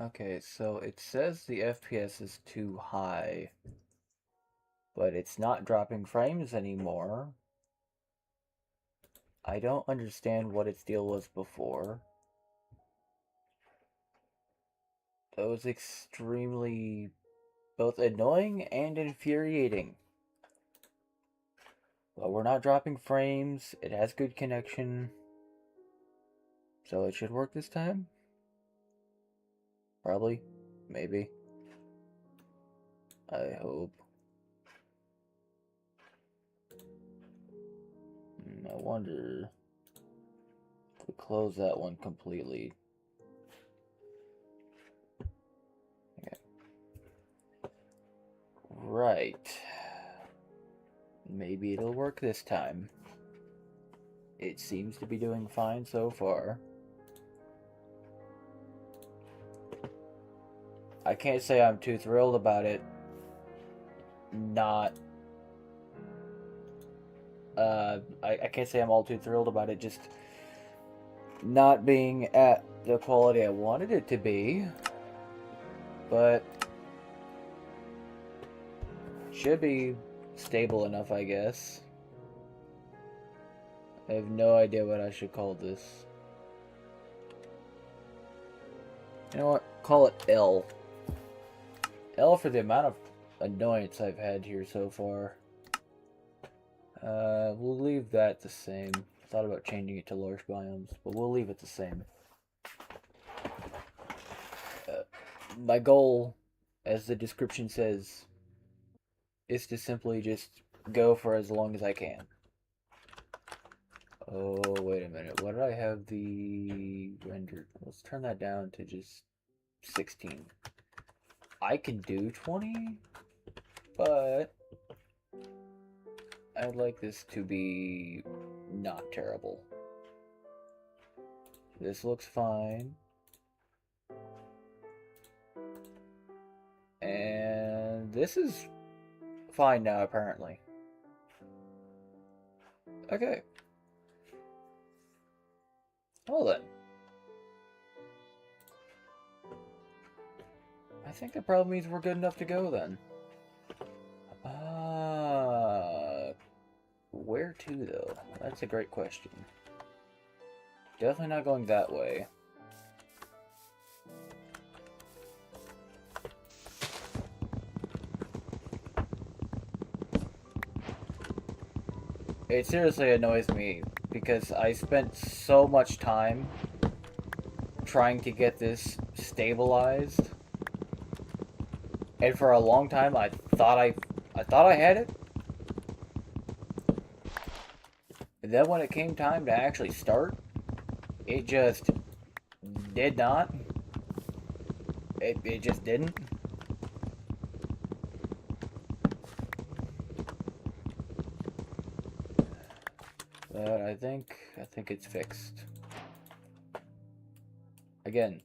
Okay, so it says the FPS is too high, but it's not dropping frames anymore. I don't understand what its deal was before. That was extremely both annoying and infuriating. Well, we're not dropping frames, it has good connection, so it should work this time? Probably. Maybe. I hope. I wonder if we close that one completely. Okay. Right. Maybe it'll work this time. It seems to be doing fine so far. I can't say I'm too thrilled about it not I can't say I'm all too thrilled about it just not being at the quality I wanted it to be, but should be stable enough, I guess. I have no idea what I should call this. You know what? Call it L. L for the amount of annoyance I've had here so far. We'll leave that the same. Thought about changing it to large biomes, but we'll leave it the same. My goal, as the description says, is to simply just go for as long as I can. Oh, wait a minute. What did I have the rendered? Let's turn that down to just 16. I can do 20, but I'd like this to be not terrible. This looks fine. And this is fine now, apparently. Okay. Well then. I think that probably means we're good enough to go then. Where to though? That's a great question. Definitely not going that way. It seriously annoys me because I spent so much time trying to get this stabilized, and for a long time I thought I had it. And then when it came time to actually start, it just did not. It just didn't. But I think it's fixed. Again,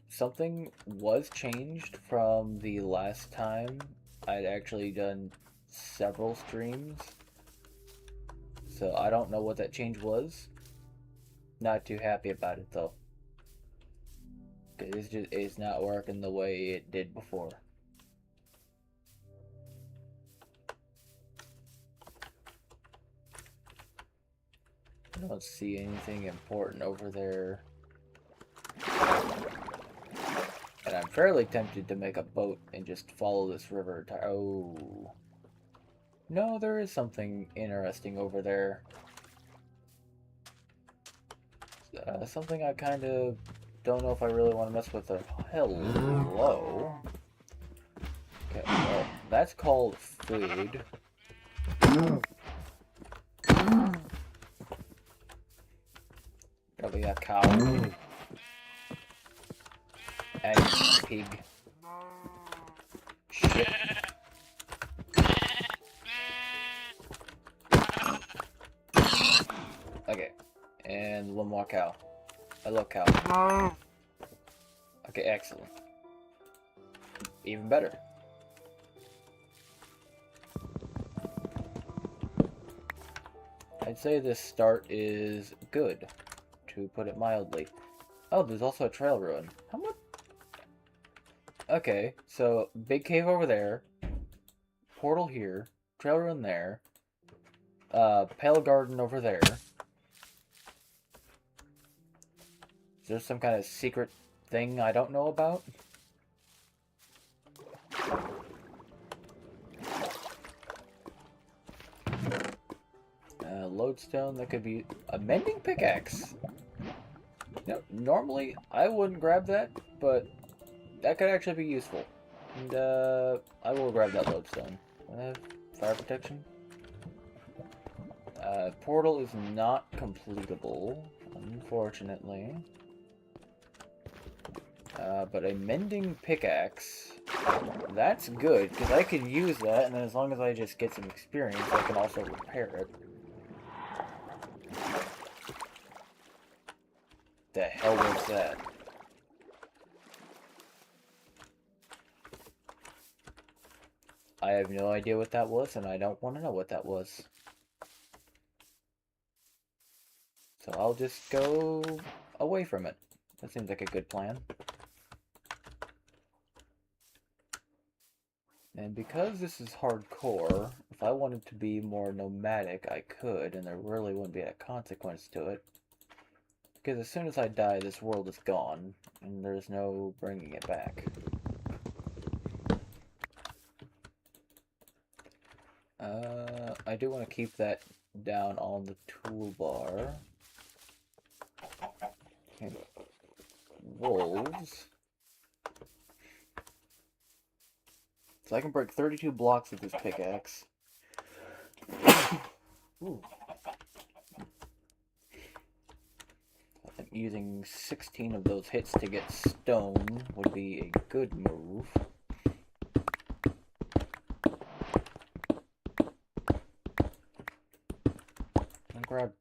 something was changed from the last time I'd actually done several streams. So I don't know what that change was. Not too happy about it though. Cause it's not working the way it did before. I don't see anything important over there. And I'm fairly tempted to make a boat and just follow this river. Oh. No, there is something interesting over there. Something I kind of don't know if I really want to mess with. Hello. Okay, well, that's called food. Probably a cow. And pig. Shit. Okay. And one more cow. I love cow. Okay, excellent. Even better. I'd say this start is good, to put it mildly. Oh, there's also a trail ruin. How much? Okay, so big cave over there, portal here, trail run there, pale garden over there. Is there some kind of secret thing I don't know about? Lodestone, that could be a mending pickaxe. No, normally I wouldn't grab that, but that could actually be useful. And I will grab that lodestone. Fire protection. Portal is not completable, unfortunately. But a mending pickaxe, that's good, because I can use that, and then as long as I just get some experience, I can also repair it. The hell was that? I have no idea what that was, and I don't want to know what that was. So I'll just go away from it. That seems like a good plan. And because this is hardcore, if I wanted to be more nomadic, I could, and there really wouldn't be a consequence to it. Because as soon as I die, this world is gone, and there's no bringing it back. I do want to keep that down on the toolbar. Okay. Wolves. So I can break 32 blocks with this pickaxe. Ooh. I think using 16 of those hits to get stone would be a good move. I'll grab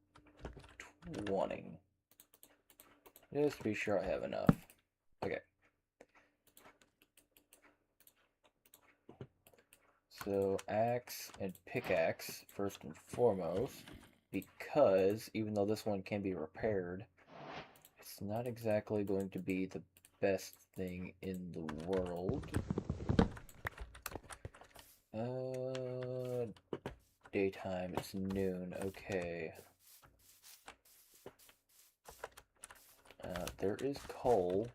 20. Just to be sure I have enough. Okay. So axe and pickaxe first and foremost, because even though this one can be repaired, it's not exactly going to be the best thing in the world. Daytime, it's noon, okay. There is coal.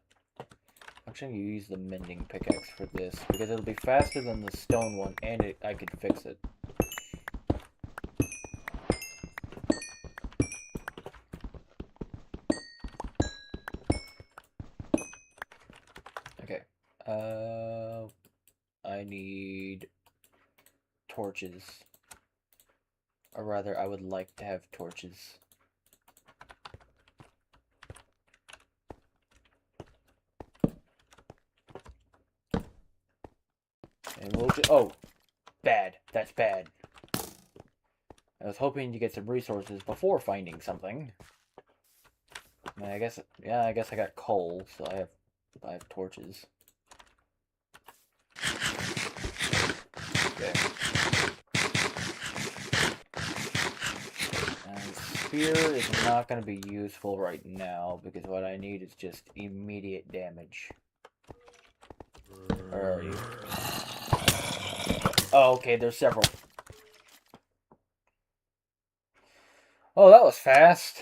Actually, you use the mending pickaxe for this, because it'll be faster than the stone one, and I could fix it. Okay. I need torches. Or rather, I would like to have torches. And we'll just... Oh! Bad. That's bad. I was hoping to get some resources before finding something. I guess... Yeah, I guess I got coal, so I have torches. Okay. And spear is not going to be useful right now, because what I need is just immediate damage. Where are you? Oh, okay, there's several. Oh, that was fast.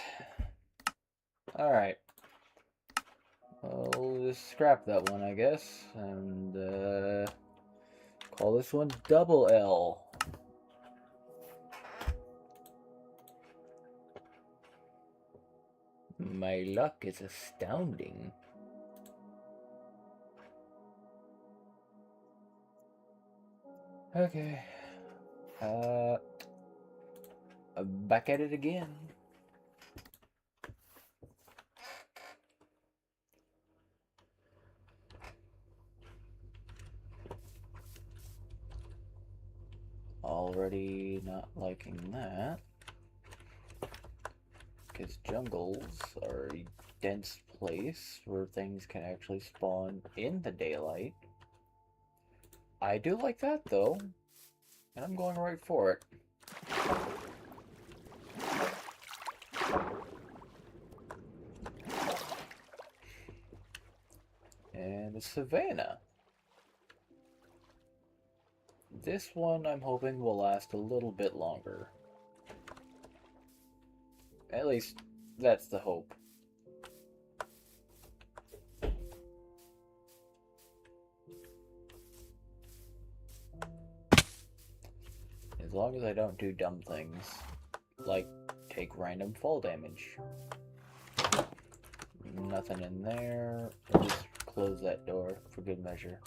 Alright. We'll just scrap that one, I guess. And, call this one Double L. My luck is astounding. Okay. Back at it again. Already not liking that. Because jungles are a dense place where things can actually spawn in the daylight. I do like that, though. And I'm going right for it. And the savannah. this one I'm hoping will last a little bit longer. At least, that's the hope. As long as I don't do dumb things, like take random fall damage. Nothing in there. I'll just close that door for good measure.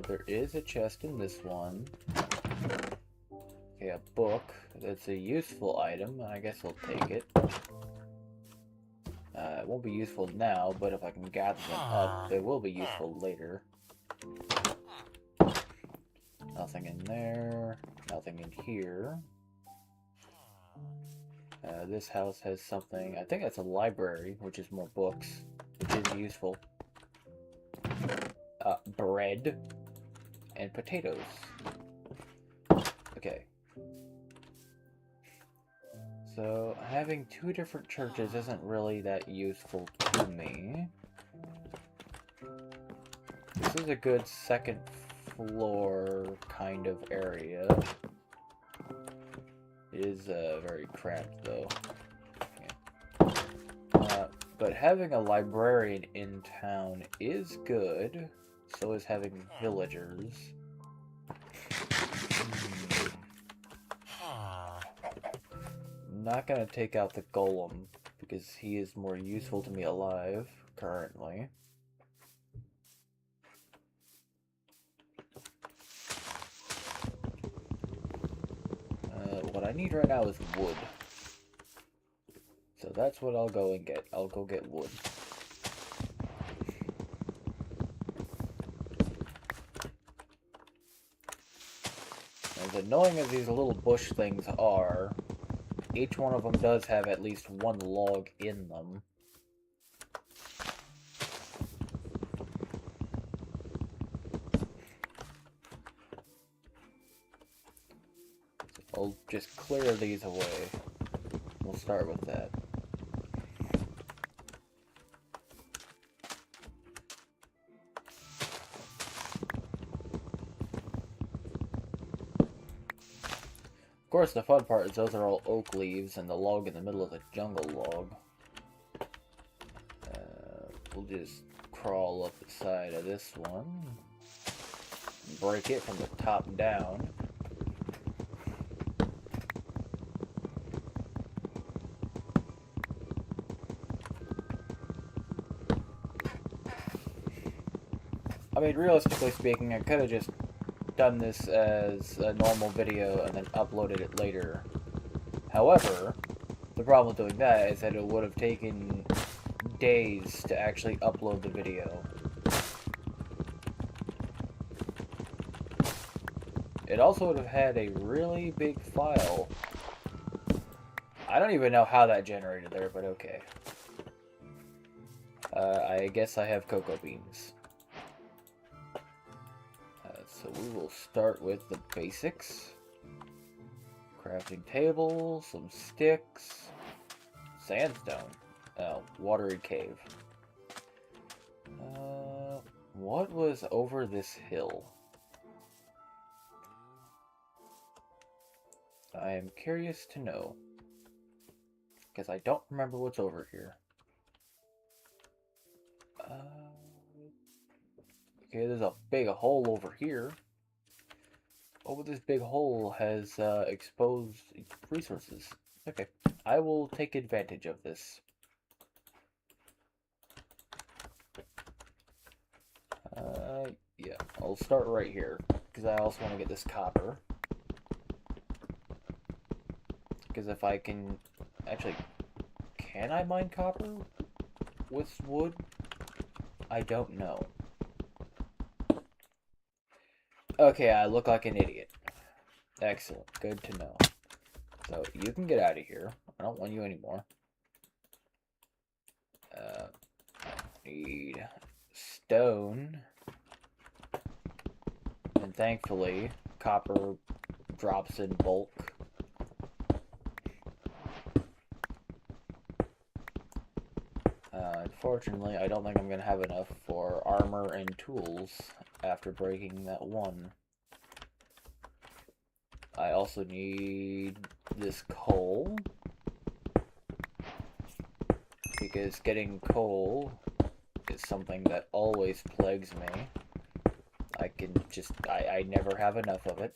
There is a chest in this one. Okay, a book. That's a useful item. I guess I'll take it. It won't be useful now, but if I can gather them up, it will be useful later. Nothing in there. Nothing in here. This house has something. I think that's a library, which is more books, which is useful. Bread and potatoes. Okay. So, having two different churches isn't really that useful to me. This is a good second floor kind of area. It is very cramped though. Yeah. But having a librarian in town is good. So is having villagers. Not gonna take out the golem because he is more useful to me alive currently. What I need right now is wood. So that's what I'll go and get. I'll go get wood. As annoying as these little bush things are, each one of them does have at least one log in them. So I'll just clear these away. We'll start with that. Of course, the fun part is those are all oak leaves, and the log in the middle is a jungle log. We'll just crawl up the side of this one. Break it from the top down. I mean, realistically speaking, I could have just done this as a normal video and then uploaded it later. However, the problem with doing that is that it would have taken days to actually upload the video. It also would have had a really big file. I don't even know how that generated there, but okay. I guess I have cocoa beans. So we will start with the basics. Crafting table, some sticks, sandstone, watery cave. What was over this hill? I am curious to know, because I don't remember what's over here. Okay, there's a big hole over here. Oh, this big hole has exposed resources. Okay, I will take advantage of this. Yeah, I'll start right here, because I also want to get this copper. Because if I can... Actually, can I mine copper with wood? I don't know. Okay, I look like an idiot. Excellent. Good to know. So, you can get out of here. I don't want you anymore. Need stone. And thankfully, copper drops in bulk. Unfortunately, I don't think I'm gonna have enough for armor and tools after breaking that one. I also need this coal, because getting coal is something that always plagues me. I never have enough of it.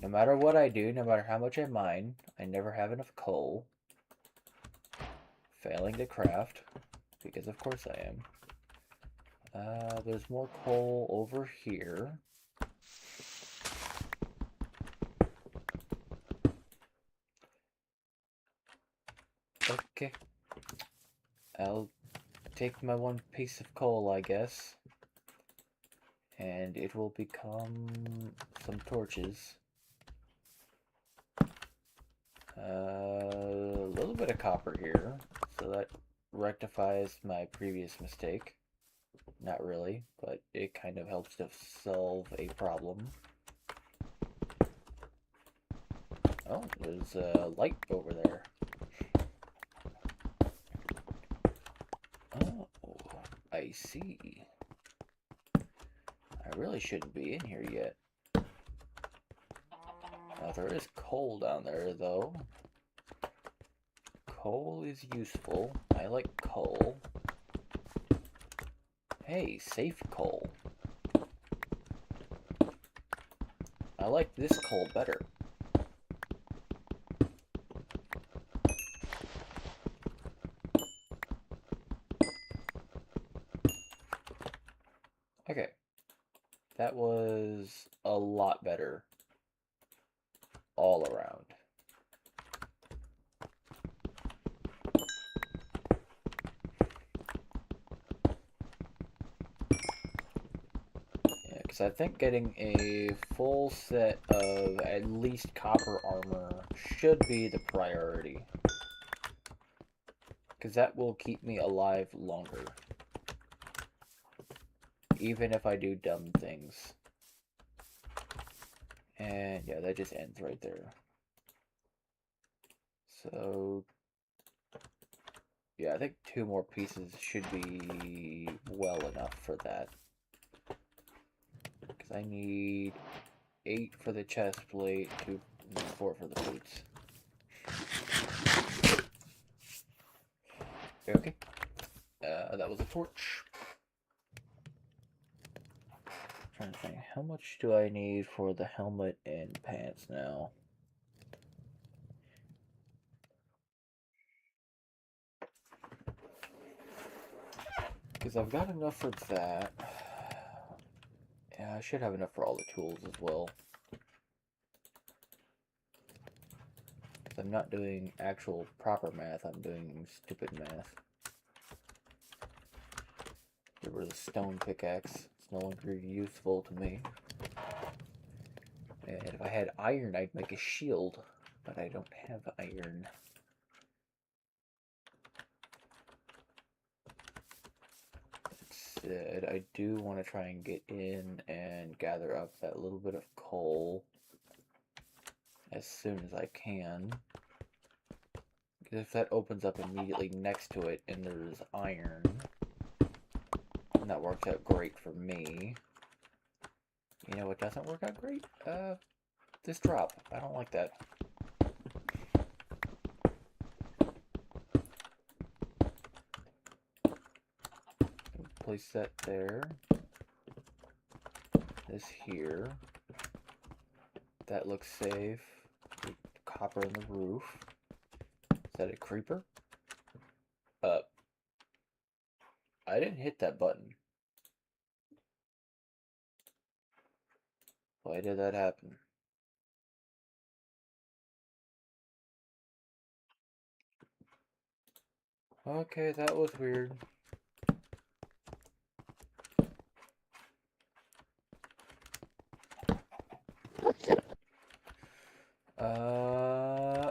No matter what I do, no matter how much I mine, I never have enough coal. Failing to craft, because of course I am. There's more coal over here. Okay. I'll take my one piece of coal, I guess. And it will become some torches. A little bit of copper here, so that rectifies my previous mistake. Not really, but it kind of helps to solve a problem. Oh, there's a light over there. Oh, I see. I really shouldn't be in here yet. There is coal down there, though. Coal is useful. I like coal. Hey, safe coal. I like this coal better. Okay. That was a lot better all around. Yeah, because I think getting a full set of at least copper armor should be the priority. Because that will keep me alive longer. Even if I do dumb things. And yeah, that just ends right there. So yeah, I think 2 more pieces should be well enough for that. Because I need 8 for the chest plate, 4 for the boots. Okay. That was a torch. Trying to think, how much do I need for the helmet and pants now? Because I've got enough for that. Yeah, I should have enough for all the tools as well. Because I'm not doing actual proper math, I'm doing stupid math. There was a stone pickaxe. It's no longer useful to me. And if I had iron, I'd make a shield. But I don't have iron. Instead, I do want to try and get in and gather up that little bit of coal as soon as I can. Because if that opens up immediately next to it and there's iron, and that works out great for me. You know what doesn't work out great? This drop. I don't like that. Place that there. This here. That looks safe. Copper in the roof. Is that a creeper? I didn't hit that button. Why did that happen? Okay, that was weird.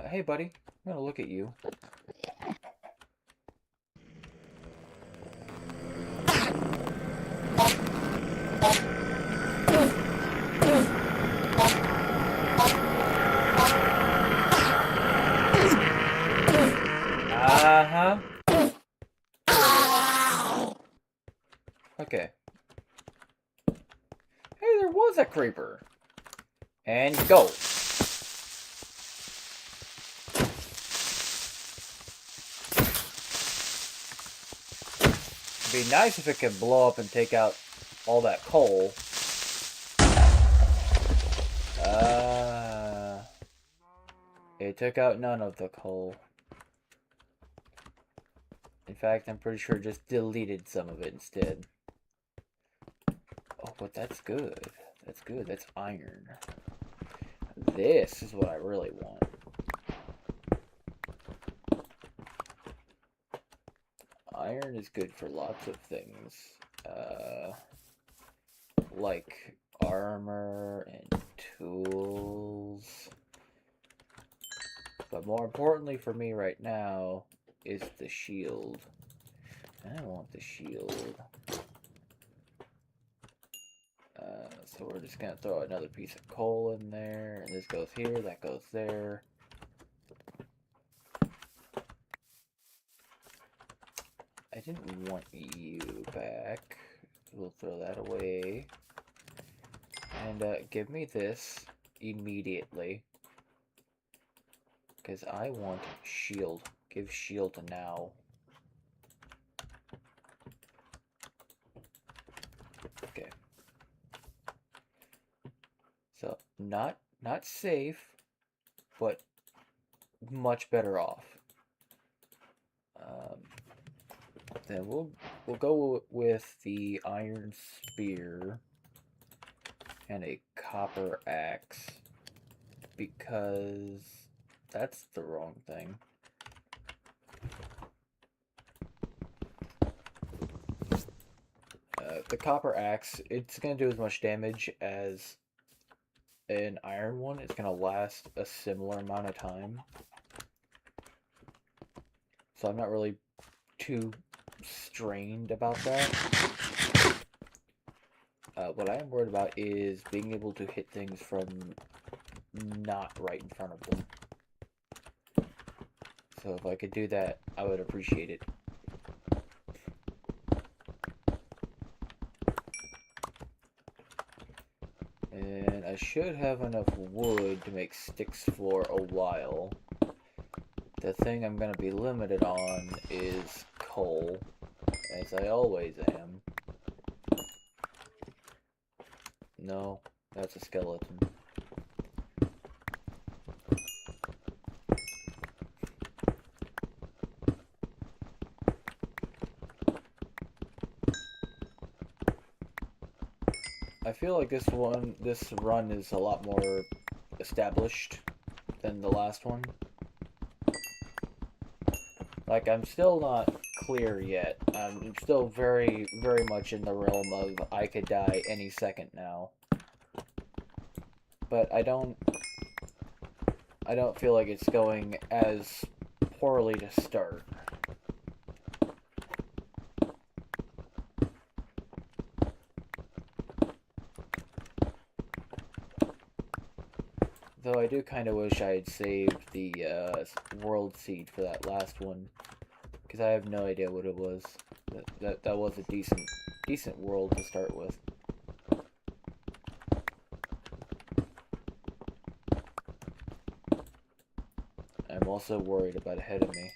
Hey buddy, I'm gonna look at you. Uh-huh. Okay. Hey, there was a creeper. And go. It'd be nice if it could blow up and take out all that coal. It took out none of the coal. In fact, I'm pretty sure it just deleted some of it instead. Oh, but that's good. That's good. That's iron. This is what I really want. Iron is good for lots of things. Like armor and tools. But more importantly for me right now is the shield. I want the shield. So we're just gonna throw another piece of coal in there, and this goes here, that goes there. I didn't want you back. We'll throw that away. And give me this immediately. Because I want shield. Give shield now. Okay. So, not safe, but much better off. Then we'll go with the iron spear and a copper axe, because that's the wrong thing. The copper axe, it's going to do as much damage as an iron one. It's going to last a similar amount of time. So I'm not really too strained about that. What I am worried about is being able to hit things from not right in front of them. So if I could do that, I would appreciate it. And I should have enough wood to make sticks for a while. The thing I'm going to be limited on is coal, as I always am. No, that's a skeleton. I feel like this run is a lot more established than the last one. Like, I'm still not clear yet. I'm still very, very much in the realm of I could die any second now. But I don't feel like it's going as poorly to start. Though I do kind of wish I had saved the world seed for that last one, because I have no idea what it was. That was a decent world to start with. I'm also worried about ahead of me.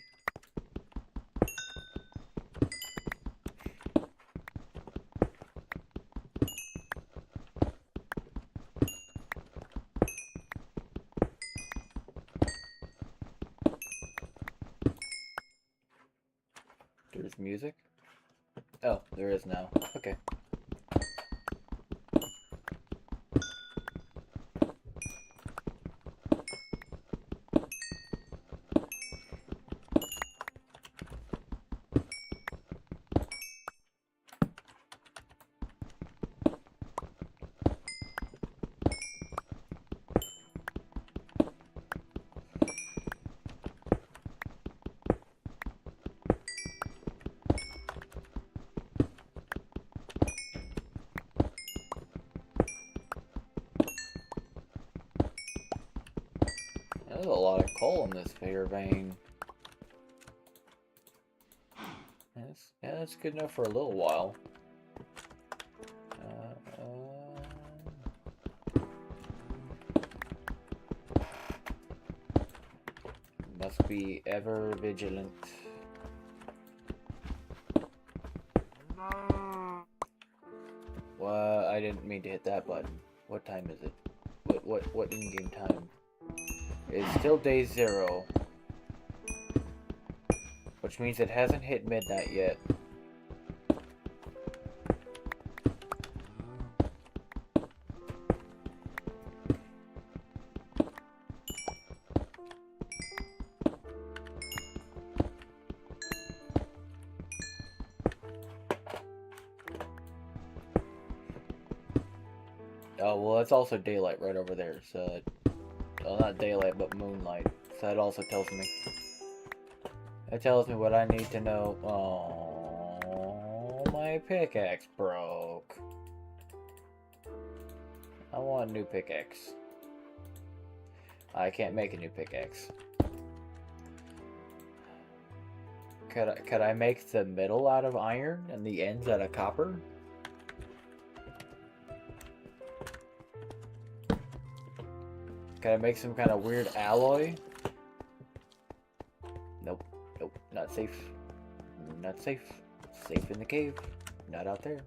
There's music? Oh, there is now. Okay. There's a lot of coal in this here vein. Yeah, that's good enough for a little while. Must be ever vigilant. Well, I didn't mean to hit that button. What time is it? What in-game time? It's still day 0. Which means it hasn't hit midnight yet. Oh, well, that's also daylight right over there, so... Well, not daylight, but moonlight. So that also tells me. It tells me what I need to know. Oh, my pickaxe broke. I want a new pickaxe. I can't make a new pickaxe. Could I make the middle out of iron and the ends out of copper? Can I make some kind of weird alloy? Nope. Nope. Not safe. Not safe. Safe in the cave. Not out there.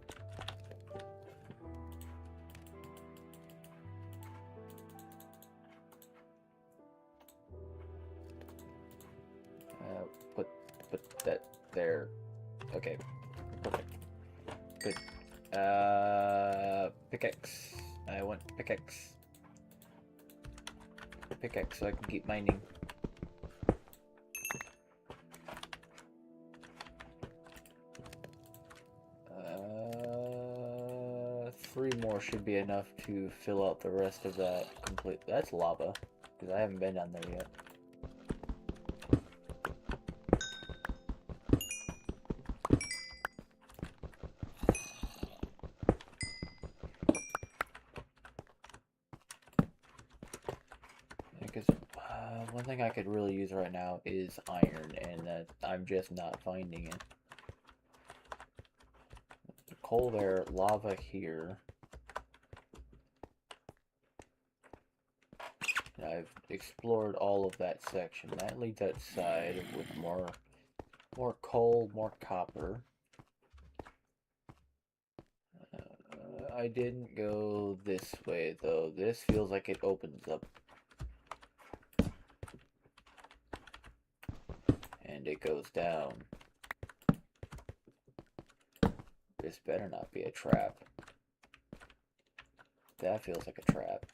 Put that there. Okay. Perfect. Good. Pickaxe. I want pickaxe. Pickaxe so I can keep mining. 3 more should be enough to fill out the rest of that complete. That's lava, because I haven't been down there yet. Because one thing I could really use right now is iron, and that I'm just not finding it. Coal there, lava here. I've explored all of that section. That leads outside with more coal, more copper. I didn't go this way though. This feels like it opens up. And it goes down. This better not be a trap. That feels like a trap.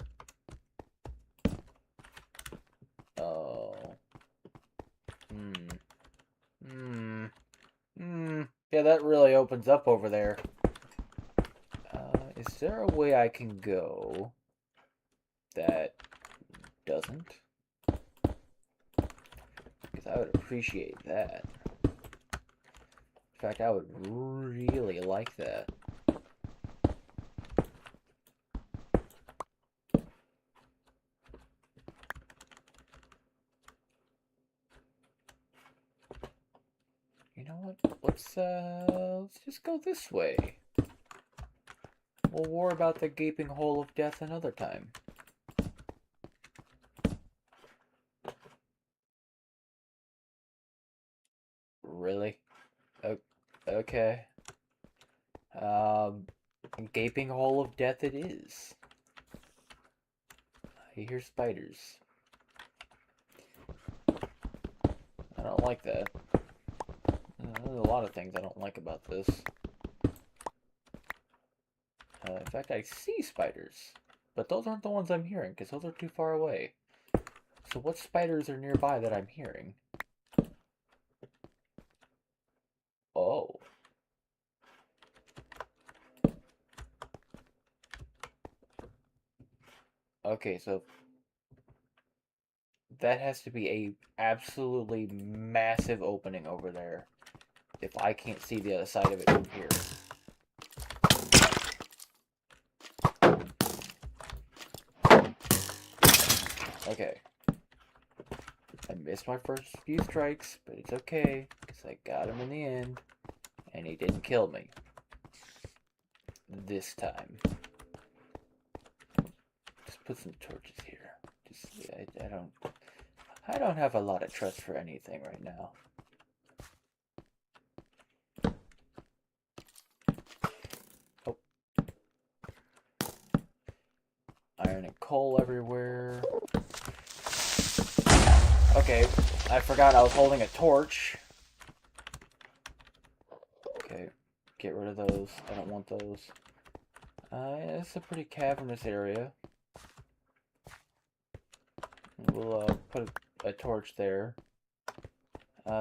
Oh. Yeah, that really opens up over there. Is there a way I can go that doesn't? Because I would appreciate that. In fact, I would really like that. You know what? Let's just go this way. We'll worry about the gaping hole of death another time. Really? Okay. Gaping hole of death it is. I hear spiders. I don't like that. There's a lot of things I don't like about this. In fact, I see spiders. But those aren't the ones I'm hearing, because those are too far away. So what spiders are nearby that I'm hearing? Oh. Okay, so that has to be a absolutely massive opening over there if I can't see the other side of it from here. Okay. I missed my first few strikes, but it's okay, because I got him in the end, and he didn't kill me. this time. Just put some torches here. Just I don't have a lot of trust for anything right now. Oh. Iron and coal everywhere. Okay, I forgot I was holding a torch. Okay, get rid of those. I don't want those. Yeah, it's a pretty cavernous area. We'll put a torch there.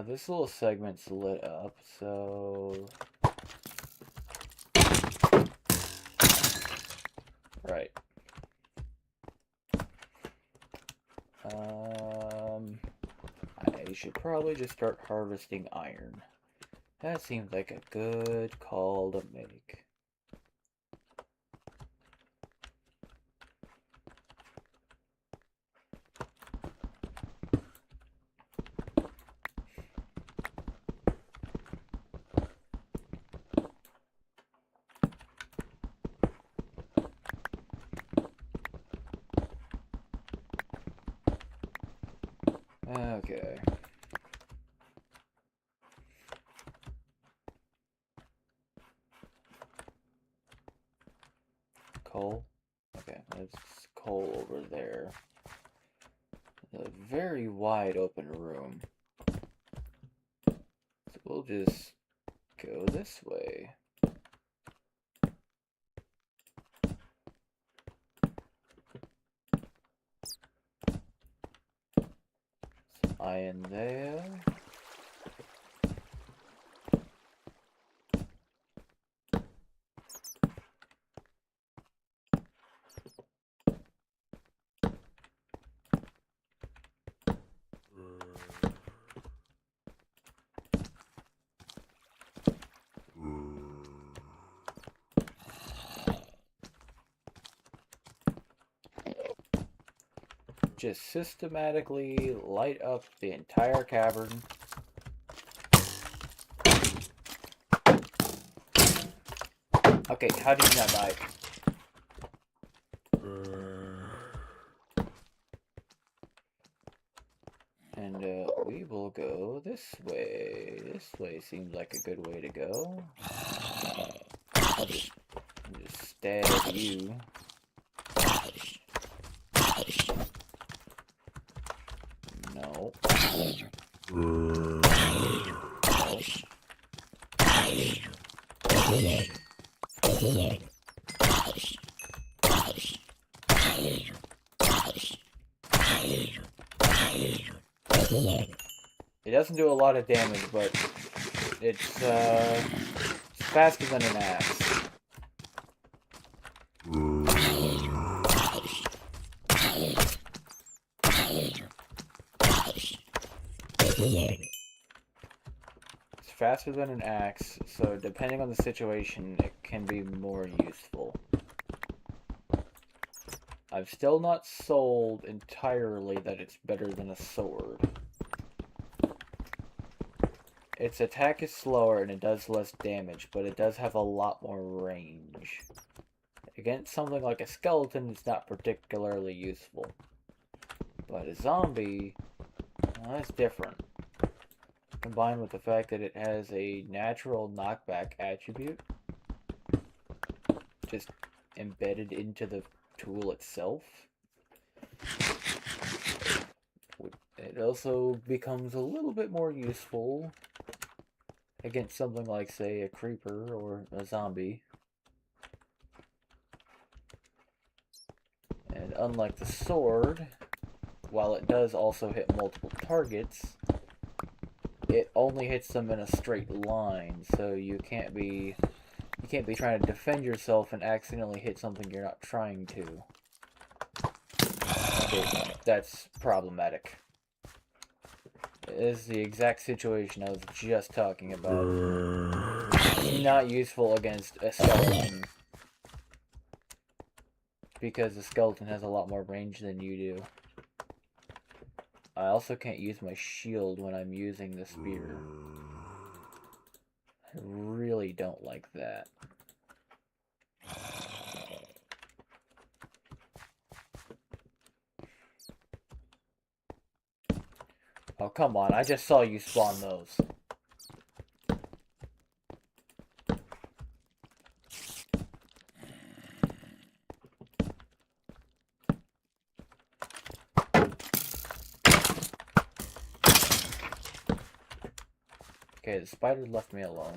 This little segment's lit up, so... Right. I should probably just start harvesting iron. That seems like a good call to make. Okay. Coal? Okay, there's coal over there. A very wide open room. So we'll just go this way. Some iron there. Just systematically light up the entire cavern. Okay, how did you not die? And we will go this way. This way seems like a good way to go. I'll just stab you. No. No. It doesn't do a lot of damage, but it's faster than an axe. It's faster than an axe, so depending on the situation, it can be more useful. I've still not sold entirely that it's better than a sword. Its attack is slower and it does less damage, but it does have a lot more range. Against something like a skeleton, it's not particularly useful. But a zombie, well, that's different. Combined with the fact that it has a natural knockback attribute, just embedded into the tool itself. It also becomes a little bit more useful against something like, say, a creeper or a zombie. And unlike the sword, while it does also hit multiple targets, it only hits them in a straight line, so you can't be trying to defend yourself and accidentally hit something you're not trying to. Okay, that's problematic. It is the exact situation I was just talking about. Not useful against a skeleton, because the skeleton has a lot more range than you do. I also can't use my shield when I'm using the spear. I really don't like that. Oh, come on. I just saw you spawn those. Okay, the spiders left me alone.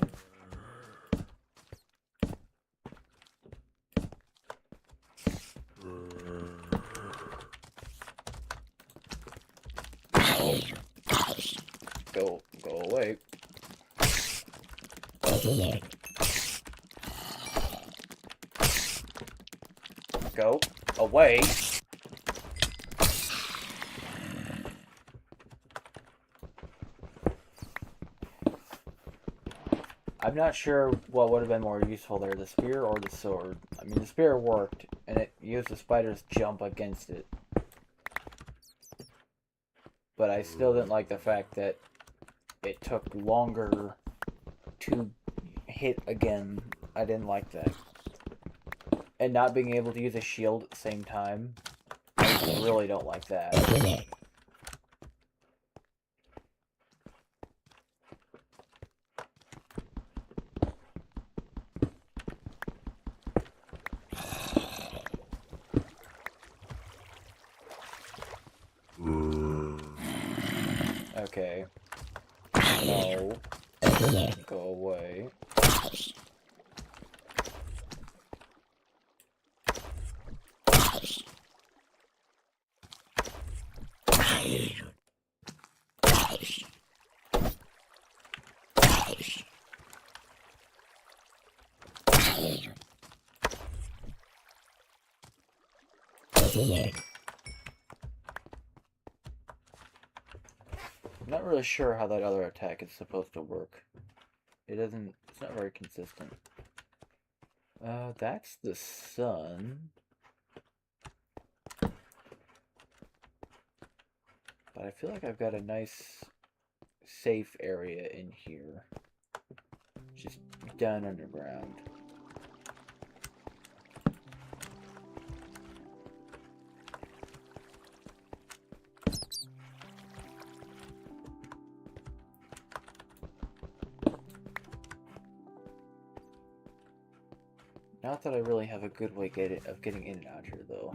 Go away. Go away. I'm not sure what would have been more useful there, the spear or the sword. I mean, the spear worked, and it used the spider's jump against it. But I still didn't like the fact that it took longer to hit again. I didn't like that. And not being able to use a shield at the same time. I really don't like that. Okay. No. Go away. I'm not really sure how that other attack is supposed to work. It's not very consistent. That's the sun. But I feel like I've got a nice safe area in here. Just down underground. Not that I really have a good way of getting in and out here, though.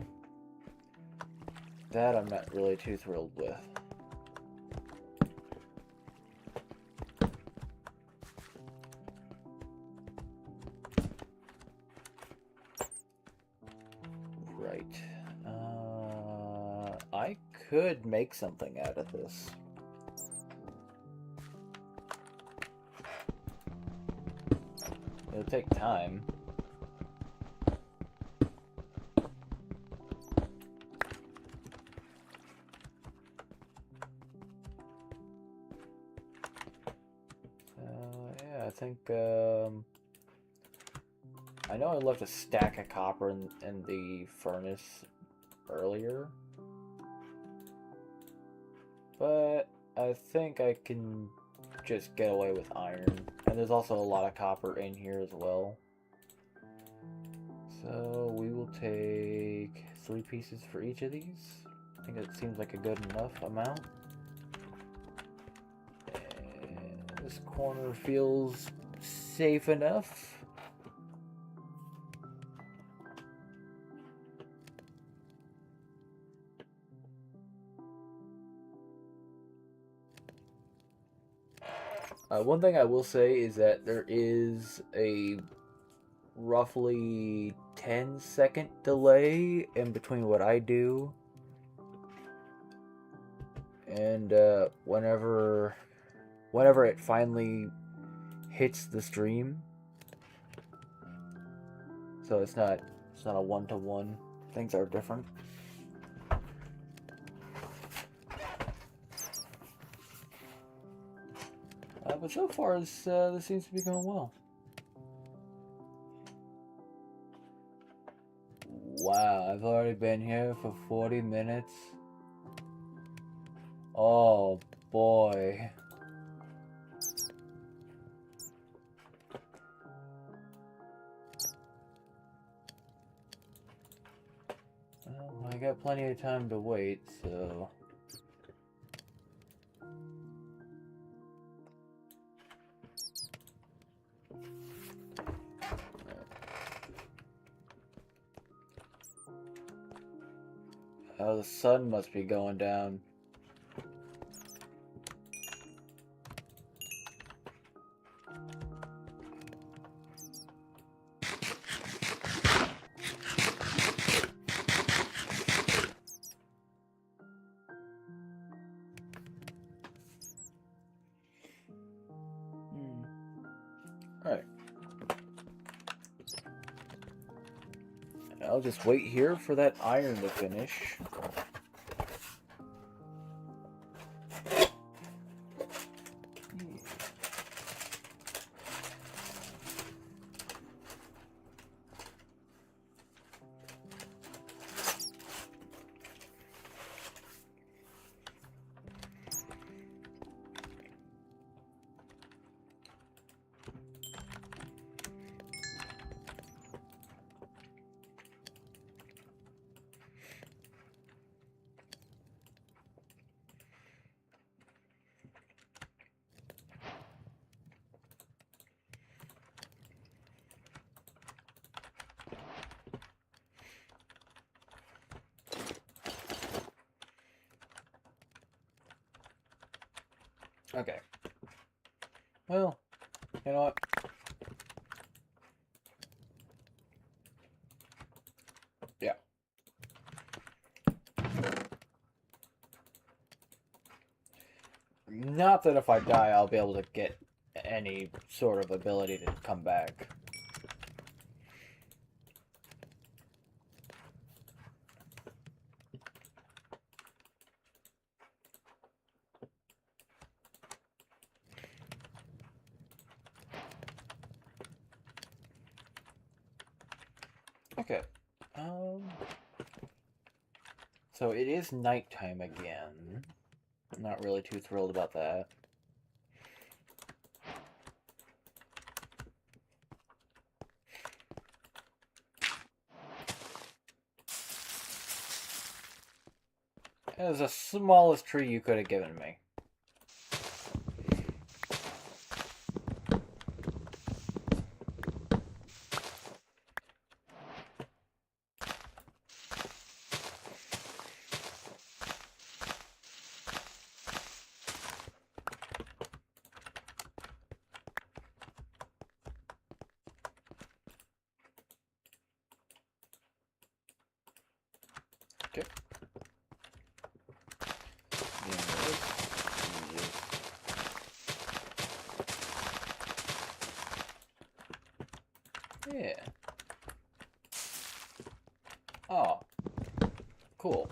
That I'm not really too thrilled with. Right. I could make something out of this. It'll take time. Yeah, I think, I know I left a stack of copper in the furnace earlier, but I think I can just get away with iron. And there's also a lot of copper in here as well. So we will take 3 pieces for each of these. I think that seems like a good enough amount. And this corner feels safe enough. One thing I will say is that there is a roughly 10-second delay in between what I do and whenever it finally hits the stream. So it's not a one-to-one. Things are different. But so far, this seems to be going well. Wow, I've already been here for 40 minutes. Oh, boy. Well, I got plenty of time to wait, so... Oh, the sun must be going down. Alright. I'll just wait here for that iron to finish. Okay. Well, you know what? Yeah. Not that if I die, I'll be able to get any sort of ability to come back. Okay. So it is nighttime again. I'm not really too thrilled about that. It was the smallest tree you could have given me. Okay. Yeah. Oh. Cool.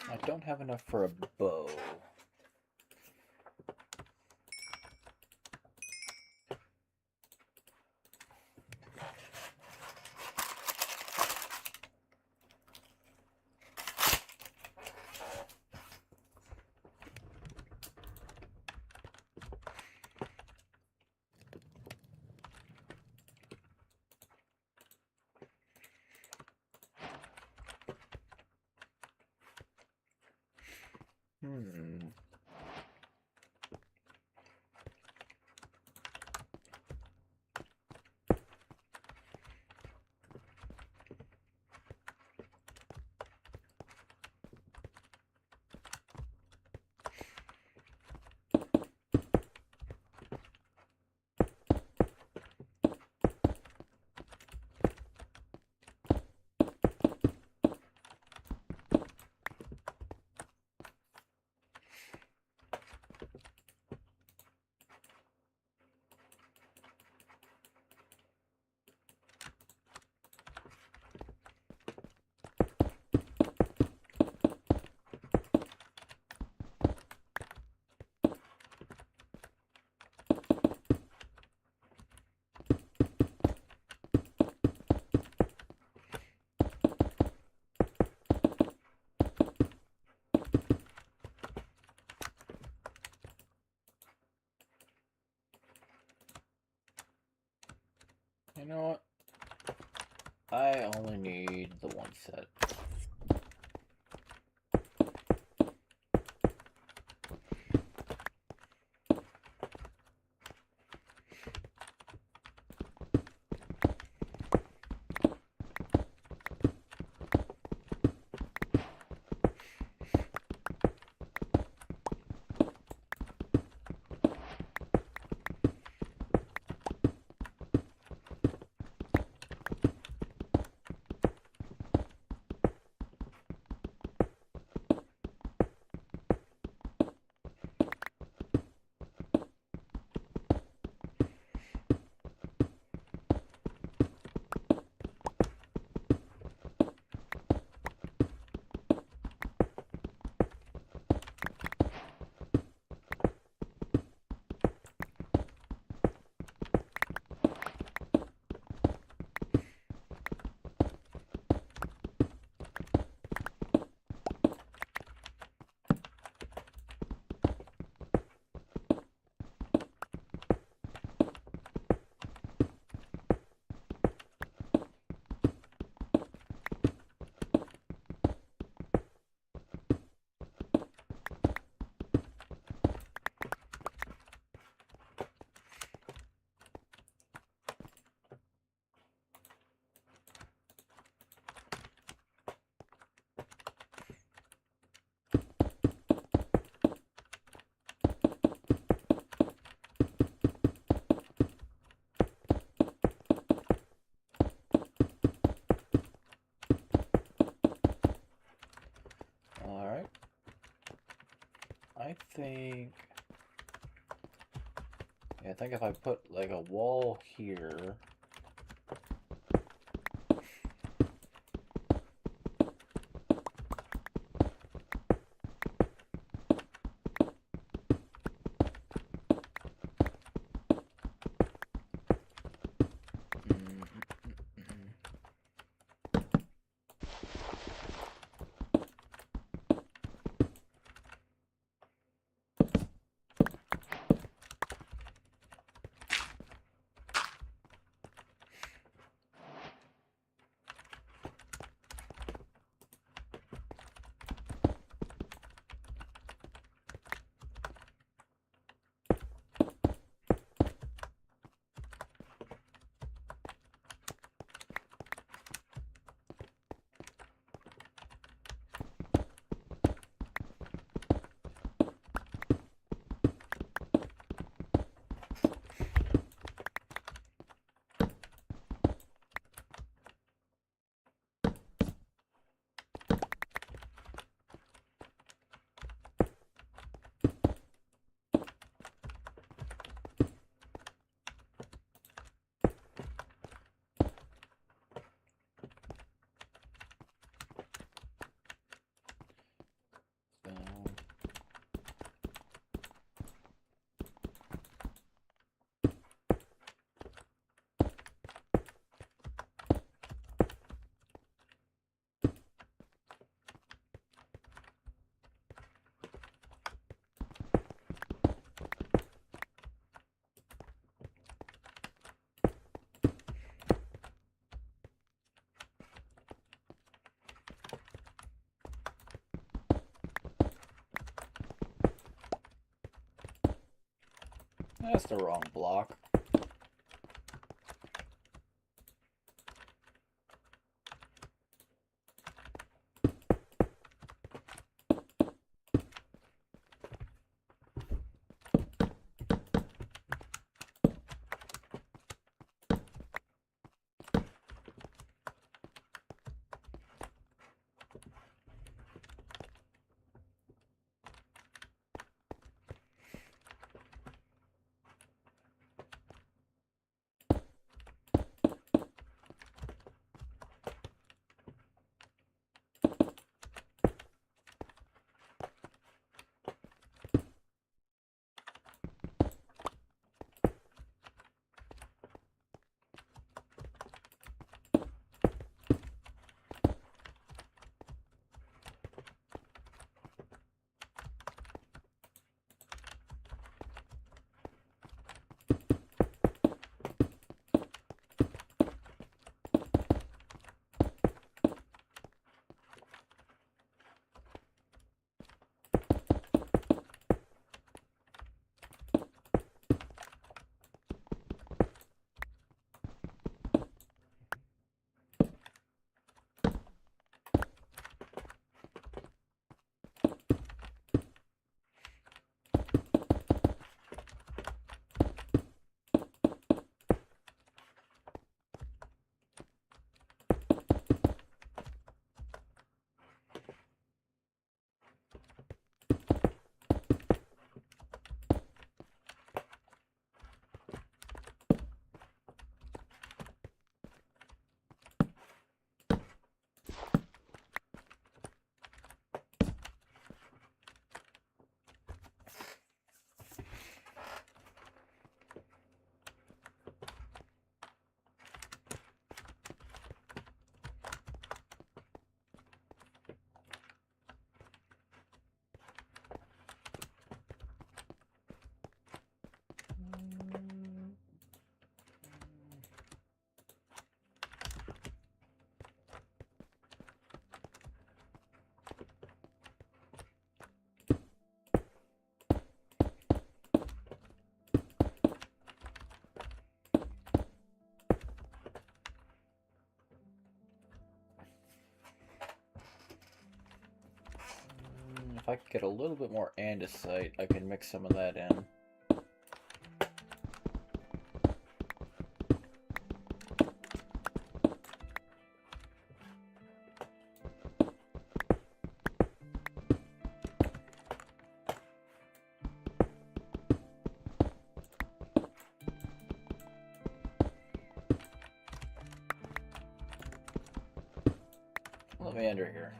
I don't have enough for a bow. Hmm. You know what? I only need the one set. Alright. I think if I put like a wall here. That's the wrong block. If I could get a little bit more andesite, I can mix some of that in. Let me enter here.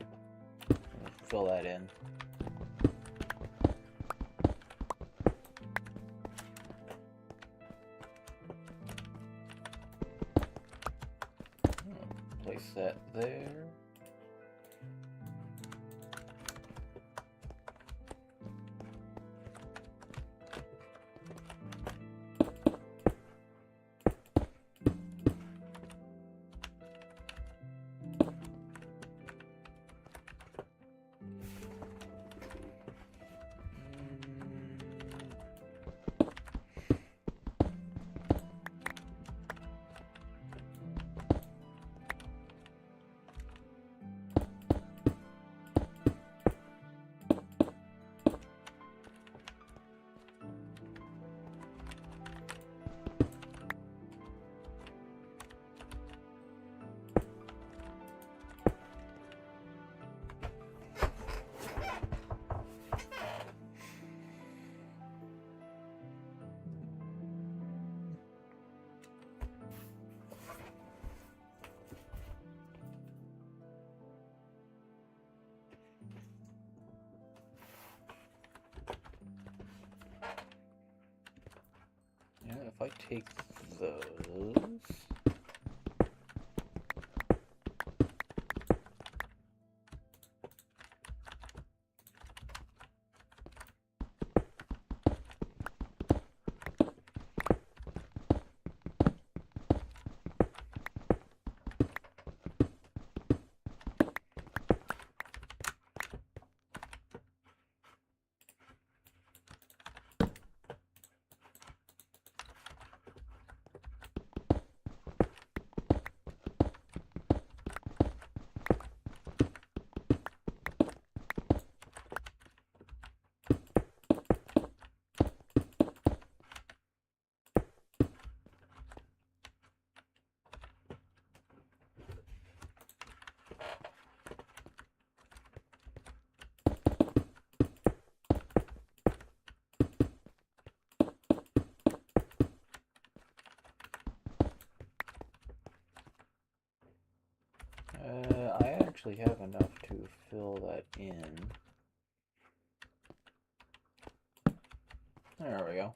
Fill that in. Place that there. Yeah, if I take those... I actually have enough to fill that in. There we go.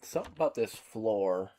Something about this floor.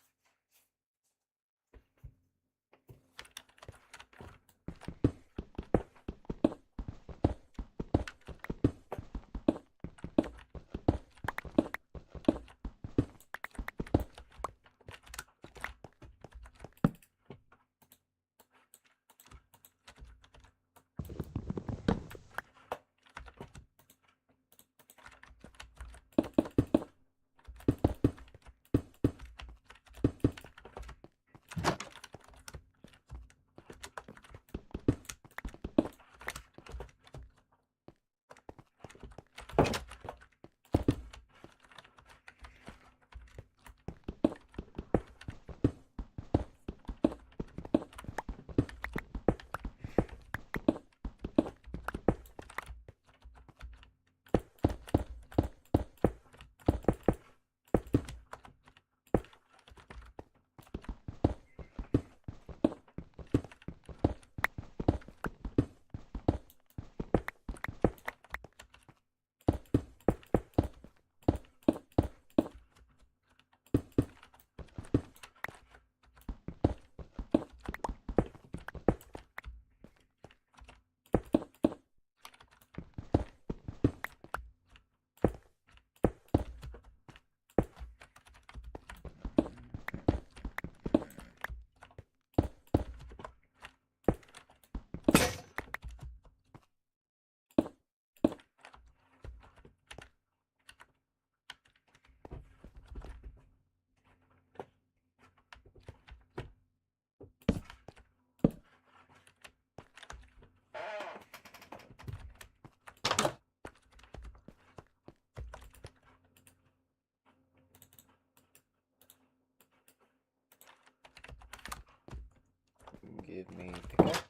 give me pickaxe.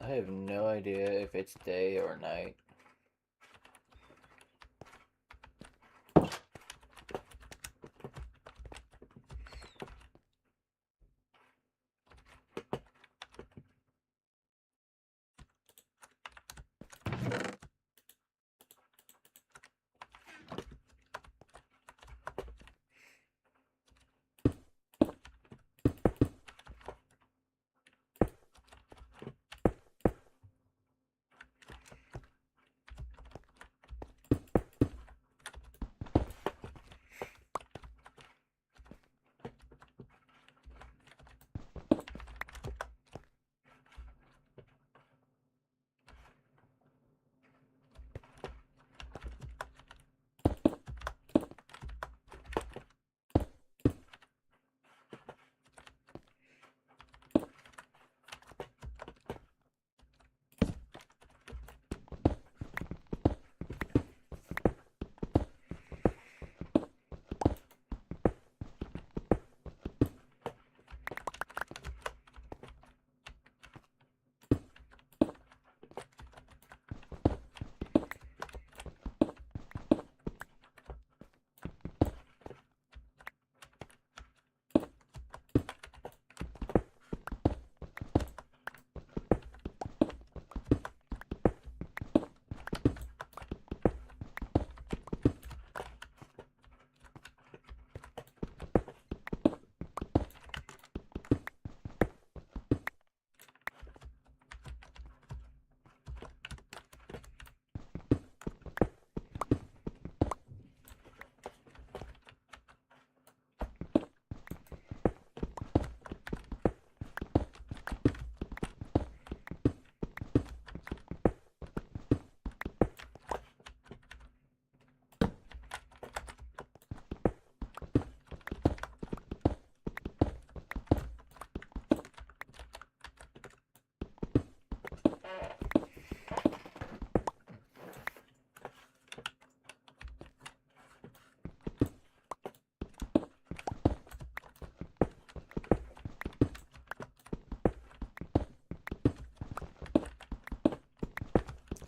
I have no idea if it's day or night.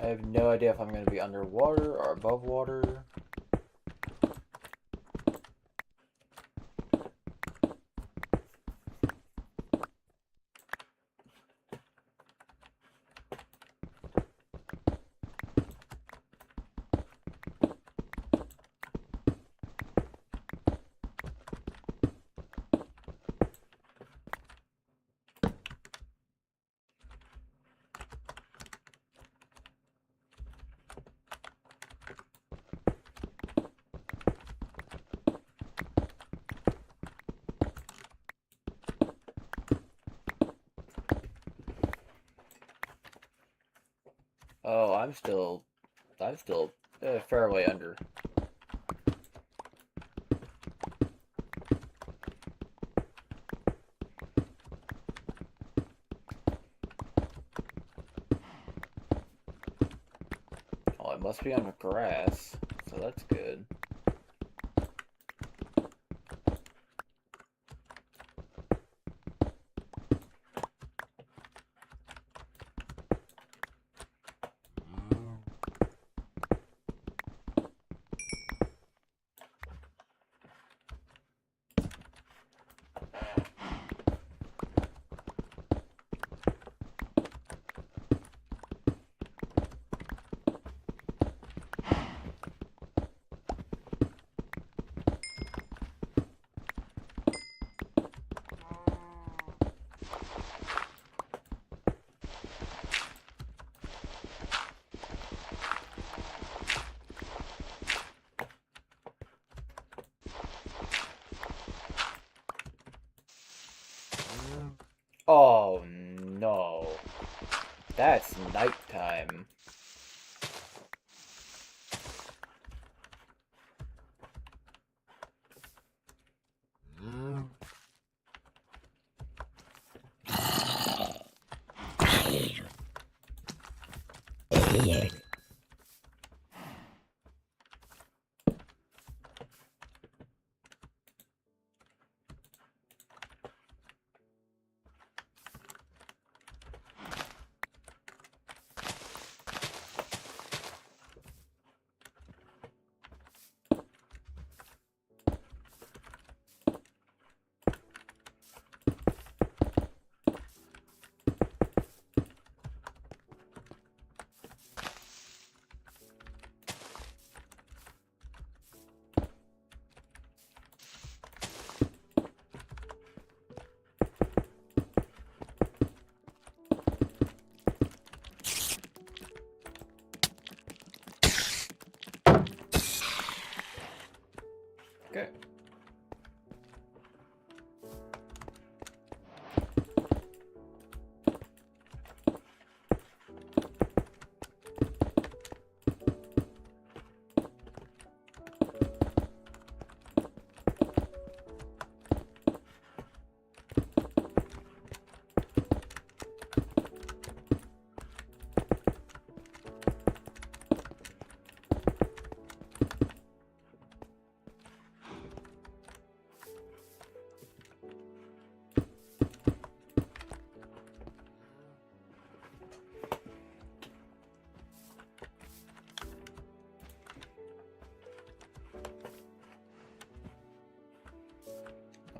I have no idea if I'm going to be underwater or above water. Oh, I'm still a fair way under. it must be on the grass, so that's good. Oh no. That's nighttime. Okay.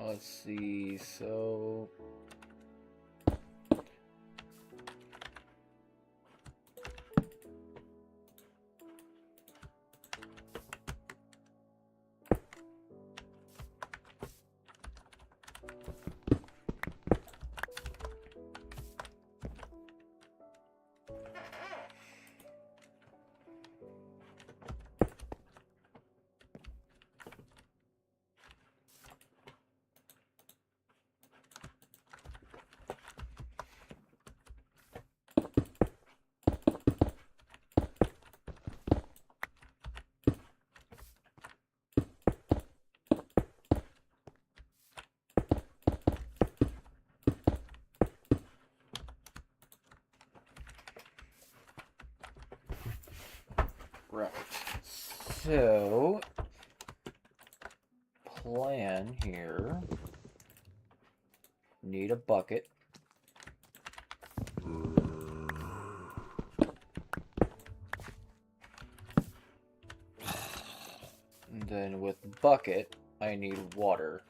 Let's see, so... Right. So, plan here. Need a bucket. And then with bucket, I need water.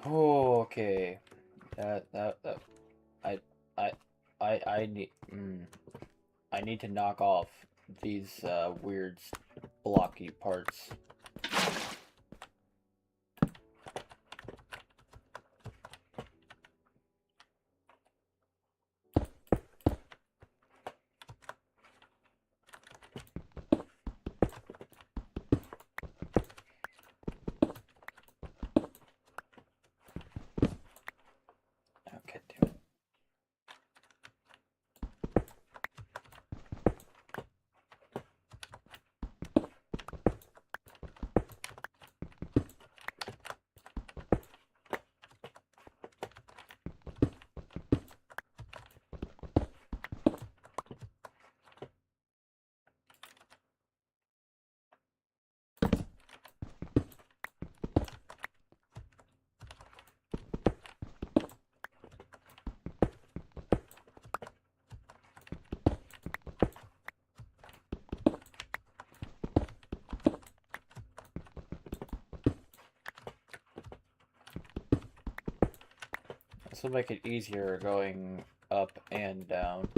Oh, okay. I, I, I need, I need to knock off these, weird blocky parts. This will make it easier going up and down.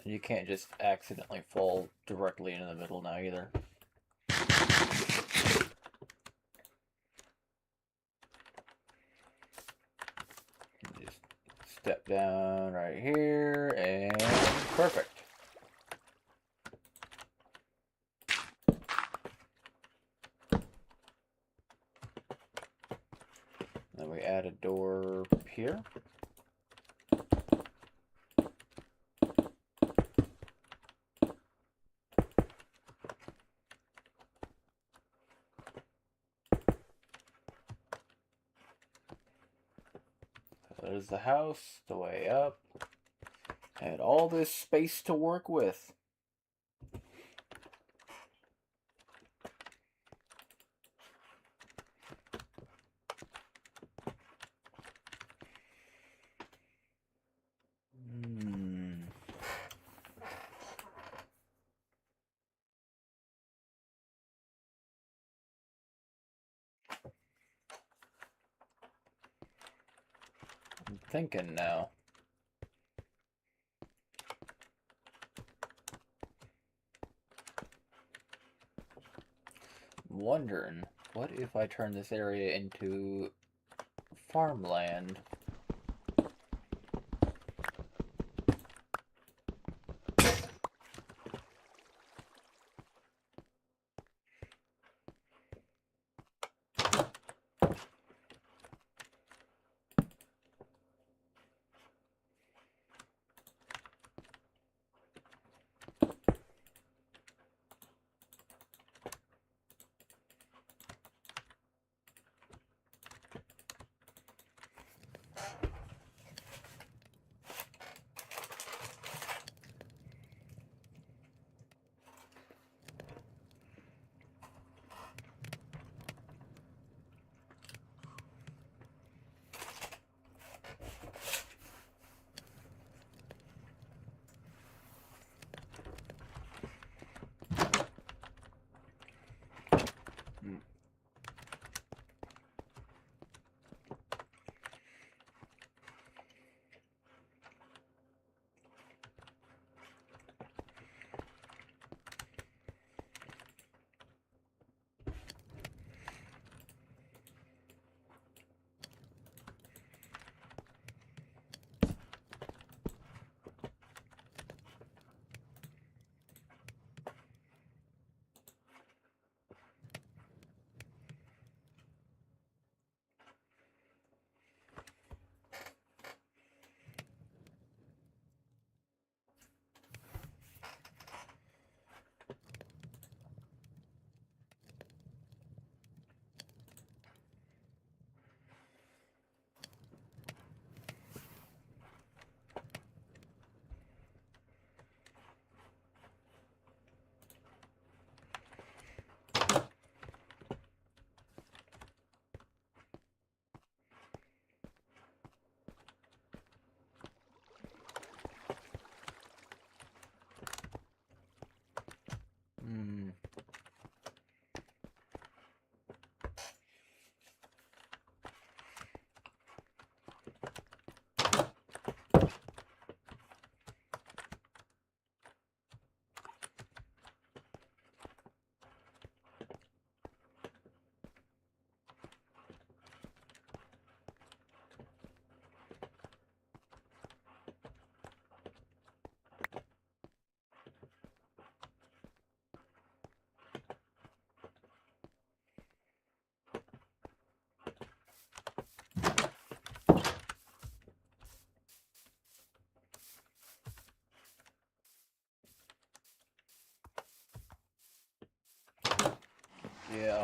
You can't just accidentally fall directly into the middle now either. Just step down right here and perfect. Then we add a door here. There's the house, the way up. Had all this space to work with. I'm thinking now. I'm wondering, what if I turn this area into farmland?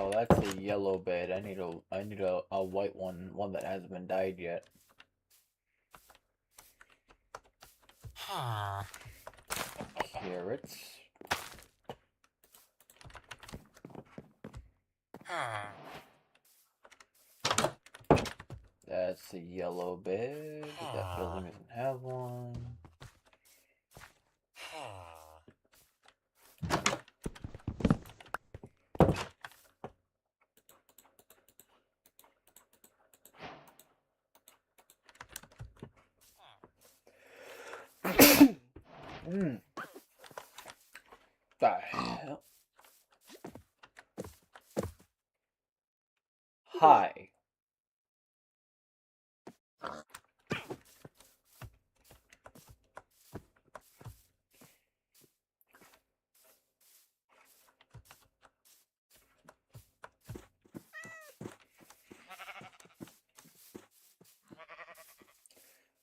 Oh, that's a yellow bed. I need a white one that hasn't been dyed yet. Carrots. That's a yellow bed. That building doesn't have one. Mm. The hell? Hi.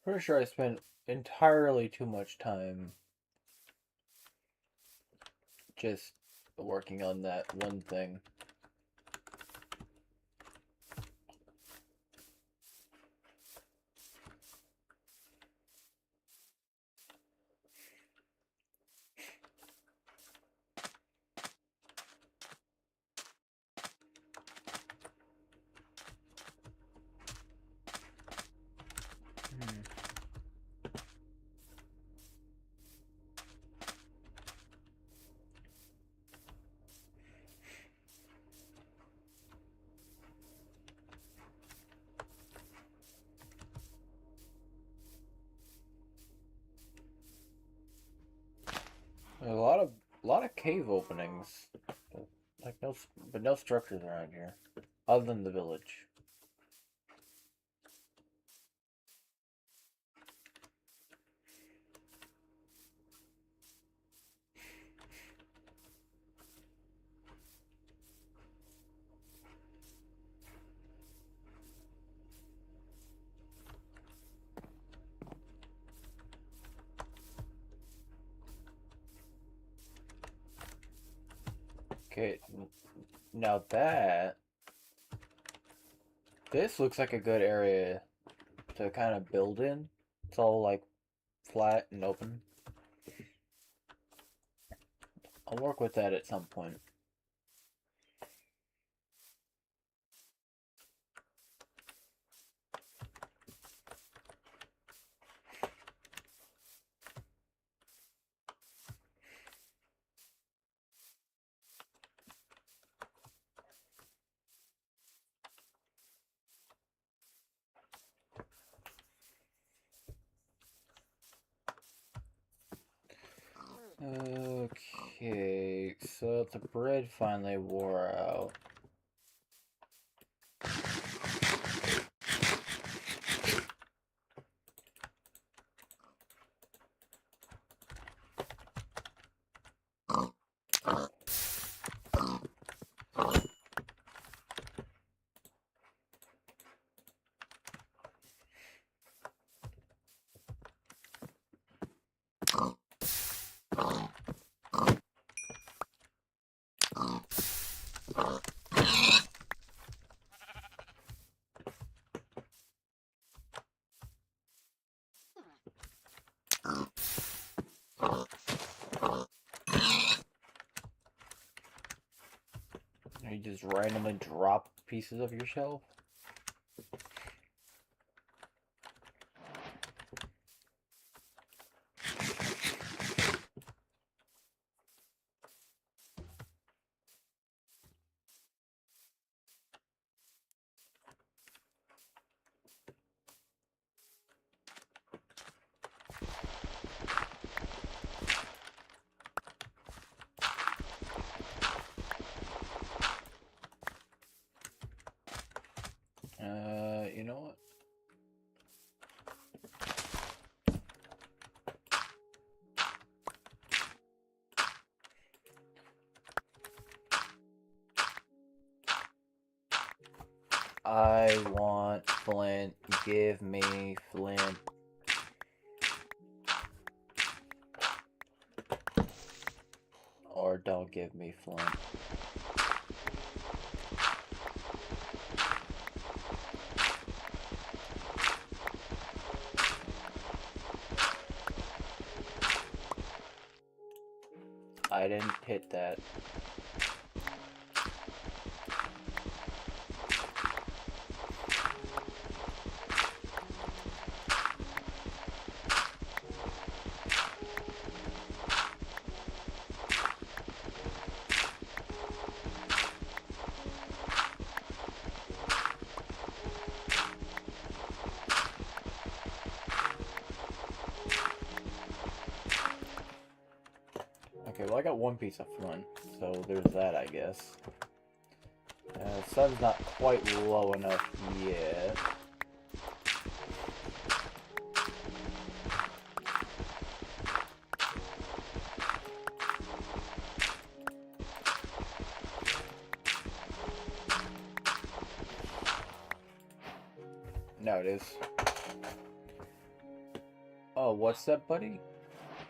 Pretty sure I spent entirely too much time just working on that one thing. Hmm. There's a lot of cave openings. Like but no structures around here, other than the village. Okay, now this looks like a good area to kind of build in. It's all like flat and open. I'll work with that at some point. Okay, so the bread finally wore out. You just randomly drop pieces of your shelf. You know what? I want flint. Give me flint. Or don't give me flint. I didn't hit that. Okay, well I got one piece of fun, so there's that, I guess. Sun's not quite low enough yet. No, it is. Oh, what's that, buddy?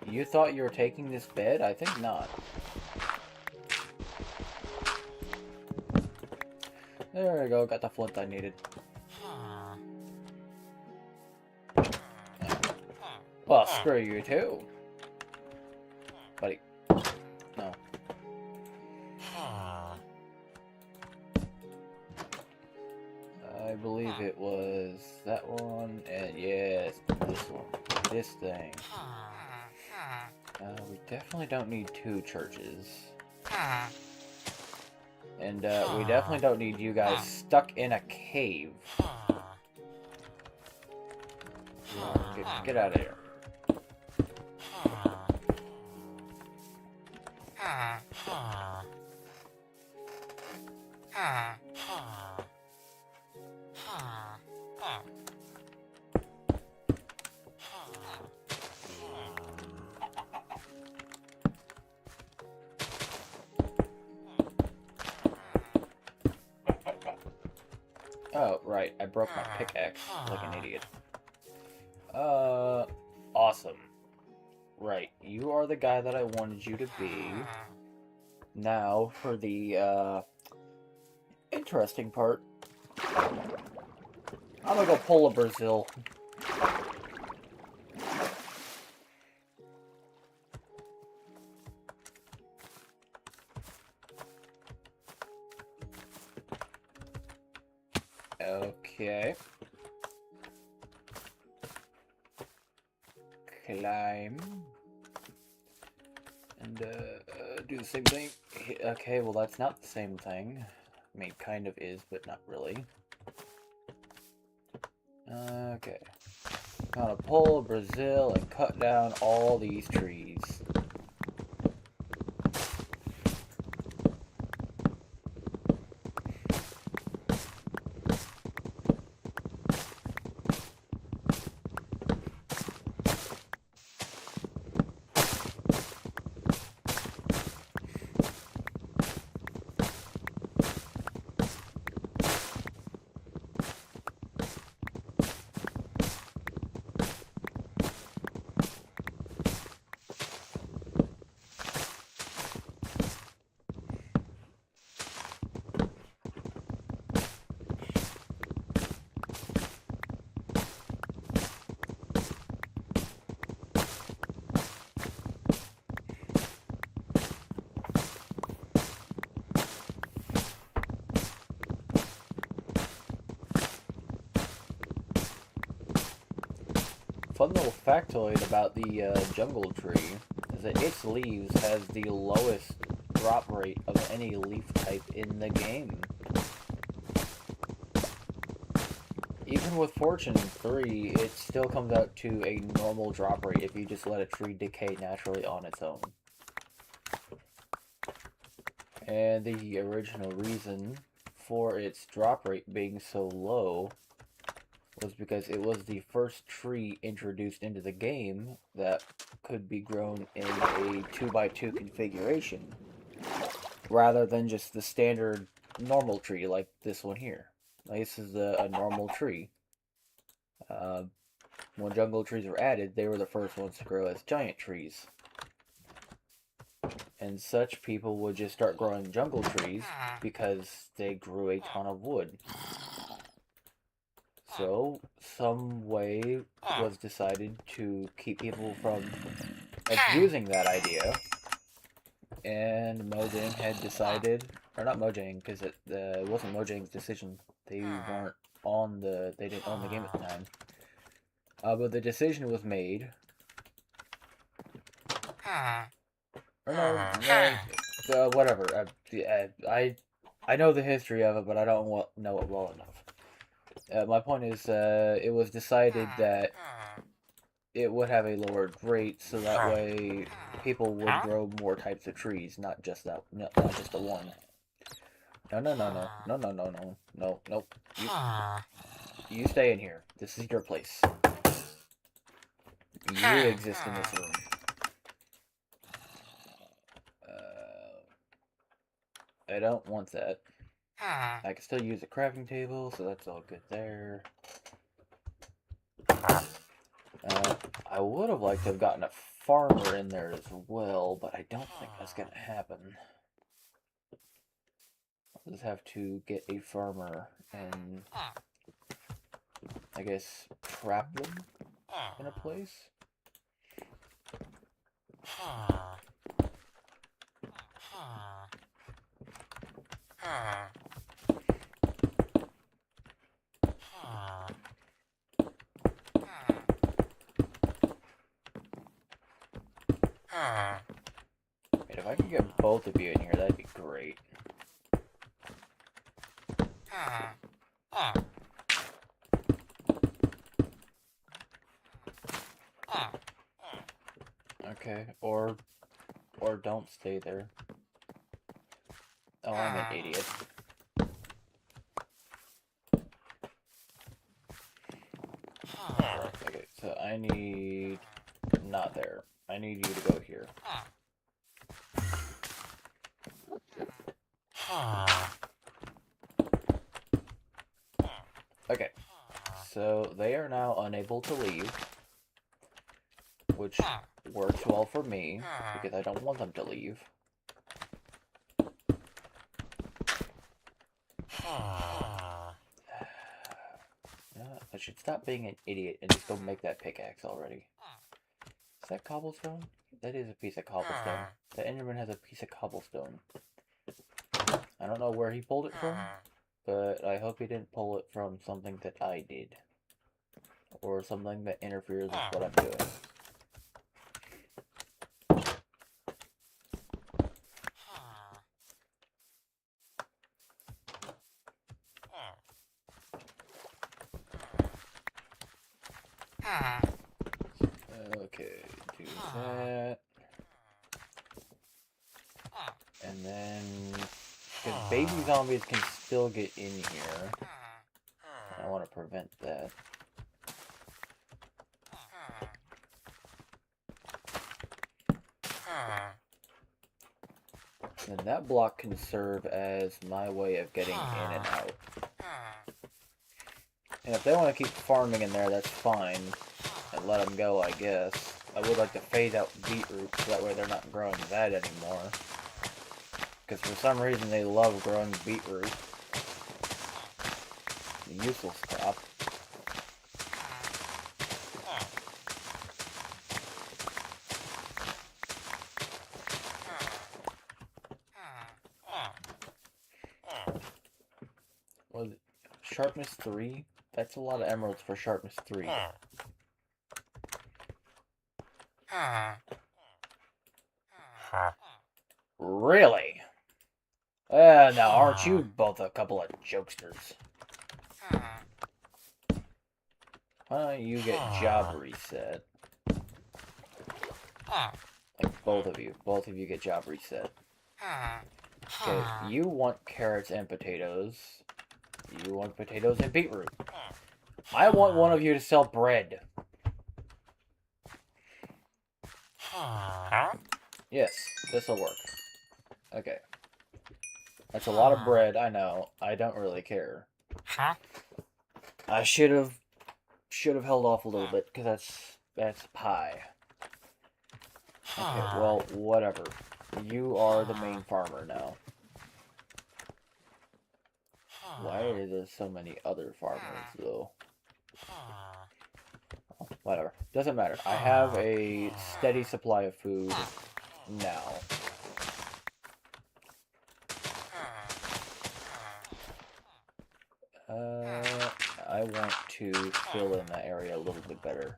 You thought you were taking this bed? I think not. There we go, got the flint I needed. Well, screw you too. Buddy. No. I believe it was that one, and yes, this one. This thing. We definitely don't need 2 churches. And we definitely don't need you guys stuck in a cave. Get out of here. Oh, right, I broke my pickaxe like an idiot. Awesome. Right, you are the guy that I wanted you to be. Now, for the, interesting part. I'm gonna go pull a Brazil. Okay. Climb. And, do the same thing. Okay, well that's not the same thing. I mean, kind of is, but not really. Okay. Gonna pull a Brazil and cut down all these trees. Fun little factoid about the jungle tree is that its leaves has the lowest drop rate of any leaf type in the game. Even with Fortune 3, it still comes out to a normal drop rate if you just let a tree decay naturally on its own. And the original reason for its drop rate being so low was because it was the first tree introduced into the game that could be grown in a 2x2 configuration, rather than just the standard normal tree like this one here. Like, this is a normal tree. When jungle trees were added, they were the first ones to grow as giant trees. And such people would just start growing jungle trees because they grew a ton of wood. So, some way was decided to keep people from abusing that idea, and Mojang had decided, or not Mojang, because it wasn't Mojang's decision. They weren't they didn't own the game at the time. But the decision was made. Or no, whatever. I know the history of it, but I don't know it well enough. My point is, it was decided that it would have a lower rate, so that way people would grow more types of trees, not just the one. No. Nope. You stay in here. This is your place. You exist in this room. I don't want that. I can still use a crafting table, so that's all good there. I would have liked to have gotten a farmer in there as well, but I don't think that's going to happen. I'll just have to get a farmer and, I guess, trap them in a place. Wait, if I can get both of you in here, that'd be great. Okay, or don't stay there. Oh, I'm an idiot. Okay, so I need... not there. I need you to go here. Okay, so they are now unable to leave, which works well for me, because I don't want them to leave. I should stop being an idiot and just go make that pickaxe already. Is that cobblestone? That is a piece of cobblestone. The Enderman has a piece of cobblestone. I don't know where he pulled it from, but I hope he didn't pull it from something that I did. Or something that interferes with what I'm doing. Okay, do that. And then, because baby zombies can still get in here. I want to prevent that. And that block can serve as my way of getting in and out. And if they want to keep farming in there, that's fine. And let them go, I guess. I would like to phase out beetroot, so that way they're not growing that anymore. Because for some reason they love growing beetroot. The useless crop. Was it sharpness 3? That's a lot of emeralds for sharpness 3. Really? Now aren't you both a couple of jokesters? Why don't you get job reset? Like both of you get job reset. Okay, you want carrots and potatoes. You want potatoes and beetroot. I want one of you to sell bread. Yes, this'll work. Okay. That's a lot of bread, I know. I don't really care. I should have held off a little bit, because that's pie. Okay, well, whatever. You are the main farmer now. Why are there so many other farmers, though? Oh, whatever. Doesn't matter. I have a steady supply of food now. I want to fill in that area a little bit better.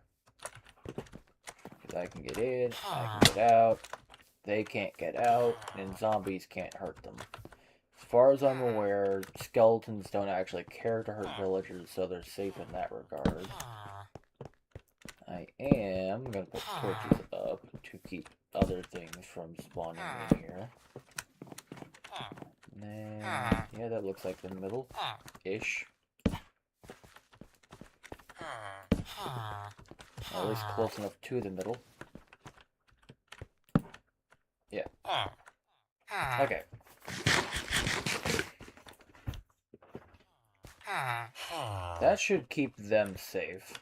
Because I can get in, I can get out, they can't get out, and zombies can't hurt them. As far as I'm aware, skeletons don't actually care to hurt villagers, so they're safe in that regard. I am going to put torches up to keep other things from spawning in here. And then, yeah, that looks like the middle-ish. At least close enough to the middle. Yeah. Okay. That should keep them safe.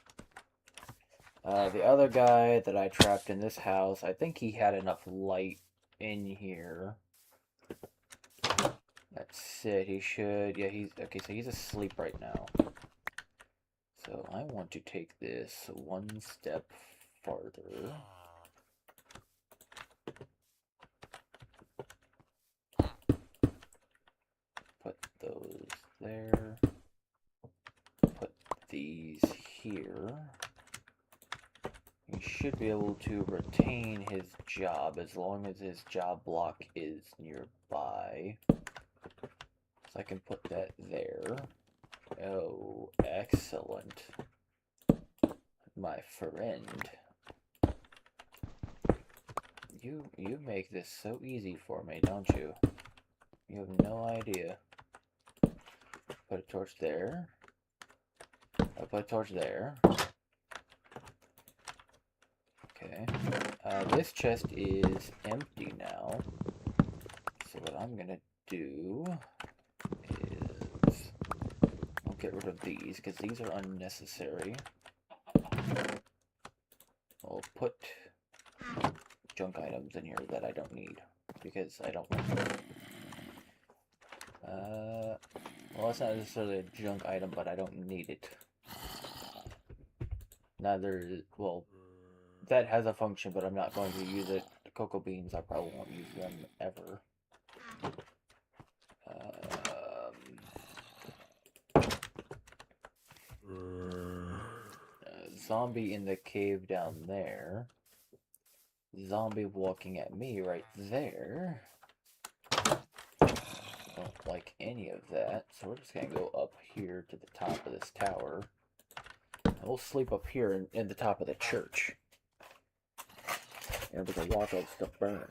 The other guy that I trapped in this house, I think he had enough light in here. That's it. He should... Yeah, he's... Okay, so he's asleep right now. So I want to take this one step farther. Put those there. Put these here. He should be able to retain his job as long as his job block is nearby. So I can put that there. Oh, excellent. My friend. You make this so easy for me, don't you? You have no idea. Put a torch there. I'll put a torch there. Okay. This chest is empty now. So what I'm gonna do is I'll get rid of these because these are unnecessary. I'll put junk items in here that I don't need because I don't want them. Well, it's not necessarily a junk item, but I don't need it. Neither, well, that has a function, but I'm not going to use it. The cocoa beans, I probably won't use them ever. Zombie in the cave down there. Zombie walking at me right there. Don't like any of that, so we're just gonna go up here to the top of this tower. And we'll sleep up here in the top of the church. And we can watch all the stuff burn.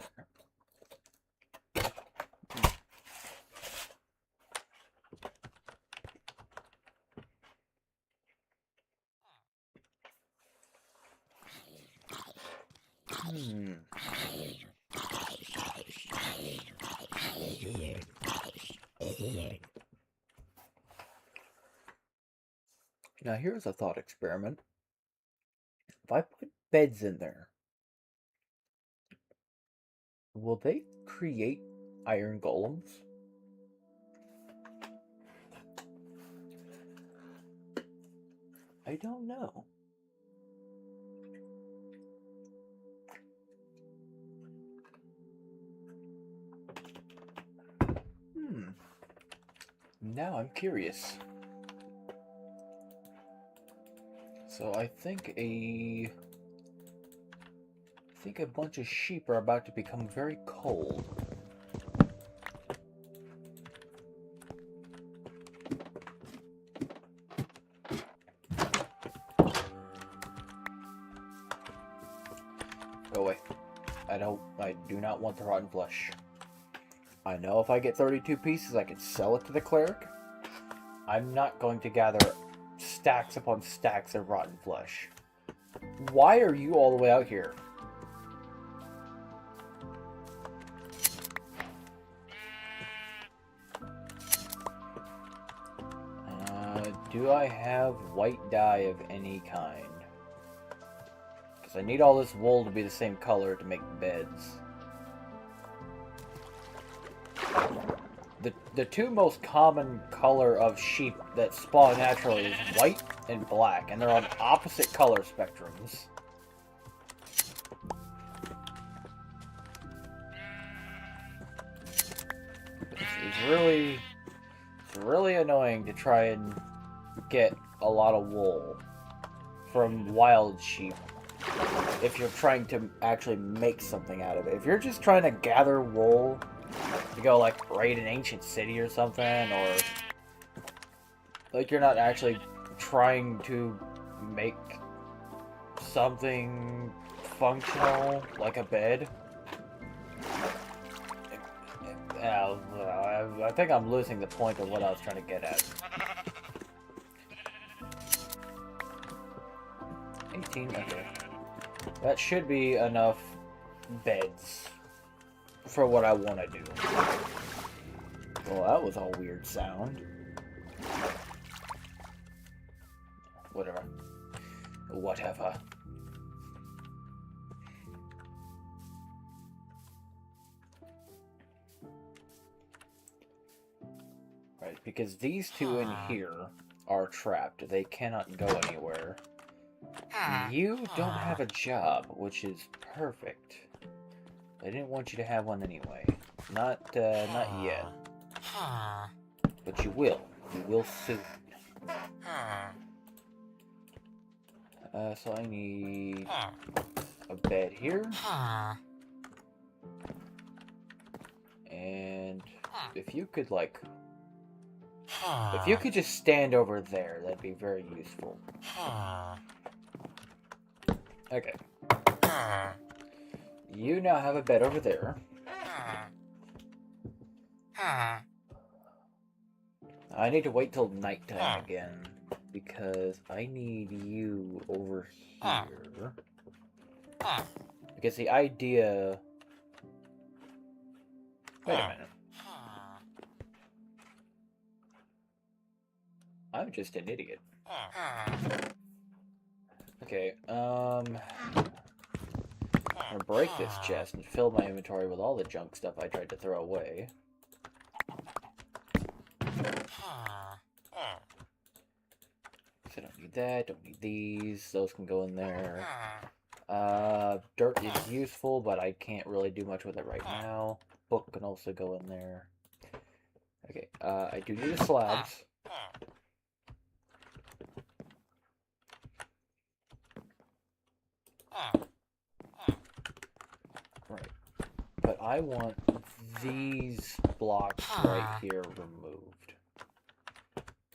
Now here's a thought experiment. If I put beds in there, will they create iron golems? I don't know. Now I'm curious. So I think a bunch of sheep are about to become very cold. Go away. I do not want the rotten flesh. I know if I get 32 pieces, I can sell it to the cleric. I'm not going to gather stacks upon stacks of rotten flesh. Why are you all the way out here? Do I have white dye of any kind? Because I need all this wool to be the same color to make beds. The two most common color of sheep that spawn naturally is white and black, and they're on opposite color spectrums. It's really annoying to try and get a lot of wool from wild sheep if you're trying to actually make something out of it. If you're just trying to gather wool to go, like, raid an ancient city or something, or, like, you're not actually trying to make something functional, like a bed. I think I'm losing the point of what I was trying to get at. 18, okay. That should be enough beds for what I want to do. Well, that was a weird sound. Whatever. Whatever. Right, because these two in here are trapped. They cannot go anywhere. You don't have a job, which is perfect. I didn't want you to have one anyway. Not yet. But you will. You will soon. So I need a bed here. And if you could, like... If you could just stand over there, that'd be very useful. Okay. You now have a bed over there. I need to wait till nighttime again, because I need you over here. Because the idea... Wait a minute. I'm just an idiot. Okay, I'm gonna break this chest and fill my inventory with all the junk stuff I tried to throw away. So I don't need that, don't need these, those can go in there. Dirt is useful, but I can't really do much with it right now. Book can also go in there. Okay, I do need the slabs. Right. But I want these blocks right here removed.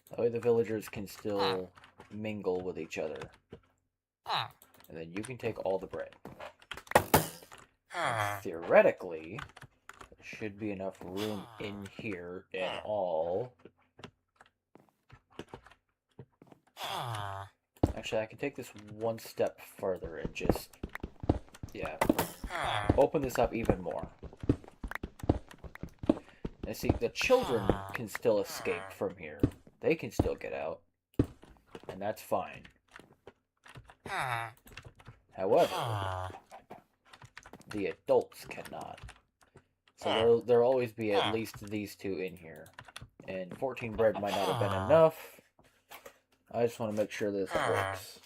That way the villagers can still mingle with each other. And then you can take all the bread. Theoretically, there should be enough room in here and all. Actually, I can take this one step further and just, yeah, open this up even more. And see, the children can still escape from here. They can still get out. And that's fine. However, the adults cannot. So there'll always be at least these two in here. And 14 bread might not have been enough. I just want to make sure this works.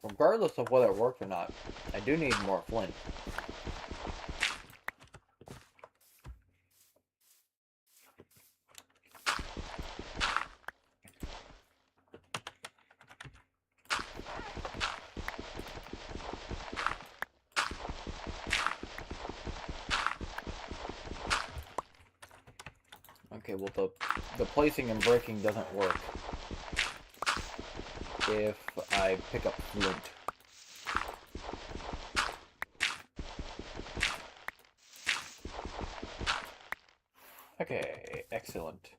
Regardless of whether it worked or not, I do need more flint. Okay, well the placing and breaking doesn't work if I pick up flint. Okay, excellent.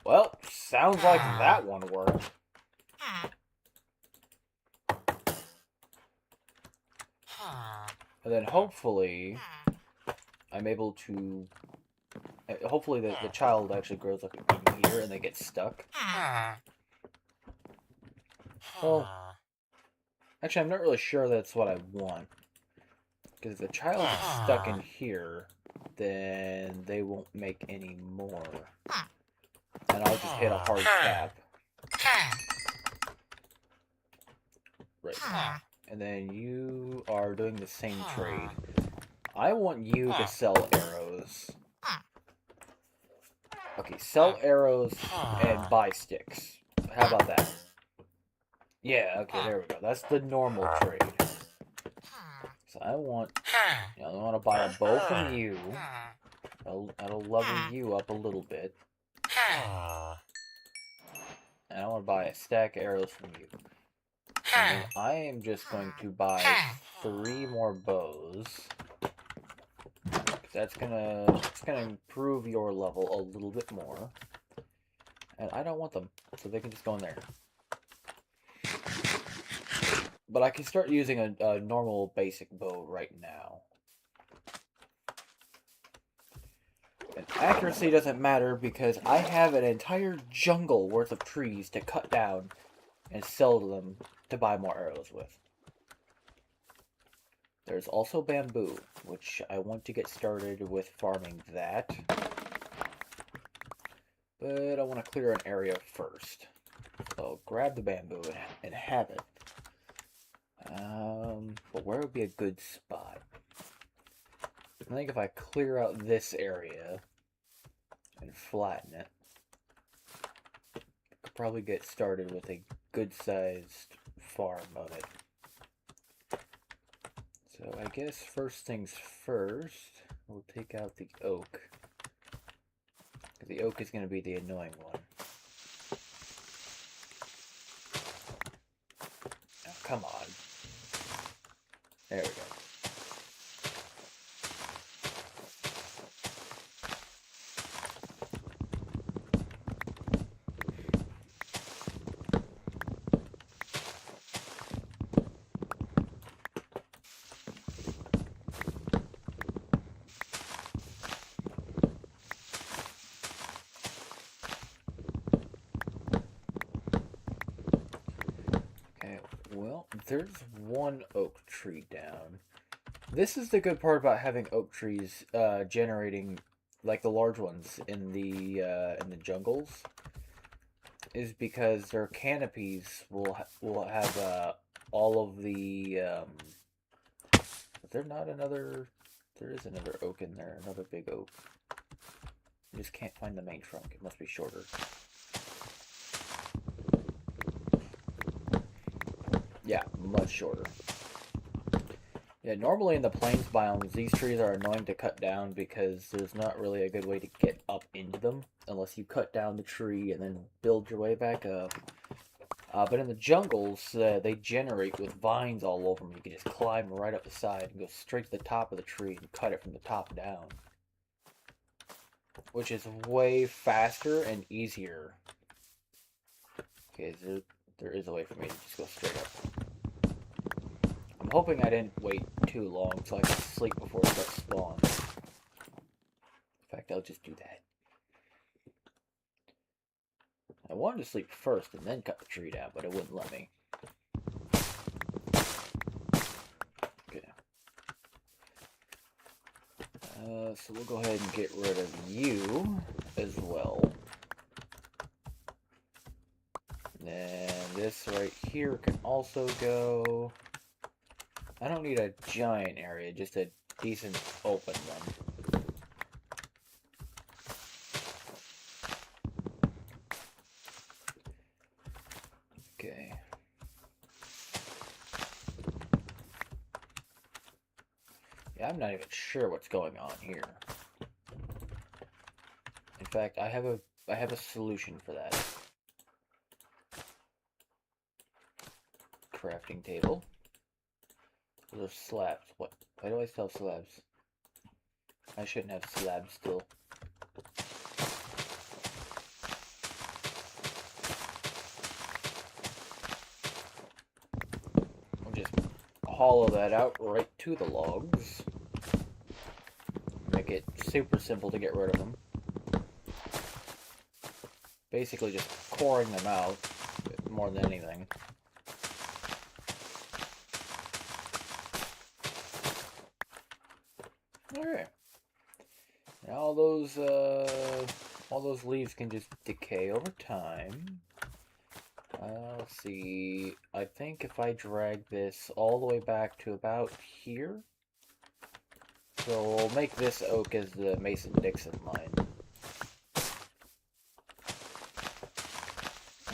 Well, sounds like that one worked. And then hopefully I'm able to... Hopefully the child actually grows up in here and they get stuck. Well, actually I'm not really sure that's what I want. Because if the child is stuck in here, then they won't make any more. And I'll just hit a hard cap. Right. And then you are doing the same trade. I want you to sell arrows. Okay, sell arrows and buy sticks. How about that? Yeah, okay, there we go. That's the normal trade. So I want to buy a bow from you. That'll level you up a little bit. And I want to buy a stack of arrows from you. And then I am just going to buy 3 more bows. It's gonna improve your level a little bit more. And I don't want them, so they can just go in there. But I can start using a normal basic bow right now. And accuracy doesn't matter because I have an entire jungle worth of trees to cut down and sell them to buy more arrows with. There's also bamboo, which I want to get started with farming that. But I want to clear an area first. So I'll grab the bamboo and have it. But where would be a good spot? I think if I clear out this area and flatten it, I could probably get started with a good-sized farm of it. So I guess first things first, we'll take out the oak. The oak is going to be the annoying one. Oh, come on. There we go. Well, there's one oak tree down. This is the good part about having oak trees generating, like the large ones in the jungles, is because their canopies will have all of the. Is there not another? There is another oak in there, another big oak. I just can't find the main trunk. It must be shorter. Yeah, much shorter. Yeah, normally in the plains biomes, these trees are annoying to cut down because there's not really a good way to get up into them unless you cut down the tree and then build your way back up. But in the jungles, they generate with vines all over them. You can just climb right up the side and go straight to the top of the tree and cut it from the top down. Which is way faster and easier. Okay, there is a way for me to just go straight up. I'm hoping I didn't wait too long so I can sleep before it starts spawn. In fact, I'll just do that. I wanted to sleep first and then cut the tree down, but it wouldn't let me. Okay. So we'll go ahead and get rid of you as well. And this right here can also go. I don't need a giant area, just a decent open one. Okay. Yeah, I'm not even sure what's going on here. In fact, I have a solution for that. Crafting table. Those are slabs. What? Why do I still have slabs? I shouldn't have slabs still. I'll just hollow that out right to the logs. Make it super simple to get rid of them. Basically just coring them out more than anything. Alright. all those leaves can just decay over time. Let's see. I think if I drag this all the way back to about here, so we'll make this oak as the Mason-Dixon line.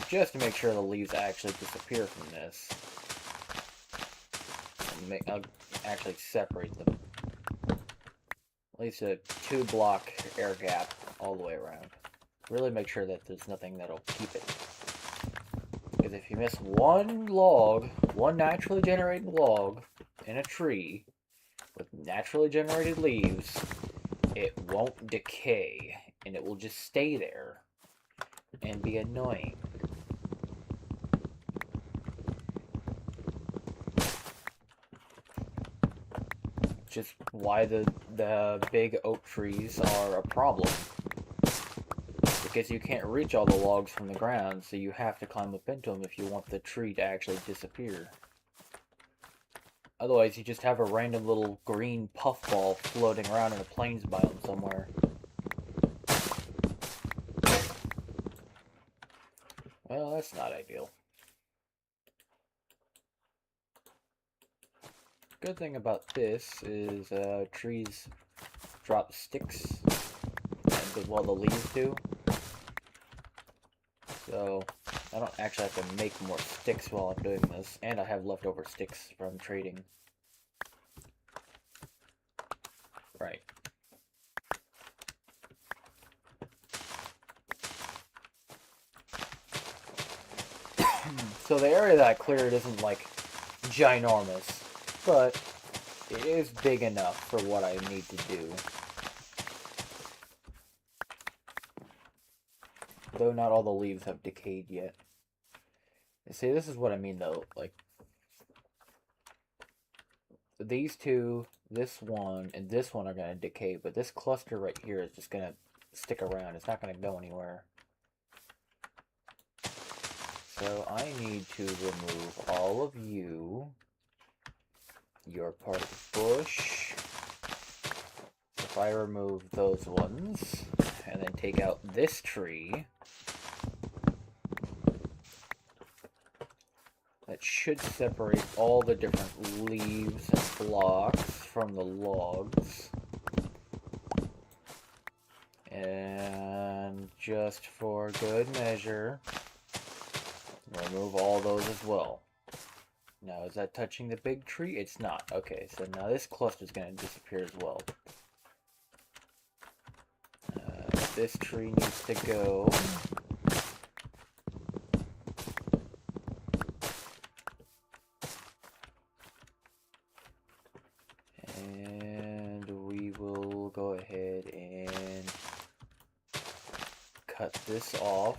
Just to make sure the leaves actually disappear from this. I'll actually separate them. At least a 2-block air gap all the way around. Really make sure that there's nothing that'll keep it. Because if you miss one log, one naturally generated log in a tree with naturally generated leaves, it won't decay and it will just stay there and be annoying. Just why the big oak trees are a problem. Because you can't reach all the logs from the ground, so you have to climb up into them if you want the tree to actually disappear. Otherwise, you just have a random little green puffball floating around in a plains biome somewhere. Well, that's not ideal. Good thing about this is trees drop sticks, while the leaves do. So I don't actually have to make more sticks while I'm doing this, and I have leftover sticks from trading. Right. So the area that I cleared isn't like ginormous, but it is big enough for what I need to do. Though not all the leaves have decayed yet. You see, this is what I mean though, like, these two, this one, and this one are going to decay, but this cluster right here is just going to stick around. It's not going to go anywhere. So I need to remove all of you. You're part of the bush. If I remove those ones, and then take out this tree, that should separate all the different leaves and blocks from the logs. And just for good measure, remove all those as well. Now, is that touching the big tree? It's not. Okay, so now this cluster is going to disappear as well. This tree needs to go. And we will go ahead and cut this off.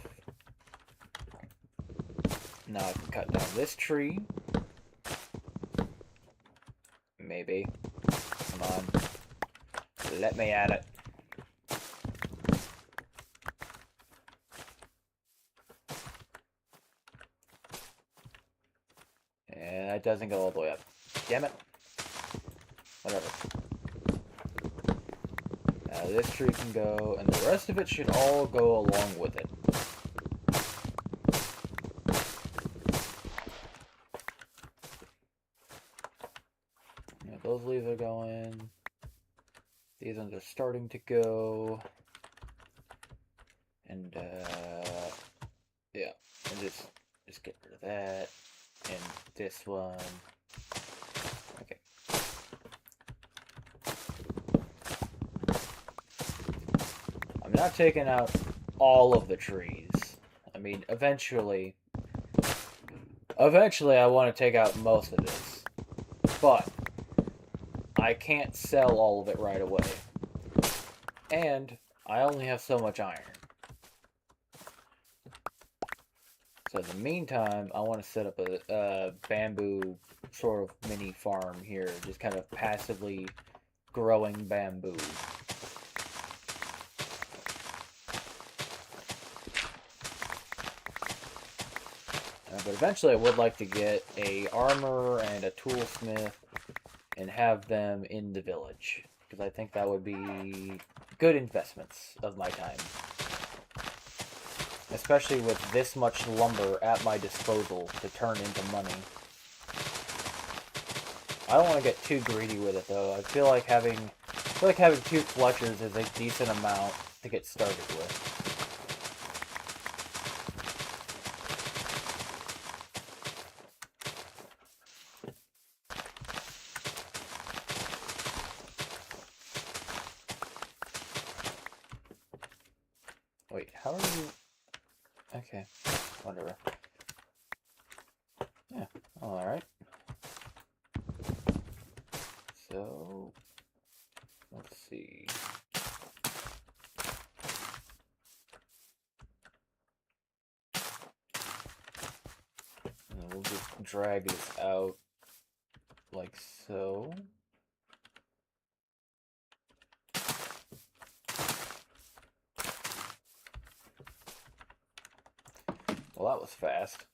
Now I can cut down this tree. Maybe. Come on. Let me at it. And that doesn't go all the way up. Damn it. Whatever. Now this tree can go, and the rest of it should all go along with it. Yeah, those leaves are going. These ones are starting to go. And, yeah. And just get rid of that. And this one. Okay. I'm not taking out all of the trees. I mean, eventually I want to take out most of this. But I can't sell all of it right away. And I only have so much iron. So in the meantime, I want to set up a bamboo sort of mini farm here, just kind of passively growing bamboo. But eventually I would like to get a armor and a toolsmith and have them in the village. because I think that would be good investments of my time. Especially with this much lumber at my disposal to turn into money. I don't want to get too greedy with it though. I feel like having two Fletchers is a decent amount to get started with. Wait, how are you? Okay, whatever. Yeah, alright. So, let's see. And we'll just drag this out like so. Well, that was fast.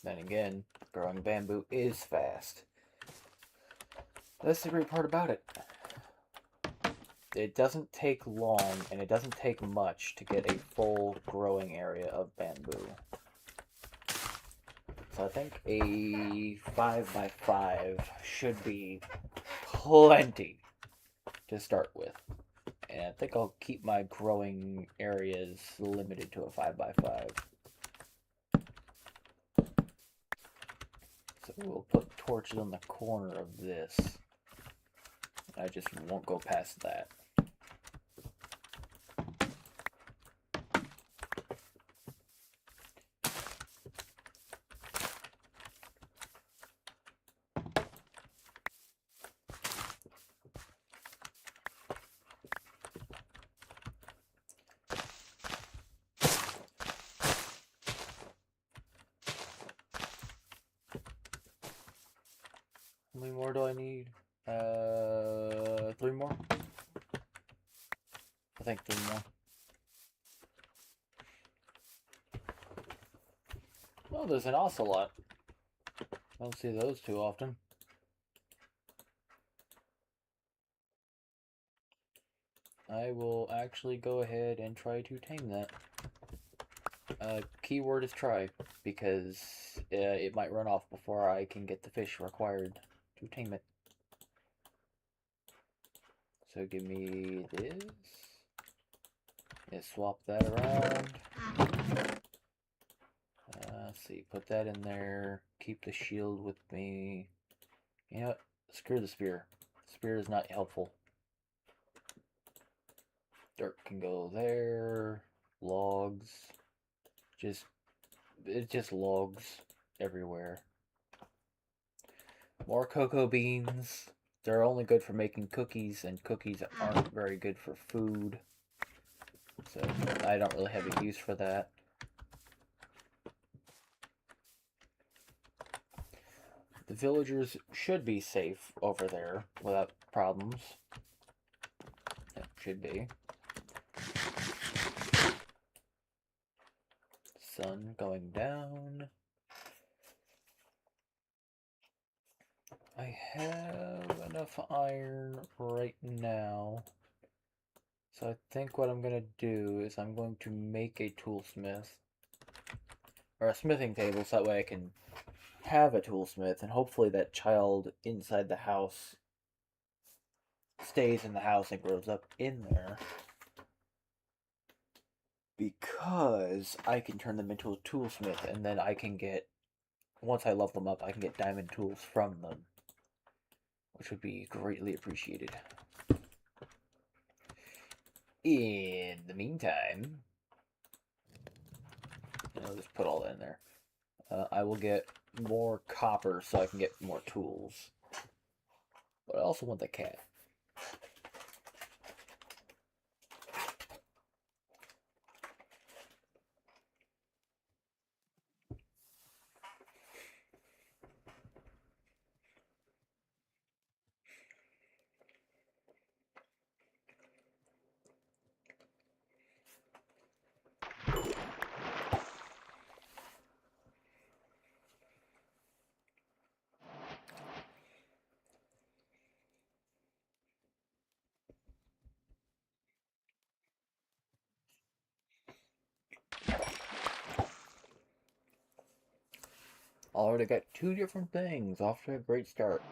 Then again, growing bamboo is fast. That's the great part about it. It doesn't take long, and it doesn't take much to get a full growing area of bamboo. So I think a 5x5 should be plenty to start with. And I think I'll keep my growing areas limited to a 5x5. So we'll put torches on the corner of this. I just won't go past that. How many more do I need? 3 more? I think 3 more. Oh, there's an ocelot. I don't see those too often. I will actually go ahead and try to tame that. Keyword is try, because it might run off before I can get the fish required to tame it. So give me this. Yeah, swap that around. Let's see, put that in there. Keep the shield with me. You know what? Screw the spear. Spear is not helpful. Dirt can go there. Logs. It's just logs everywhere. More cocoa beans. They're only good for making cookies, and cookies aren't very good for food. So I don't really have a use for that. The villagers should be safe over there without problems. It should be. Sun going down. I have enough iron right now. So I think what I'm going to do is I'm going to make a toolsmith. Or a smithing table, so that way I can have a toolsmith, and hopefully that child inside the house stays in the house and grows up in there. Because I can turn them into a toolsmith, and then I can get, once I level them up, I can get diamond tools from them, which would be greatly appreciated. In the meantime, I'll just put all that in there. I will get more copper so I can get more tools. But I also want the cat. Already got two different things. Off to a great start.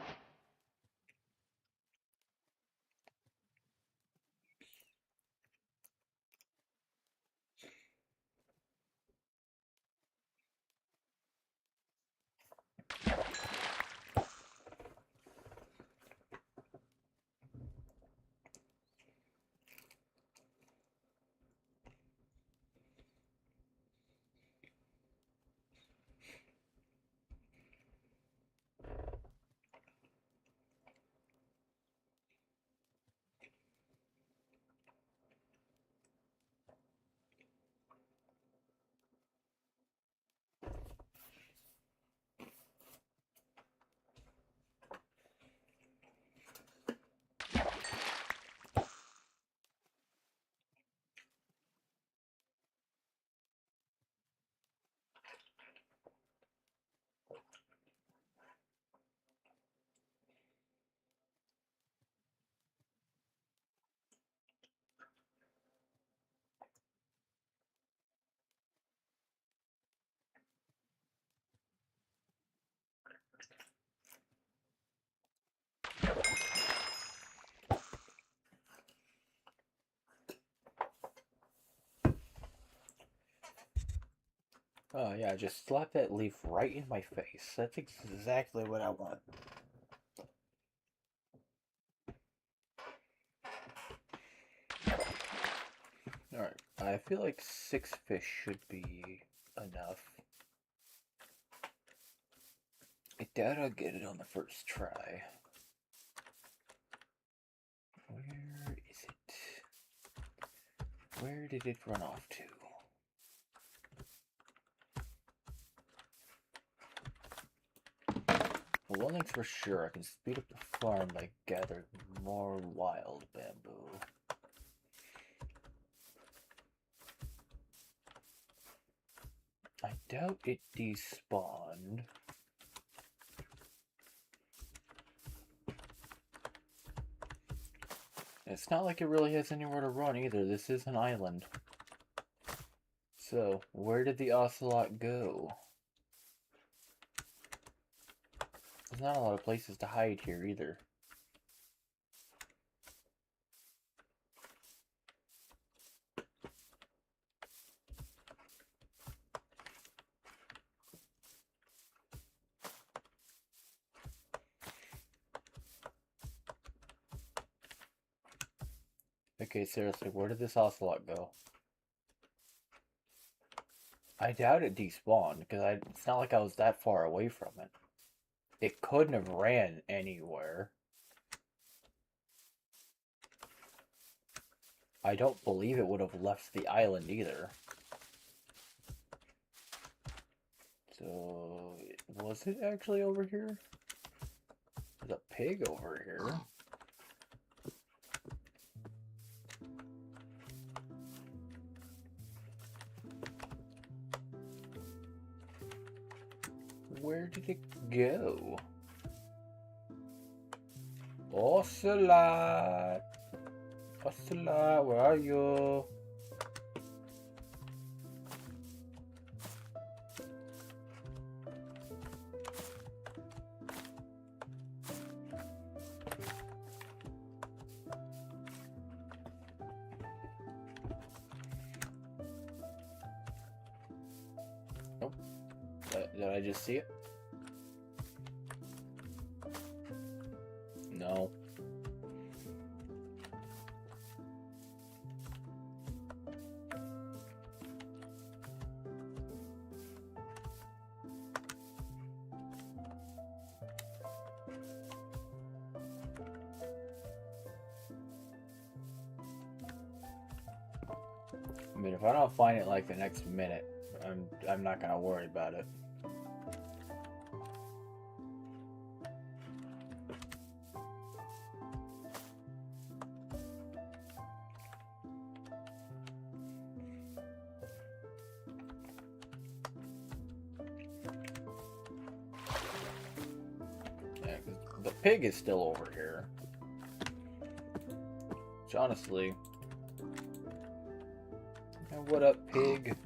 Oh yeah, just slap that leaf right in my face. That's exactly what I want. Alright, I feel like 6 fish should be enough. I doubt I'll get it on the first try. Where is it? Where did it run off to? Well, one thing's for sure, I can speed up the farm by gathering more wild bamboo. I doubt it despawned. It's not like it really has anywhere to run either. This is an island. So, where did the ocelot go? There's not a lot of places to hide here either. Okay, seriously, where did this ocelot go? I doubt it despawned, because it's not like I was that far away from it. It couldn't have ran anywhere. I don't believe it would have left the island either. So, was it actually over here? There's a pig over here. Where did it go? Ocelot! Ocelot, where are you? Nope. Did I just see it? No. I mean, if I don't find it like the next minute, I'm not gonna worry about it. Yeah, 'cause the pig is still over here. Which honestly, what up, pig?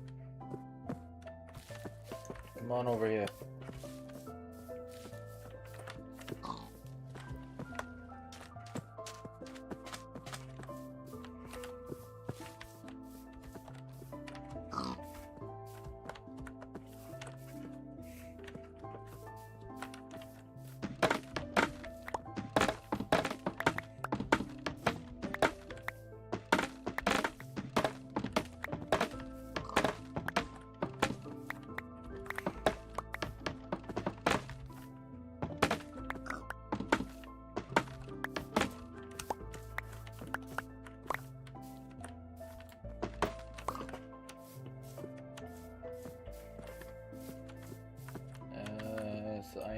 Come on over here.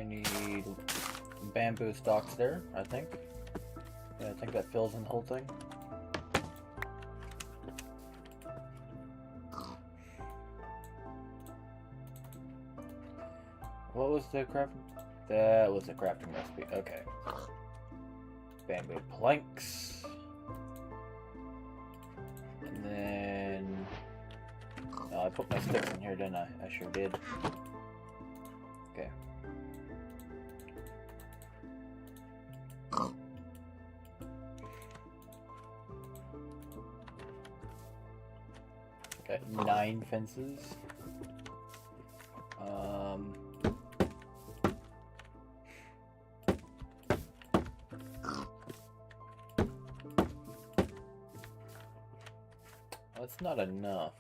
I need bamboo stalks there, I think. Yeah, I think that fills in the whole thing. What was the crafting? That was the crafting recipe. Okay. Bamboo planks. And then... Oh, I put my sticks in here, didn't I? I sure did. Okay. Got 9 fences. That's not enough.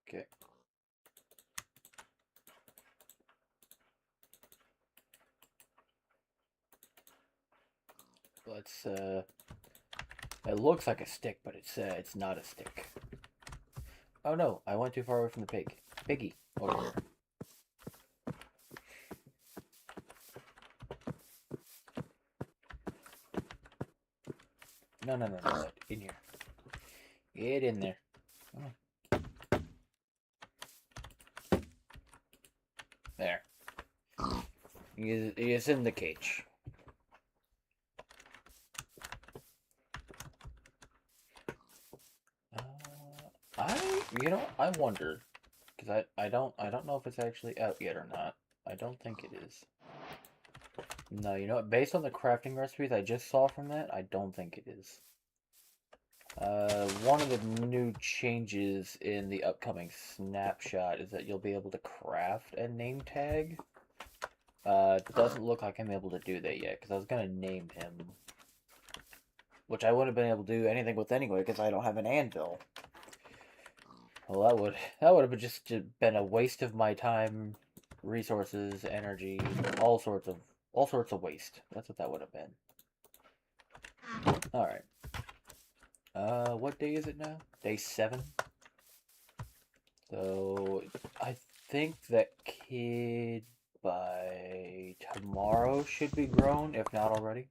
Okay. Let's it looks like a stick, but it's not a stick. Oh no, I went too far away from the piggy over here. No, in here. Get in there. Oh. There. He is in the cage. I wonder, because I don't know if it's actually out yet or not. I don't think it is. No, you know what? Based on the crafting recipes I just saw from that, I don't think it is. One of the new changes in the upcoming snapshot is that you'll be able to craft a name tag. It doesn't look like I'm able to do that yet, because I was going to name him. Which I wouldn't have been able to do anything with anyway, because I don't have an anvil. Well, that would have just been a waste of my time, resources, energy, all sorts of waste. That's what that would have been. All right. What day is it now? Day 7. So I think that kid by tomorrow should be grown, if not already.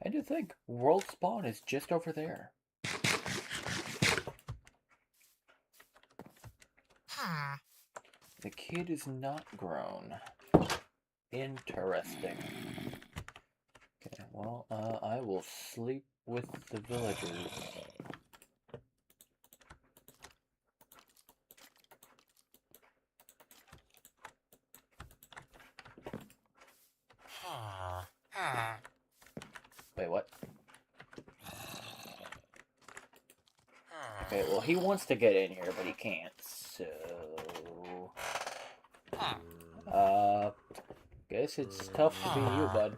And to think, world spawn is just over there. The kid is not grown. Interesting. Okay, well, I will sleep with the villagers. Wait, what? Okay, well, he wants to get in here, but he can't, so... guess it's tough to be you, bud.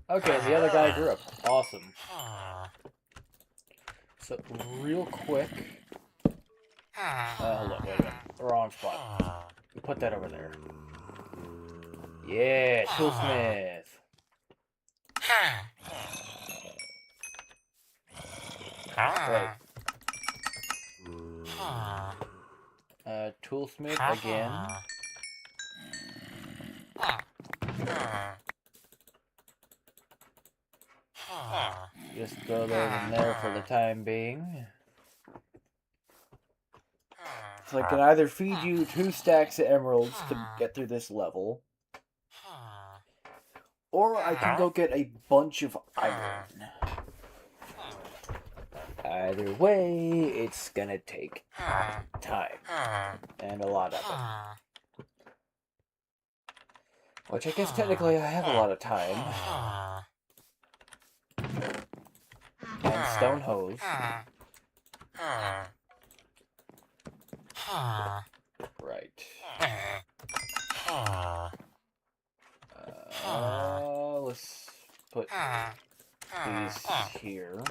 Okay, the other guy grew up. Awesome. So, real quick... hold on, wait a minute. Wrong spot. Put that over there. Yeah, Toolsmith! Wait. Toolsmith again. Just throw those in there for the time being. So I can either feed you 2 stacks of emeralds to get through this level, or I can go get a bunch of iron. Either way, it's gonna take time. And a lot of it. Which I guess technically I have a lot of time. And stone hose. Right. Let's put these here.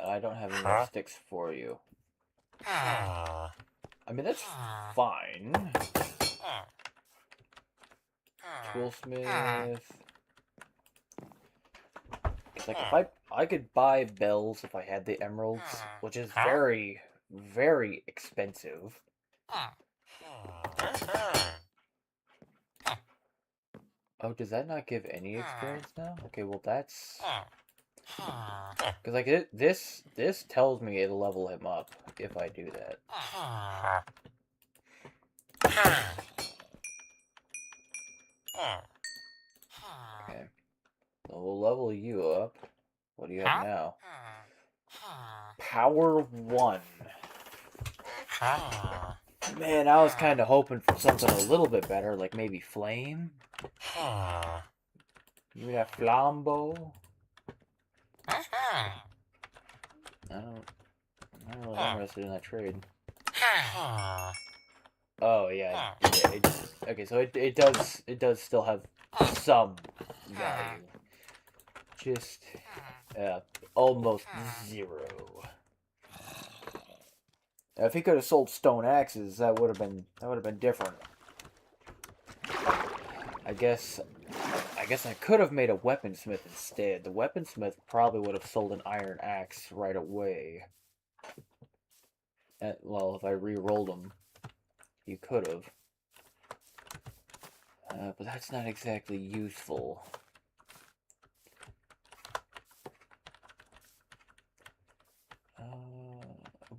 I don't have any more sticks for you. I mean, that's fine. Toolsmith. Like, if I could buy bells if I had the emeralds, which is very, very expensive. Oh, does that not give any experience now? Okay, well that's... Because, like, this tells me it'll level him up if I do that. Okay. So we'll level you up. What do you have now? Power 1. Man, I was kind of hoping for something a little bit better, like maybe Flame. You have Flambeau. I'm really interested in that trade. Oh yeah, okay. So it does still have some value, just almost 0. Now, if he could have sold stone axes, that would have been different. I guess I could have made a weaponsmith instead. The weaponsmith probably would have sold an iron axe right away. Well, if I re-rolled them, you could have. But that's not exactly useful. I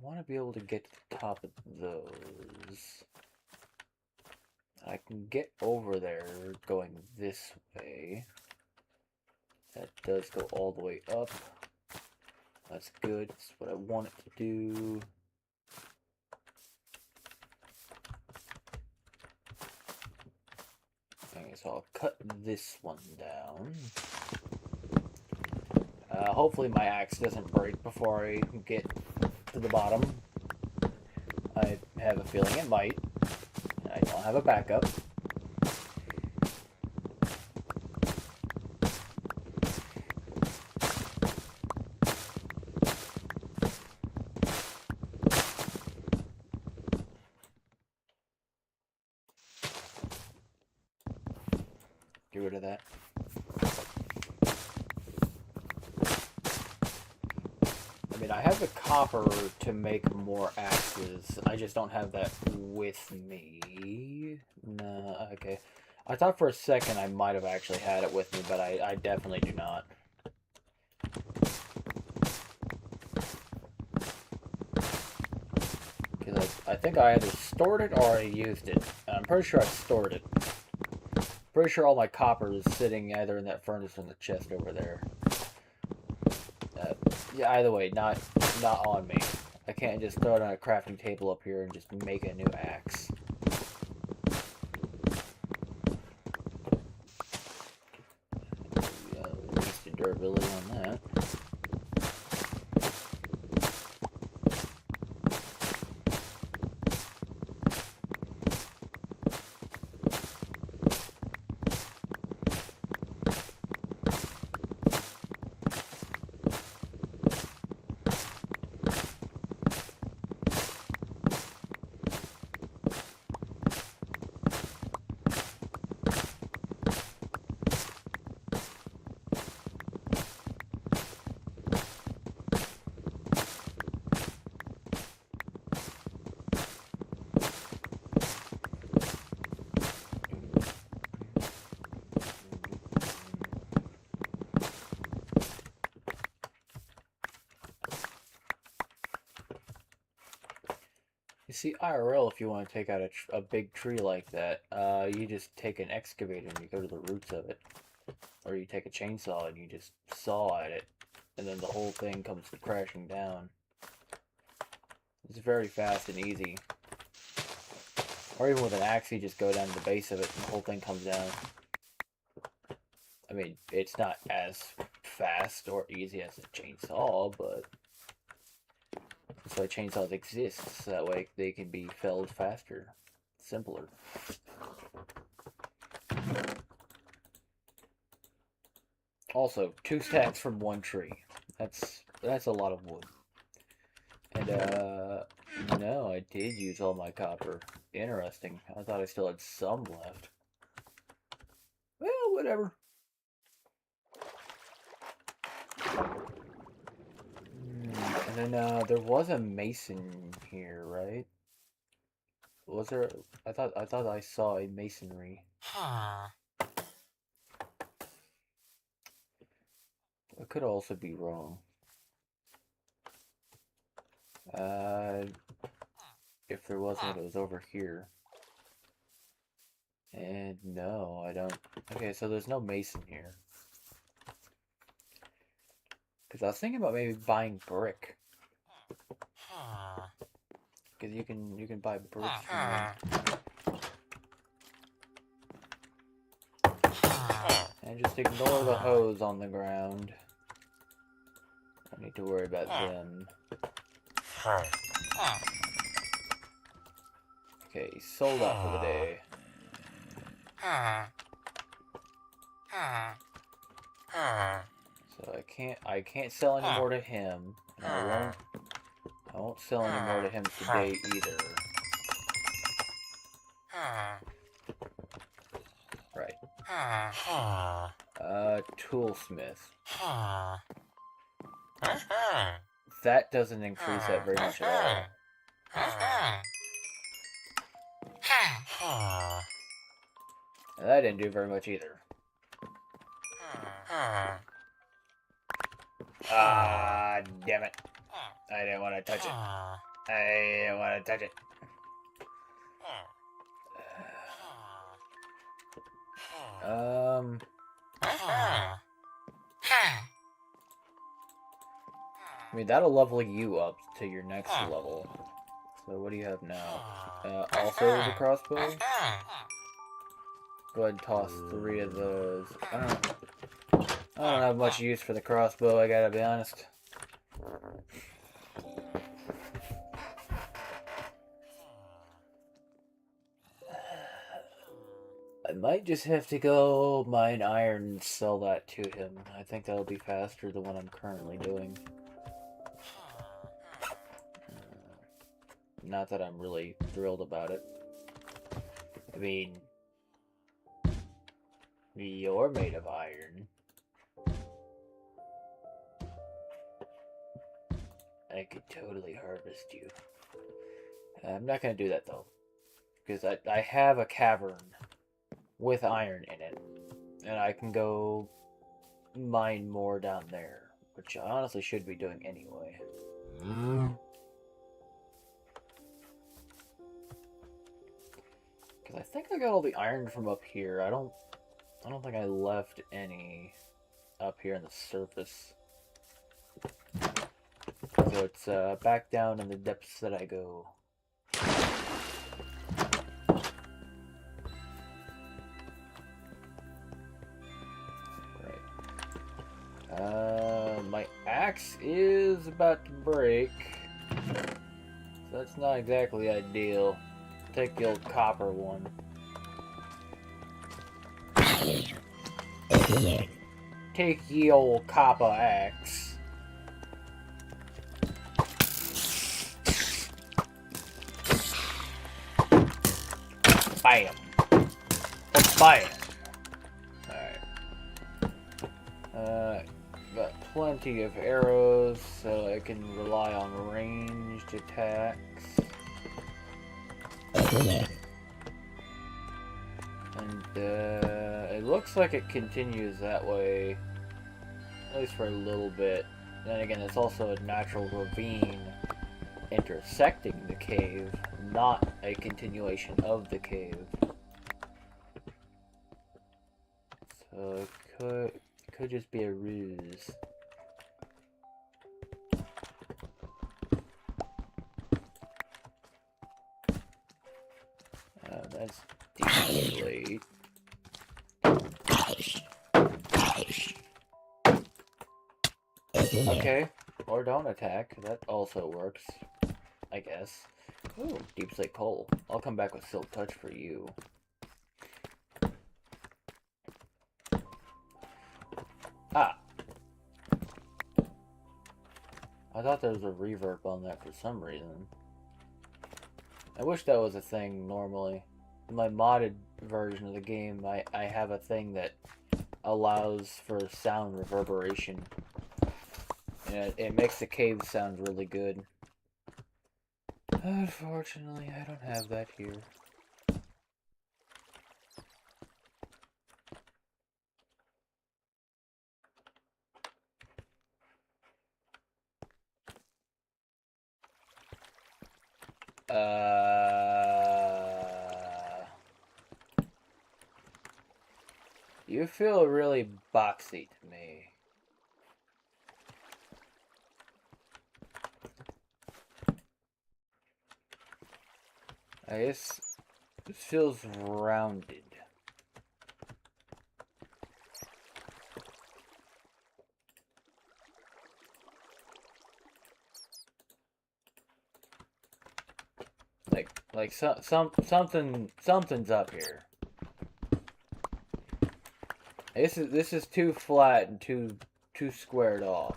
want to be able to get to the top of those. I can get over there going this way. That does go all the way up. That's good. That's what I want it to do. Okay, so I'll cut this one down. Hopefully my axe doesn't break before I get to the bottom. I have a feeling it might. I don't have a backup. Get rid of that. I mean, I have the copper to make more axes. I just don't have that with me. Nah, okay. I thought for a second I might have actually had it with me, but I definitely do not. Because I think I either stored it or I used it. I'm pretty sure I stored it. Pretty sure all my copper is sitting either in that furnace or in the chest over there. Yeah, either way, not on me. I can't just throw it on a crafting table up here and just make a new axe. Wasted durability on that. You see, IRL, if you want to take out a big tree like that, you just take an excavator and you go to the roots of it. Or you take a chainsaw and you just saw at it, and then the whole thing comes crashing down. It's very fast and easy. Or even with an axe, you just go down to the base of it and the whole thing comes down. I mean, it's not as fast or easy as a chainsaw, but that's why chainsaws exist, so that way they can be felled faster, simpler. Also, 2 stacks from 1 tree. That's a lot of wood. And no, I did use all my copper. Interesting. I thought I still had some left. Well, whatever. And then there was a mason here, right? Was there? I thought I saw a masonry. I could also be wrong. If there wasn't, it was over here. And no, I don't. Okay, so there's no mason here. Because I was thinking about maybe buying brick. Because you can buy bricks from them. And just ignore the hose on the ground. I need to worry about them. Okay, sold out for the day. So I can't sell any more to him. And I won't sell any more to him today either. Right. Toolsmith. That doesn't increase that very much at all. And that didn't do very much either. Ah, damn it. I didn't want to touch it. I didn't want to touch it. I mean, that'll level you up to your next level. So what do you have now? Also the crossbow? Go ahead and toss 3 of those. I don't have much use for the crossbow, I gotta be honest. I might just have to go mine iron and sell that to him. I think that'll be faster than what I'm currently doing. Not that I'm really thrilled about it. I mean, you're made of iron. I could totally harvest you. I'm not gonna do that though, because I have a cavern with iron in it, and I can go mine more down there, which I honestly should be doing anyway. Because I think I got all the iron from up here. I don't think I left any up here on the surface. So it's back down in the depths that I go. Right. My axe is about to break. So that's not exactly ideal. Take the old copper one. Take ye old copper axe. Bam. Bam. Alright. Got plenty of arrows, so I can rely on ranged attacks. And it looks like it continues that way, at least for a little bit. Then again, it's also a natural ravine intersecting the cave, not a continuation of the cave. So it could just be a ruse. That's deflate. Okay, or don't attack. That also works, I guess. Ooh, deep slate coal. I'll come back with silk touch for you. Ah! I thought there was a reverb on that for some reason. I wish that was a thing normally. In my modded version of the game, I have a thing that allows for sound reverberation. And it makes the cave sound really good. Unfortunately, I don't have that here. You feel really boxy to me. I guess it feels rounded. Like something's up here. This is too flat and too squared off.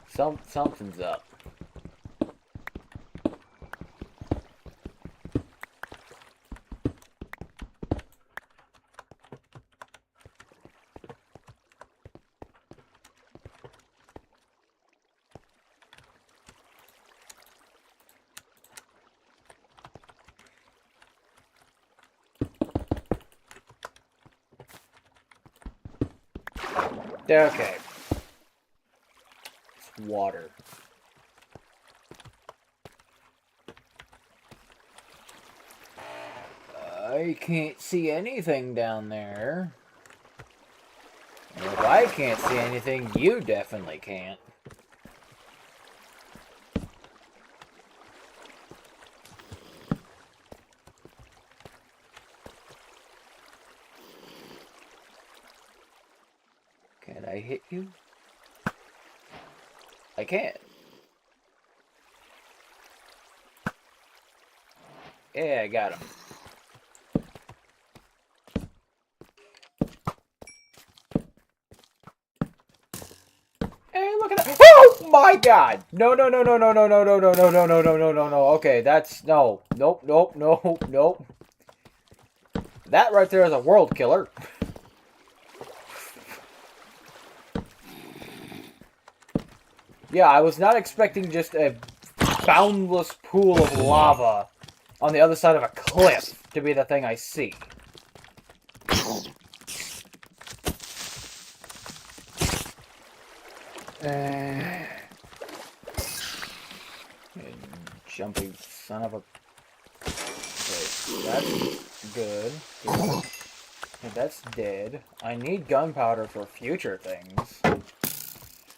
Something's up. Okay. It's water. I can't see anything down there. And if I can't see anything, you definitely can't. Can I hit you? I can't. Yeah, I got him. Hey, look at that. Oh my god! No. Okay, that's no. Nope. That right there is a world killer. Yeah, I was not expecting just a boundless pool of lava on the other side of a cliff to be the thing I see. Jumping son of a... Okay, that's good. Okay, that's dead. I need gunpowder for future things.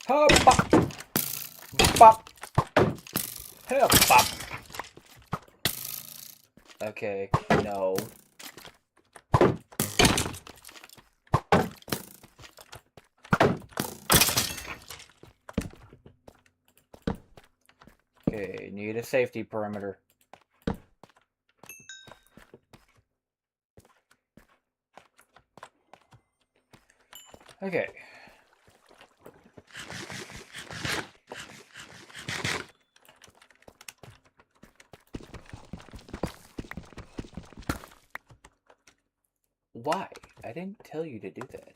Bop! Bop! Bop! Okay, no. Okay, need a safety perimeter. Okay. Why? I didn't tell you to do that.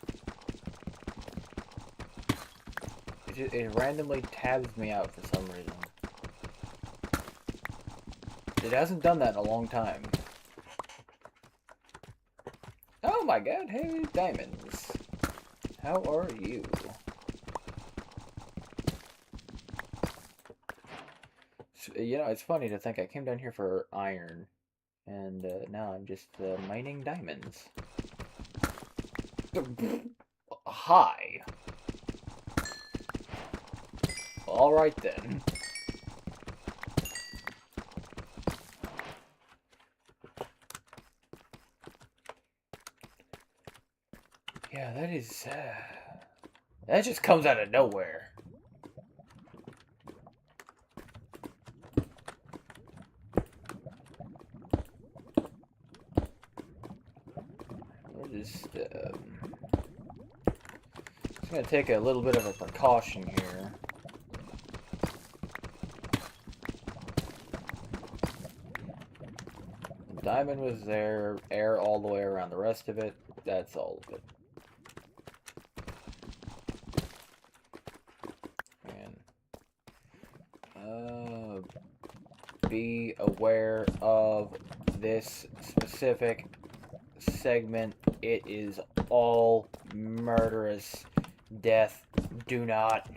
It randomly tabs me out for some reason. It hasn't done that in a long time. Oh my god, hey, diamonds. How are you? You know, it's funny to think I came down here for iron, and now I'm just mining diamonds. Hi. Alright then. Yeah, that is... that just comes out of nowhere. We're just gonna take a little bit of a precaution here. Diamond was there, air all the way around the rest of it. That's all of it. And be aware of this specific segment. It is all murderous death. Do not.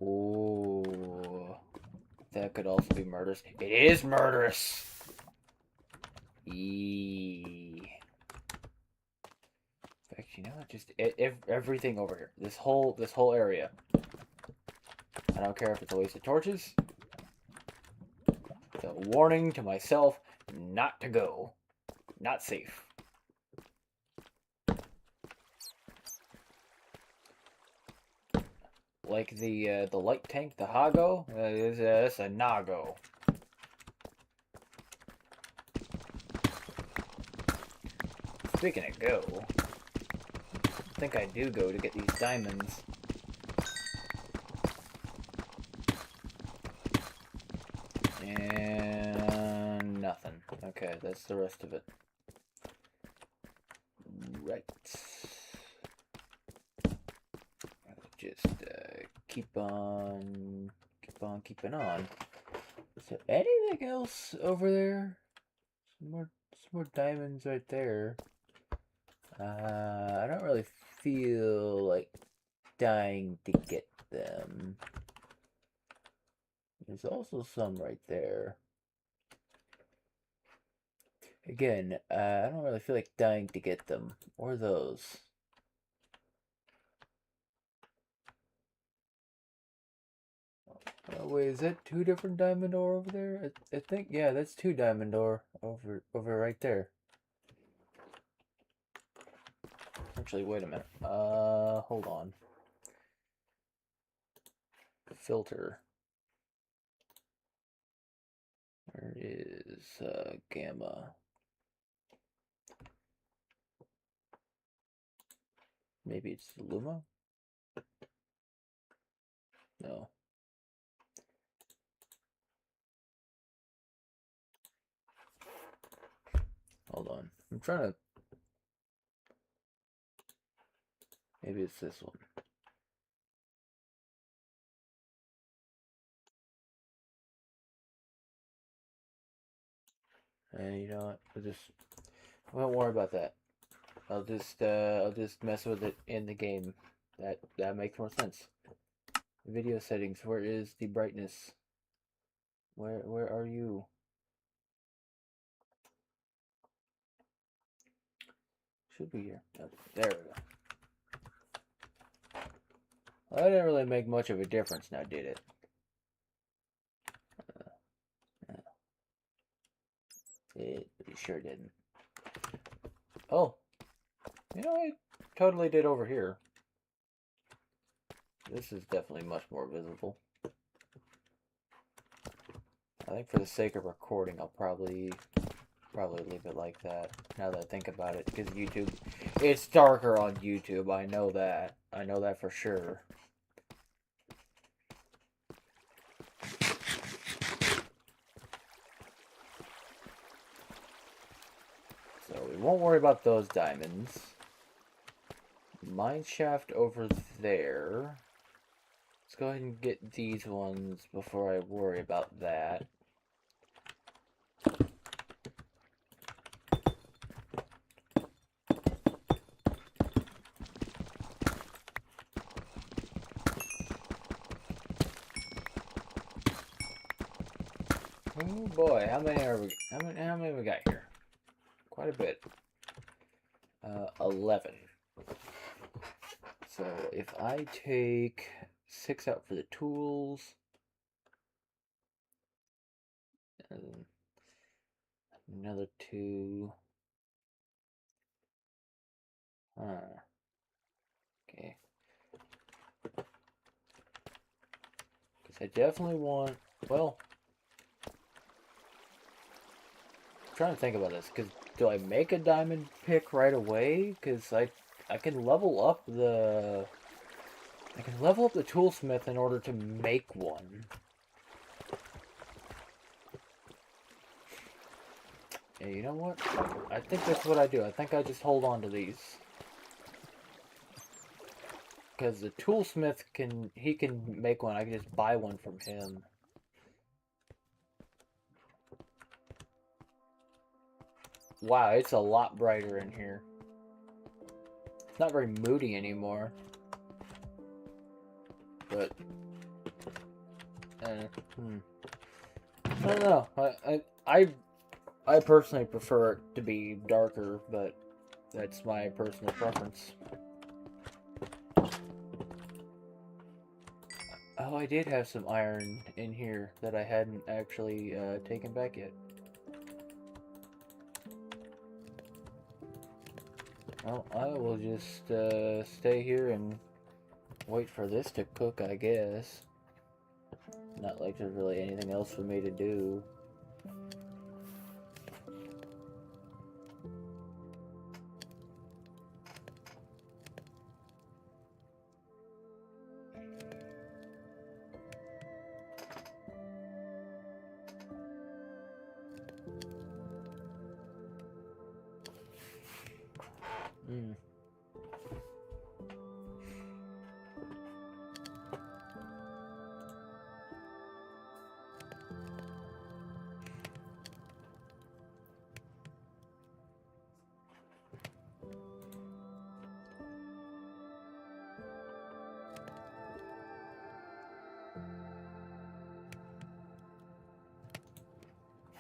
Ooh. That could also be murderous. It is murderous! In fact, you know what? Just everything over here. This whole area. I don't care if it's a waste of torches. It's a warning to myself not to go. Not safe. Like the light tank, the Hago, it's a Nago. Speaking of go, I think I do go to get these diamonds. And nothing. Okay, that's the rest of it. Right. Just keep on keeping on. Is there anything else over there? Some more diamonds right there. I don't really feel like dying to get them. There's also some right there. Again, I don't really feel like dying to get them. Or those. Oh, wait, is that 2 different diamond ore over there? I think, yeah, that's 2 diamond ore over right there. Actually, wait a minute. Hold on. Filter. Where is gamma? Maybe it's Luma? No. Hold on. I'm trying to... Maybe it's this one. And you know what? I won't worry about that. I'll just mess with it in the game. That makes more sense. Video settings. Where is the brightness? Where are you? Should be here. Oh, there we go. Well, that didn't really make much of a difference now, did it? It sure didn't. Oh. You know, I totally did over here. This is definitely much more visible. I think for the sake of recording, I'll probably leave it like that, now that I think about it, because YouTube, it's darker on YouTube, I know that for sure. So we won't worry about those diamonds. Mine shaft over there. Let's go ahead and get these ones before I worry about that. Oh boy, how many have we got here? Quite a bit. 11. So if I take 6 out for the tools, and another 2, Okay. Because I definitely want... Well... I'm trying to think about this. Because do I make a diamond pick right away? Because I can level up the... I can level up the toolsmith in order to make one. Yeah, you know what? I think that's what I do. I think I just hold on to these. Because the toolsmith he can make one. I can just buy one from him. Wow, it's a lot brighter in here. It's not very moody anymore. But... I don't know. I personally prefer it to be darker, but that's my personal preference. Oh, I did have some iron in here that I hadn't actually taken back yet. Well, I will just stay here and wait for this to cook, I guess. Not like there's really anything else for me to do.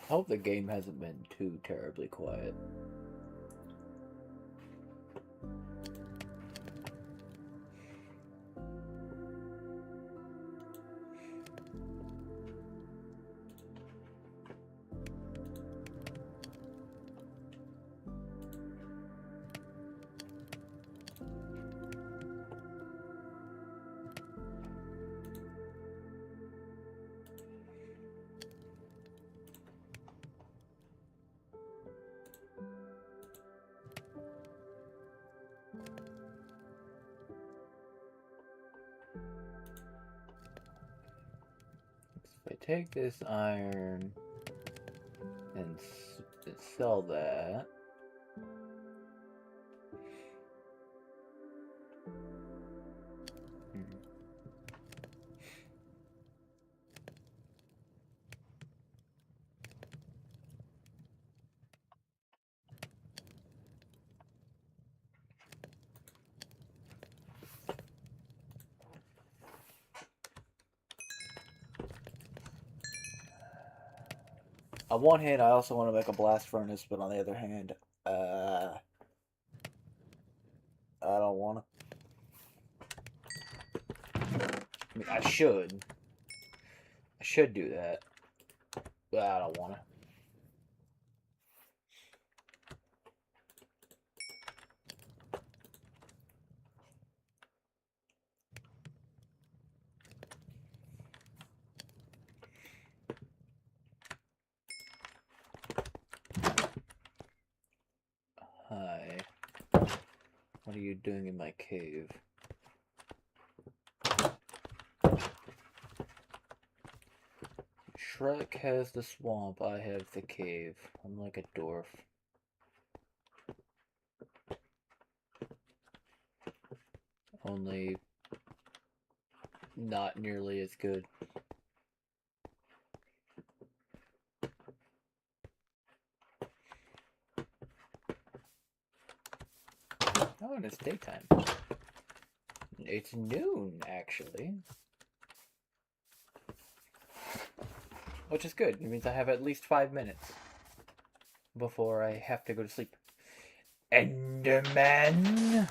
I hope the game hasn't been too terribly quiet. If I take this iron and sell that... On one hand, I also want to make a blast furnace, but on the other hand, I don't want to. I mean, I should. I should do that, but I don't want to. Hi. What are you doing in my cave? Shrek has the swamp, I have the cave. I'm like a dwarf. Only not nearly as good. Oh, and it's daytime. It's noon, actually. Which is good. It means I have at least 5 minutes before I have to go to sleep. Enderman!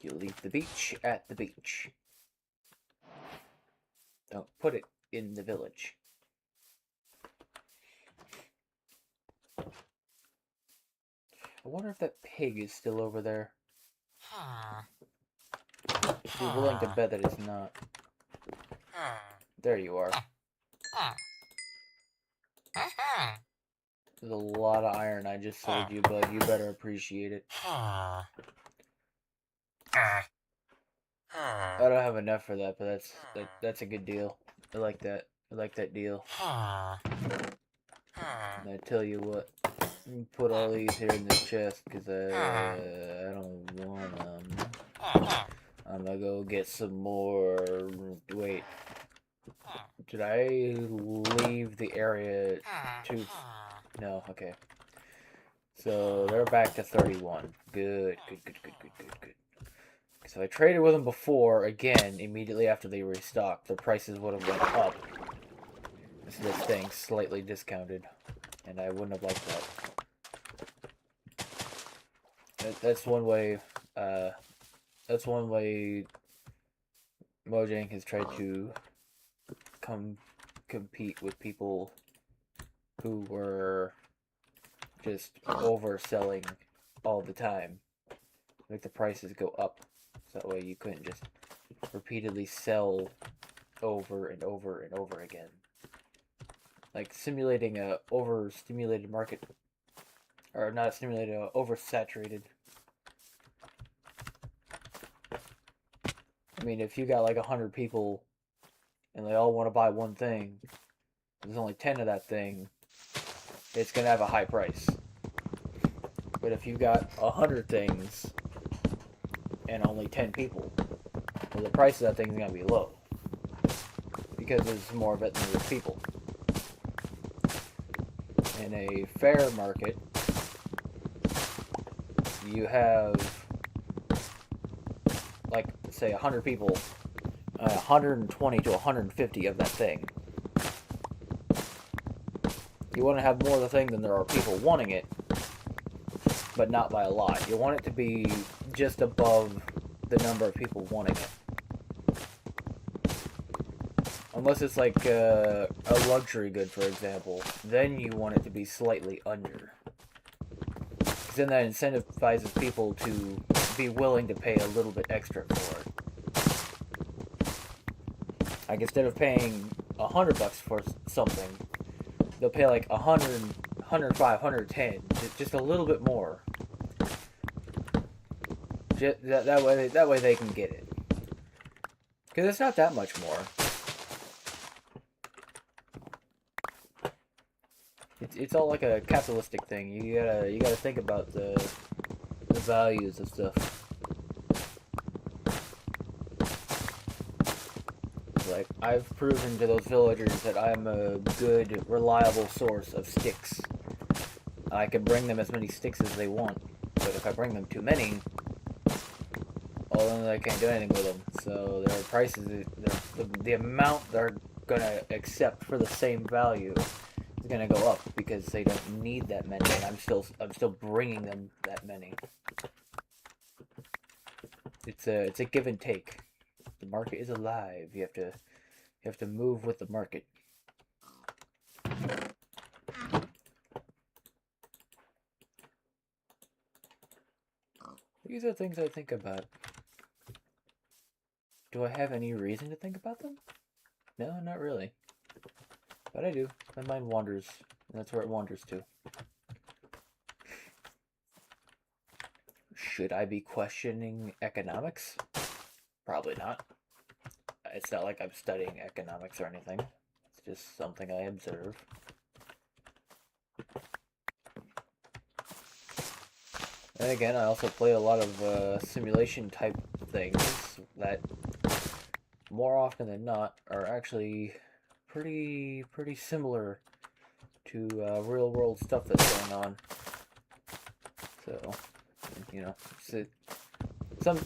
You leave the beach at the beach. Don't put it in the village. I wonder if that pig is still over there. I'd be willing to bet that it's not. There you are. There's a lot of iron I just sold you, but you better appreciate it. I don't have enough for that, but that's a good deal. I like that. I like that deal. And I tell you what, put all these here in this chest because I don't want them. I'm gonna go get some more. Wait, did I leave the area to? No, okay. So they're back to 31. Good. So I traded with them before, again, immediately after they restocked. The prices would have went up. Instead of staying slightly discounted. And I wouldn't have liked that. That's one way, Mojang has tried to compete with people who were just overselling all the time. Make the prices go up. So that way you couldn't just repeatedly sell over and over and over again. Like simulating a overstimulated market. Or not a stimulated, oversaturated. I mean, if you got like 100 people and they all want to buy one thing, there's only 10 of that thing, it's going to have a high price. But if you got 100 things and only 10 people, well, the price of that thing is going to be low. Because there's more of it than there's people. In a fair market, you have, like, say 100 people, 120 to 150 of that thing. You want to have more of the thing than there are people wanting it, but not by a lot. You want it to be just above the number of people wanting it. Unless it's like a luxury good, for example, then you want it to be slightly under. Because then that incentivizes people to be willing to pay a little bit extra for it. Like instead of paying $100 for something, they'll pay like 100, 105, 110, just a little bit more. That way they can get it. Because it's not that much more. It's all like a capitalistic thing. You gotta think about the values of stuff. Like, I've proven to those villagers that I'm a good, reliable source of sticks. I can bring them as many sticks as they want, but if I bring them too many, well, then I can't do anything with them. So their prices, the amount they're gonna accept for the same value is gonna go up because they don't need that many, and I'm still bringing them that many. It's a give and take. The market is alive. You have to move with the market. These are things I think about. Do I have any reason to think about them? No, not really. But I do. My mind wanders, and that's where it wanders to. Should I be questioning economics? Probably not. It's not like I'm studying economics or anything. It's just something I observe. And again, I also play a lot of simulation type things that more often than not are actually pretty similar to real world stuff that's going on. So, you know,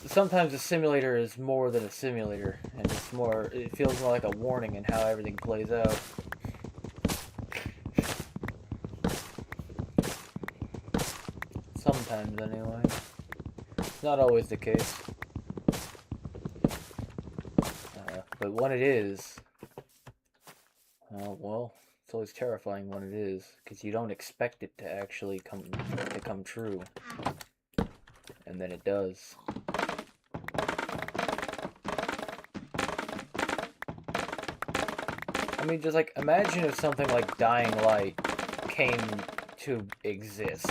sometimes a simulator is more than a simulator, and it feels more like a warning in how everything plays out. Sometimes, anyway. It's not always the case. But when it is, well, It's always terrifying when it is, because you don't expect it to actually come true, and then it does. I mean, just like imagine if something like Dying Light came to exist.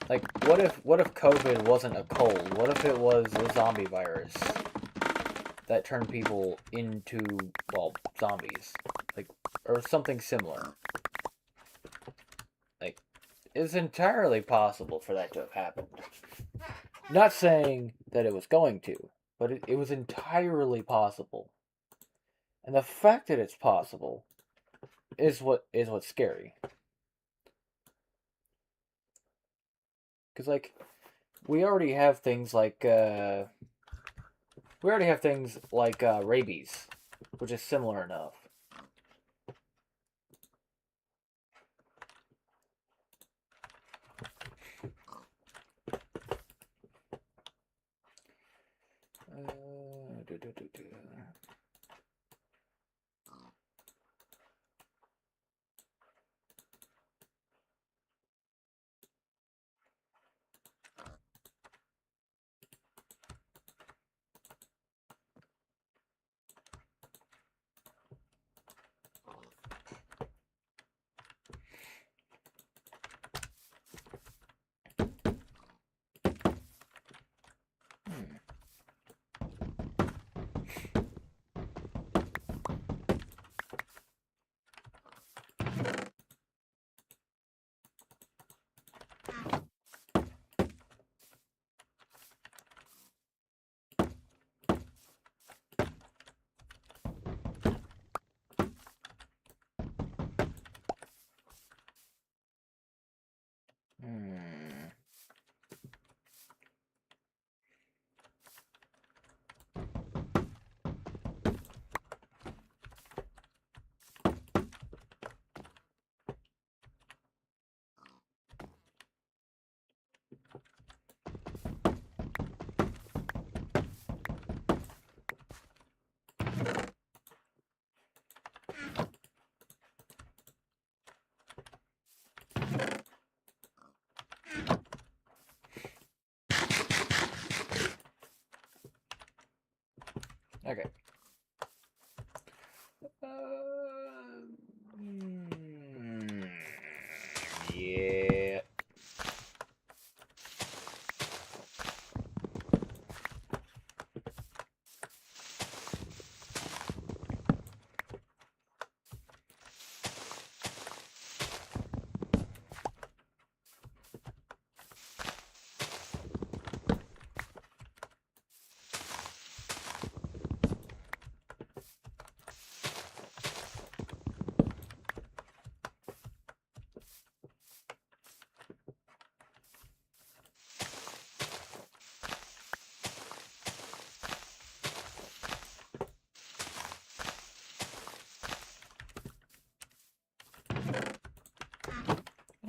Like, what if COVID wasn't a cold? What if it was a zombie virus that turned people into, well, zombies? Like, or something similar. Like, it's entirely possible for that to have happened. Not saying that it was going to, but it was entirely possible. And the fact that it's possible is what's scary. Because, like, we already have things like rabies, which is similar enough. Do, do, do, do. Okay. Yeah.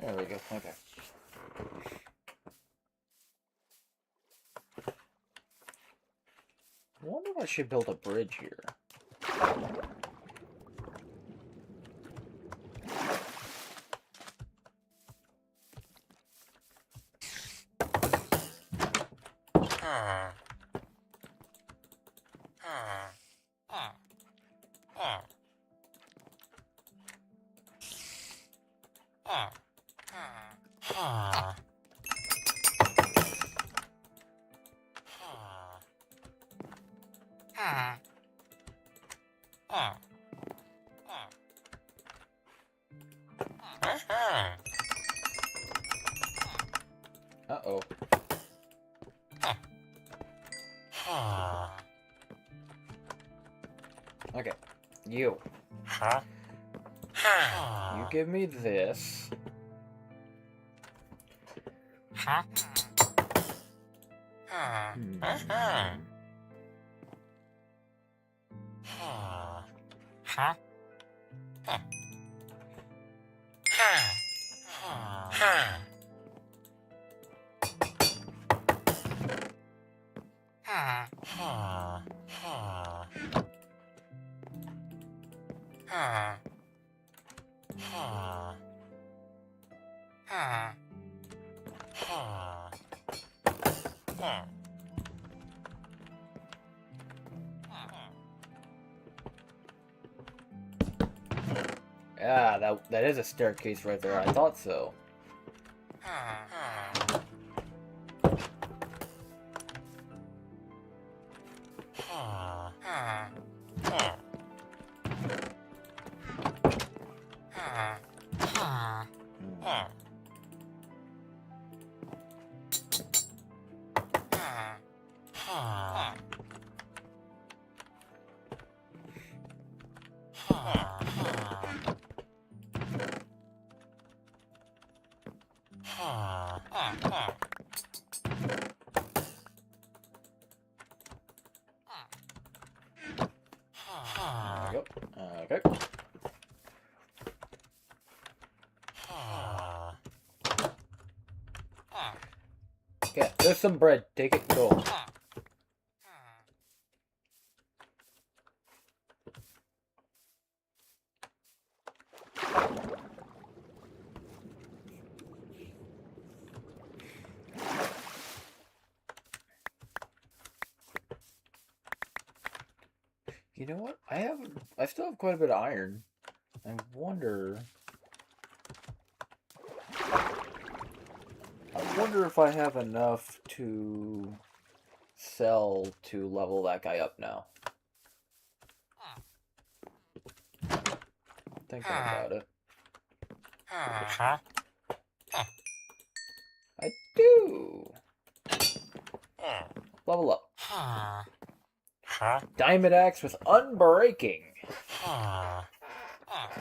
There we go. Okay. I wonder if I should build a bridge here. Uh-oh. Okay. You. You give me this. Yeah, that is a staircase right there. I thought so. There we go. Okay. Yeah, there's some bread. Take it and go. You know what? I still have quite a bit of iron. I wonder if I have enough to sell to level that guy up now. Thinking about it. I do. Level up. Diamond axe with unbreaking.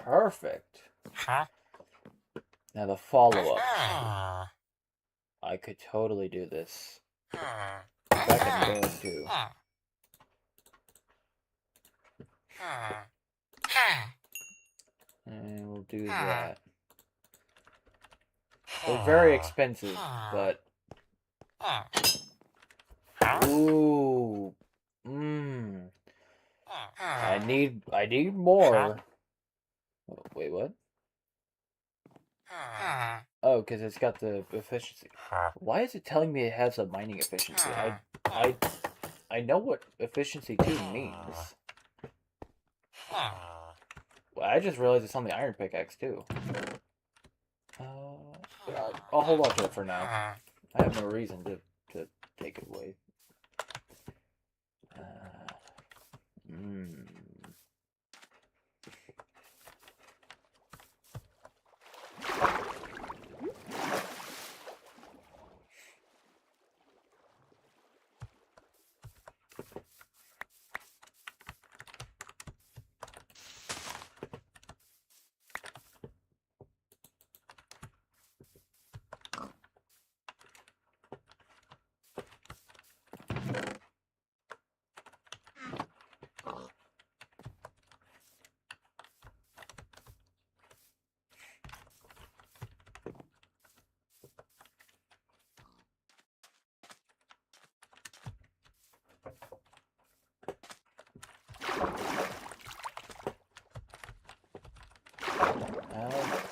Perfect. Now the follow-up. I could totally do this. Back in those two. And we'll do that. They're very expensive, but... Ooh. Mmm. I need more. Wait, what? Oh, because it's got the efficiency. Why is it telling me it has a mining efficiency? I know what efficiency 2 means. Well, I just realized it's on the iron pickaxe too. I'll hold on to it for now. I have no reason to take it away.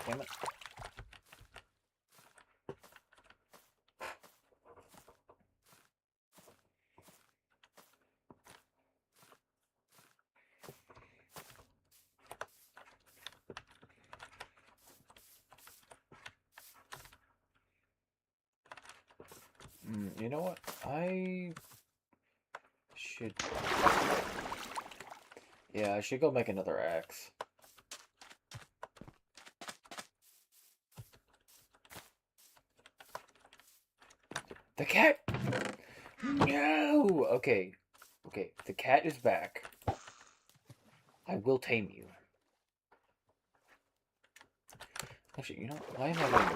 Damn it. You know what? I should... Yeah, I should go make another axe. The cat! No! Okay. Okay, the cat is back. I will tame you. Actually, you know, why am I...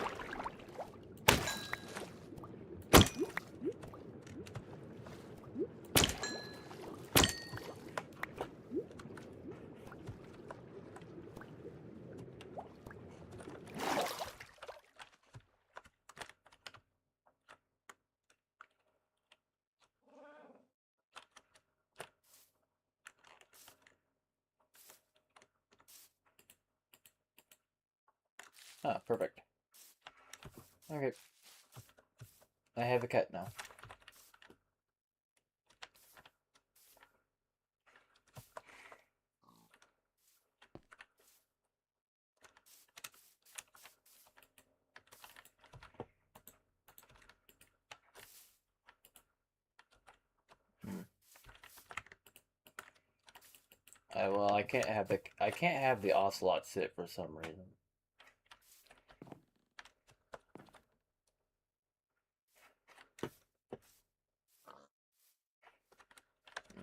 Ah, perfect. Okay. I have a cat now. Hmm. Well, I can't have the ocelot sit for some reason. Hmm.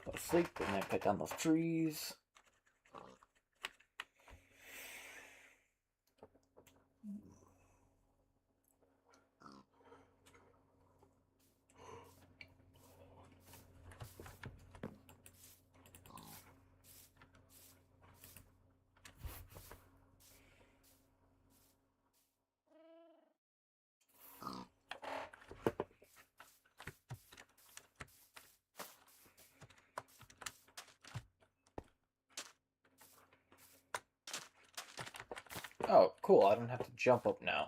Go to sleep and then cut down those trees. Oh, cool. I don't have to jump up now.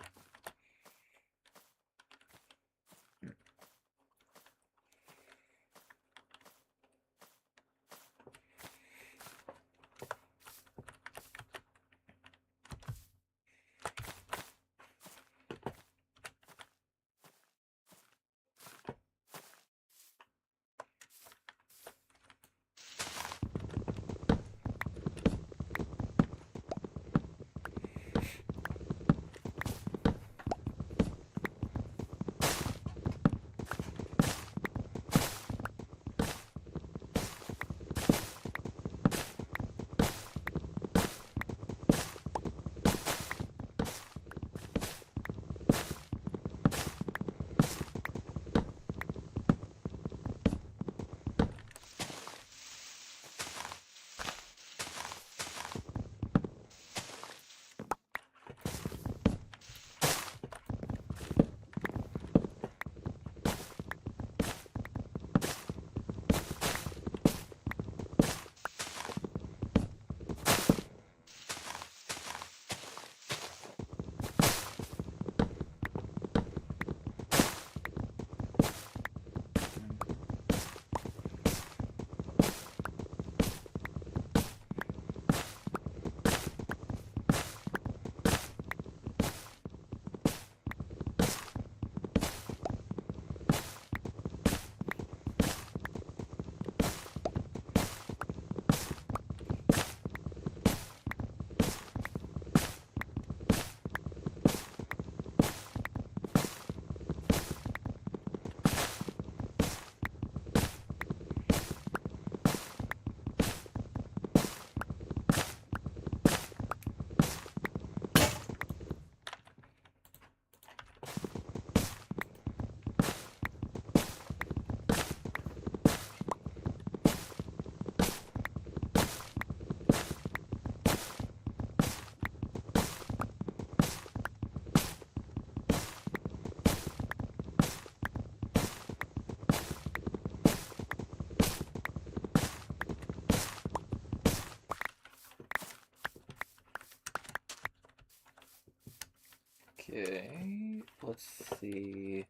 Okay, let's see.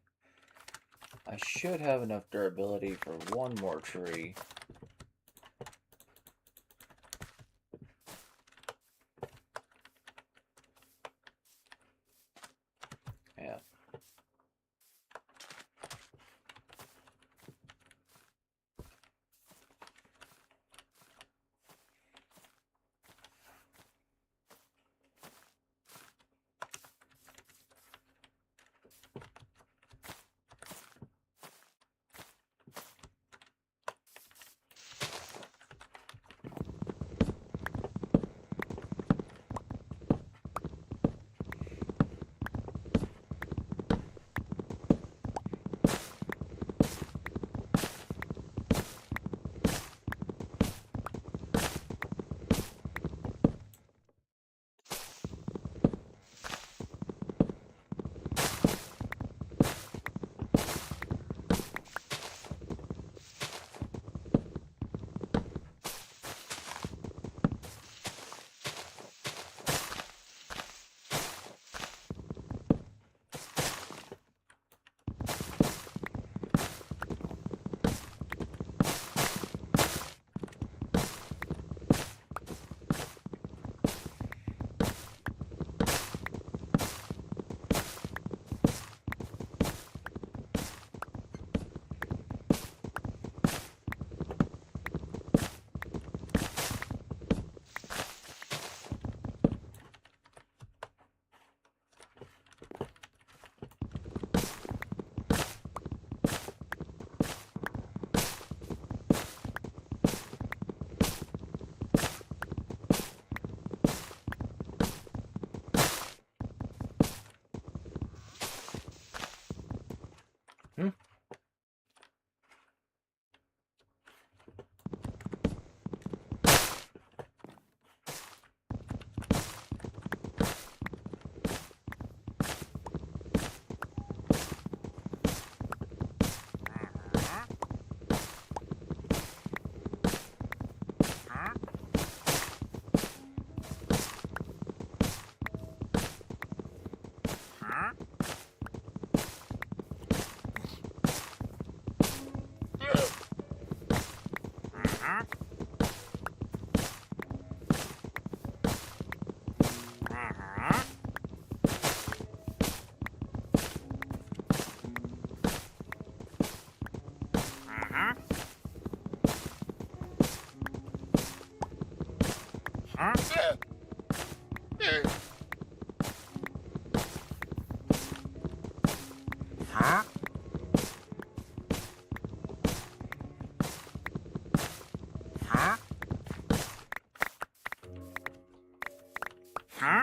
I should have enough durability for one more tree. Yeah.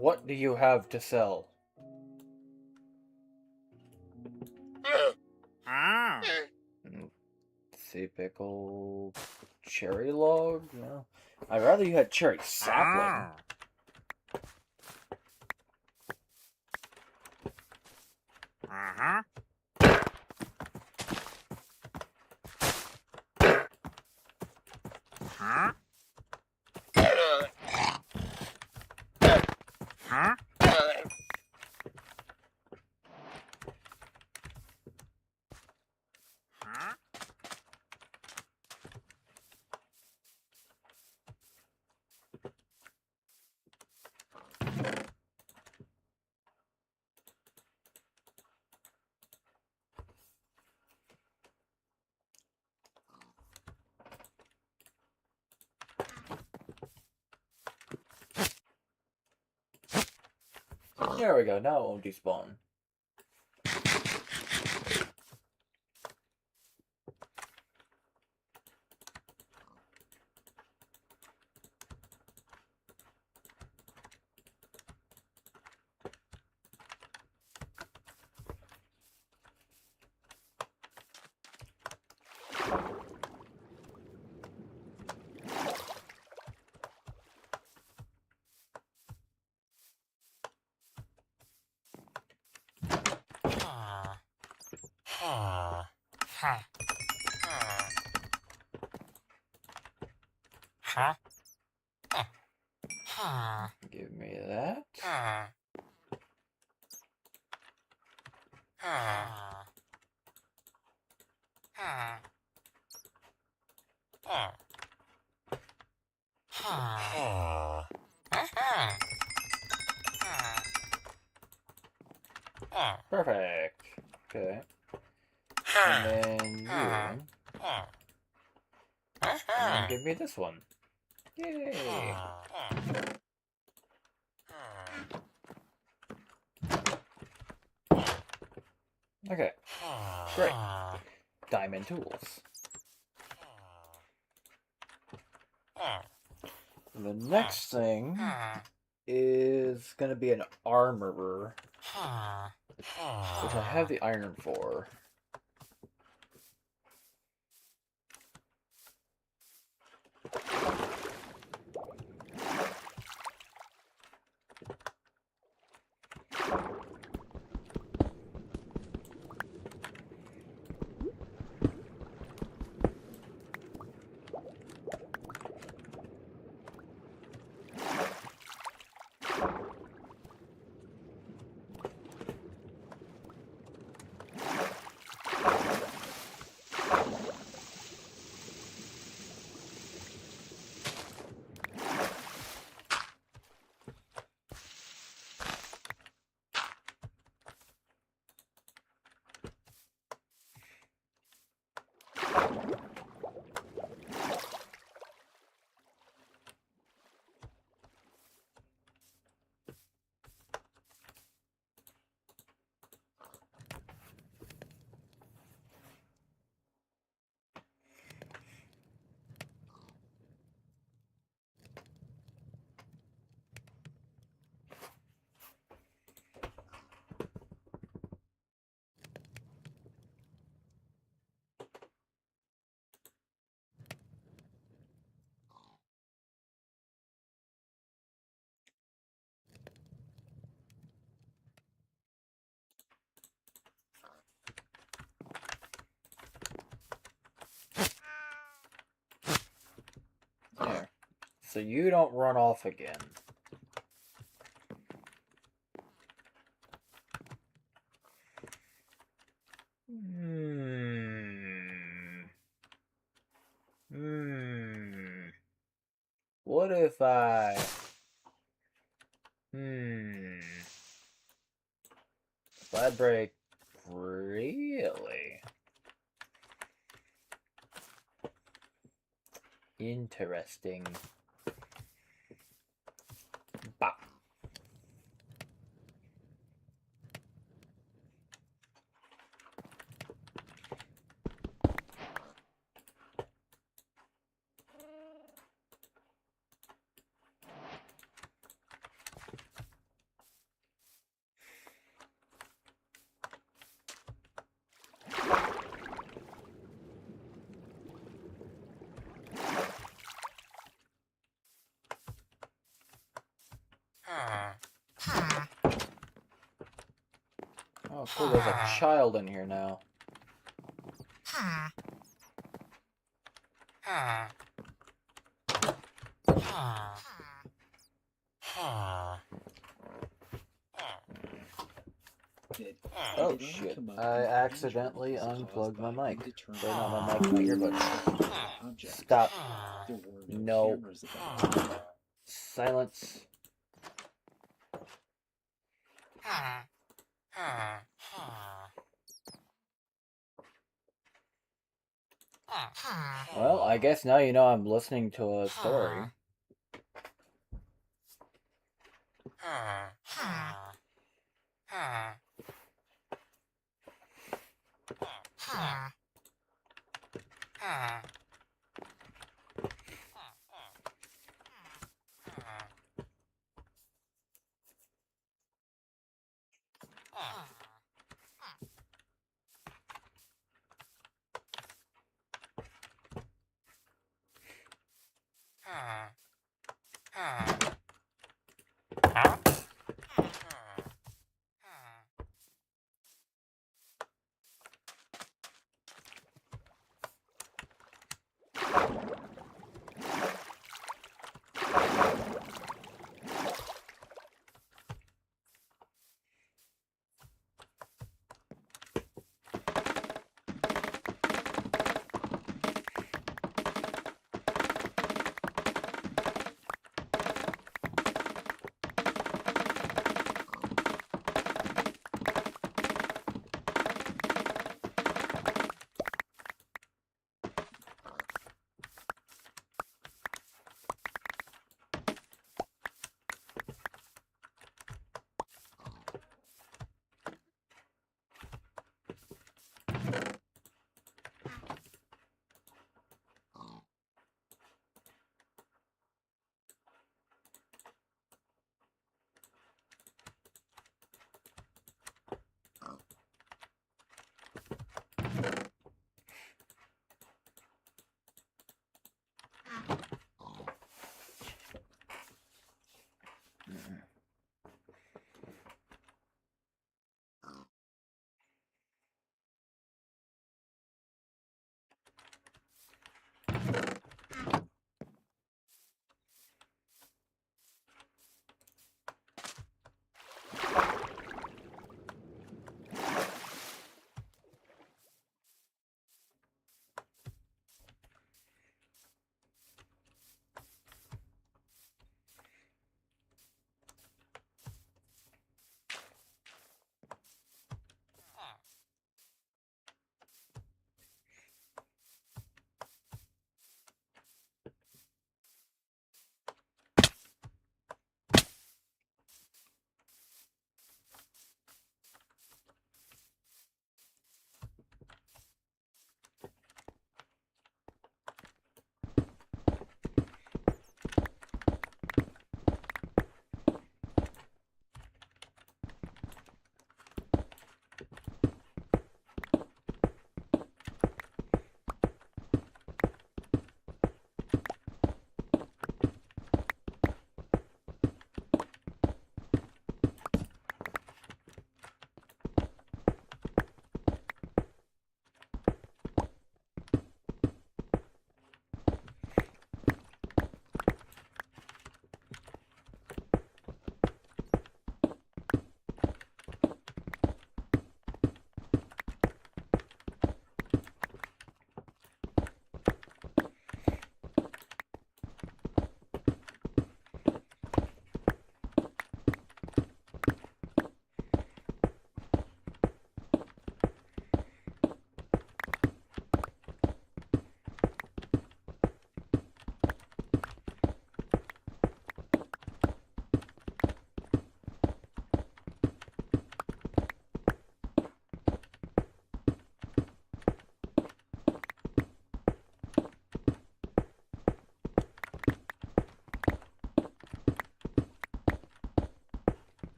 What do you have to sell? Sea pickle, cherry log? No. I'd rather you had cherry sapling. There we go, now it won't despawn. Give me that. Perfect. Okay. And then you. And then give me this one. Yay! Okay. Great. Diamond tools. And the next thing is gonna be an armorer, which I have the iron for. There. So you don't run off again. Hmm. What if I... If I break... Really? Interesting. Bah. Oh, cool, there's a child in here now. Oh shit, I accidentally unplugged my mic. Or not my mic, my earbuds. Stop. No. Silence. Well, I guess now you know I'm listening to a story.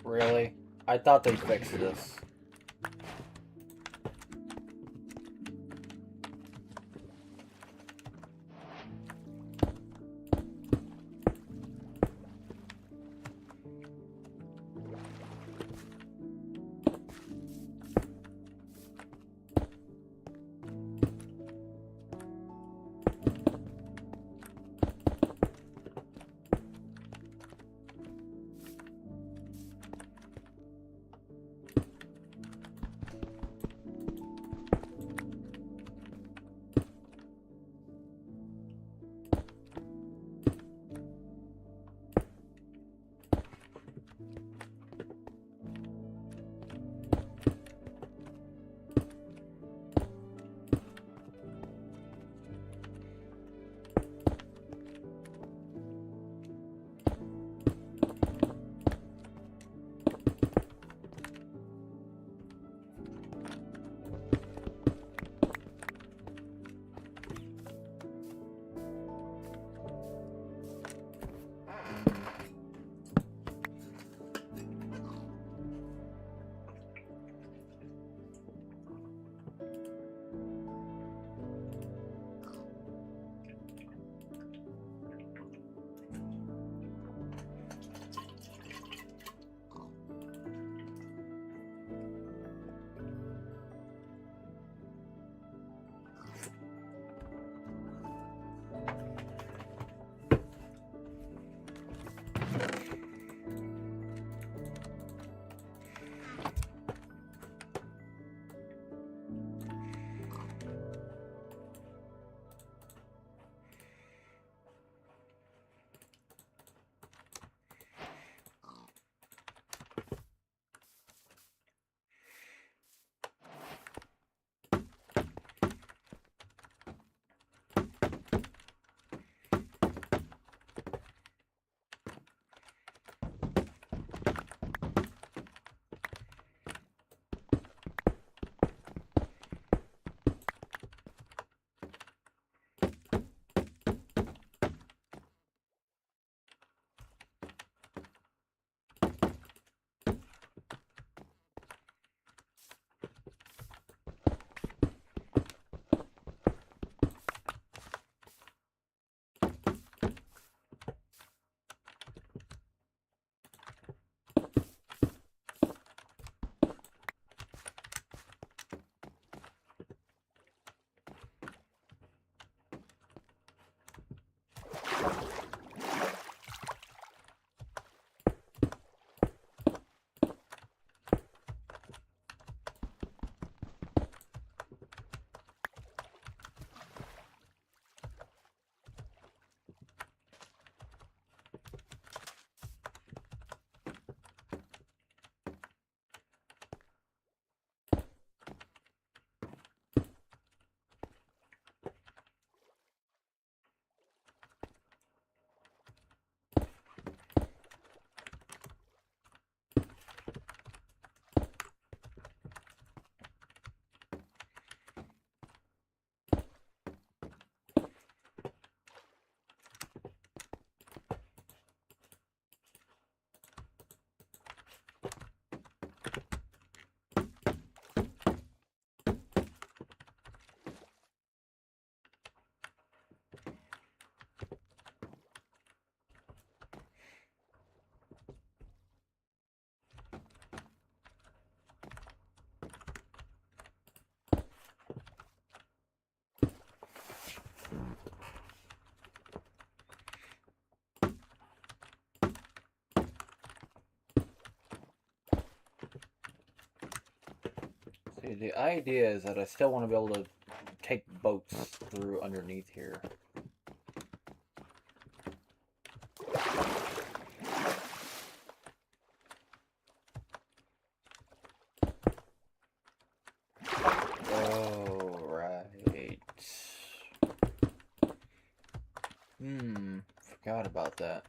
Really? I thought they fixed this. See, the idea is that I still want to be able to take boats through underneath here. Oh, right. Forgot about that.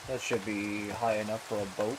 That should be high enough for a boat.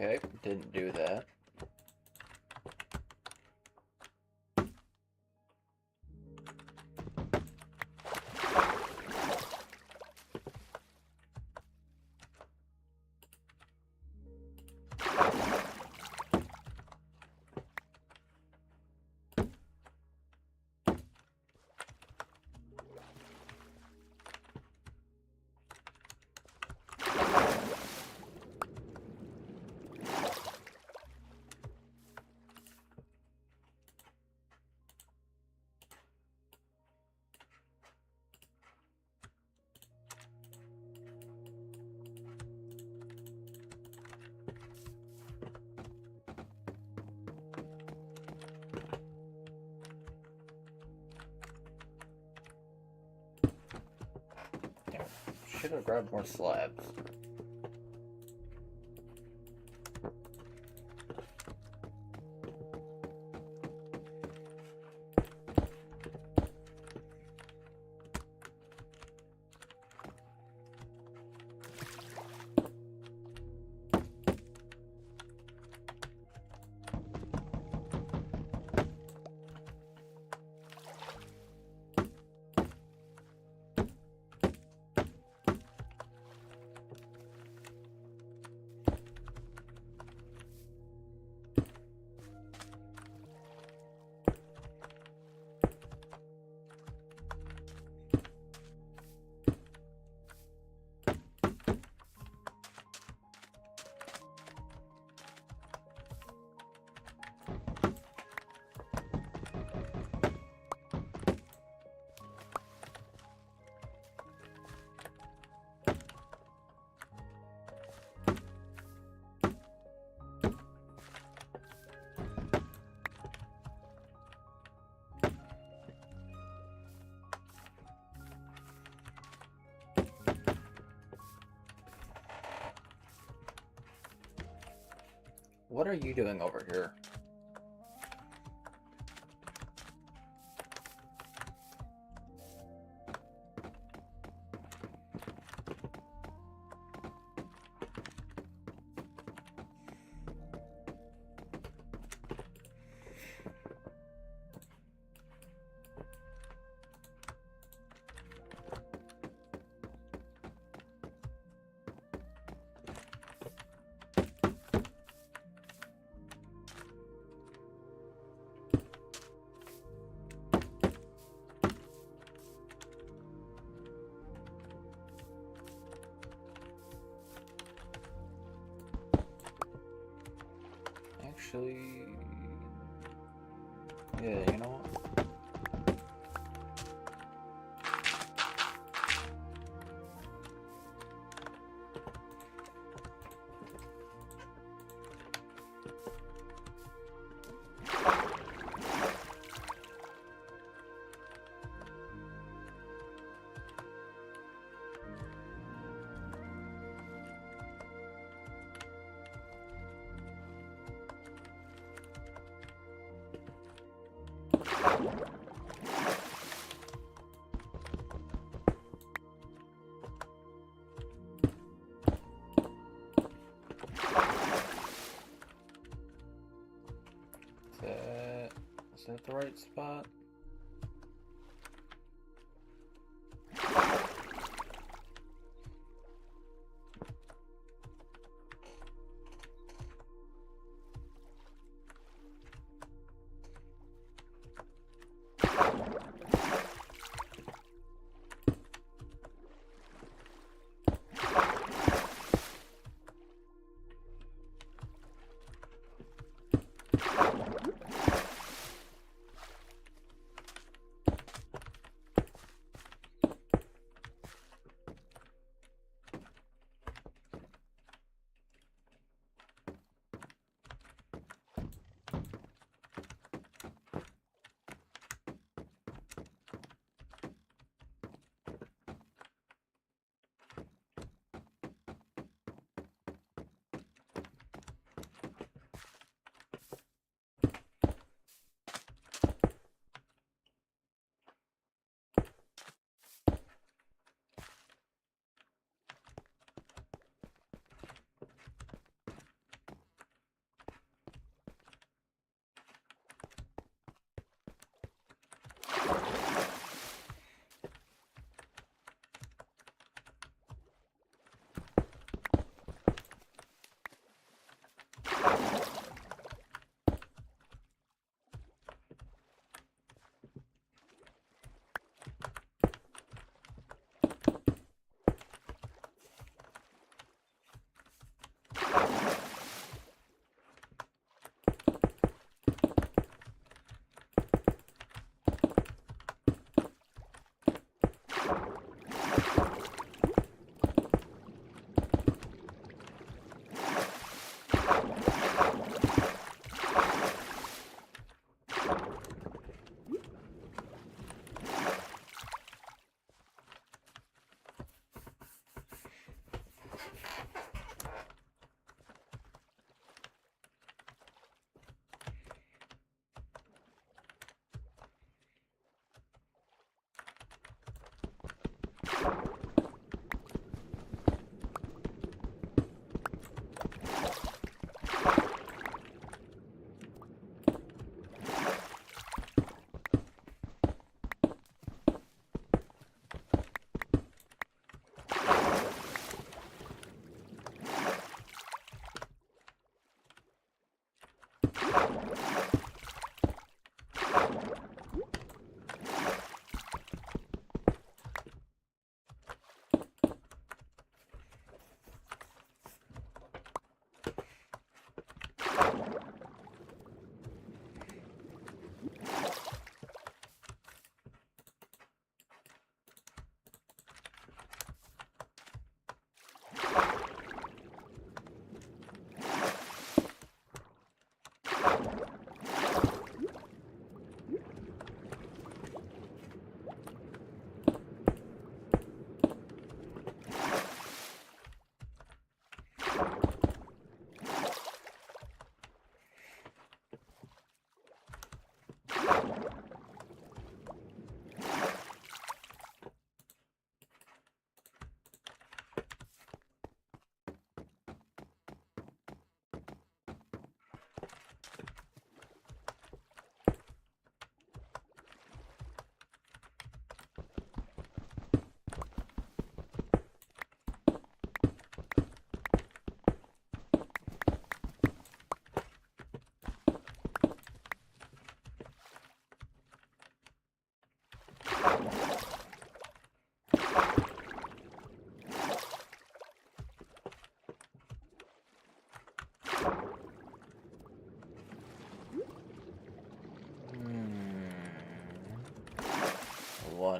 Okay, didn't do that. Should have grabbed more slabs. What are you doing over here? Actually, yeah, you know what? Is that the right spot?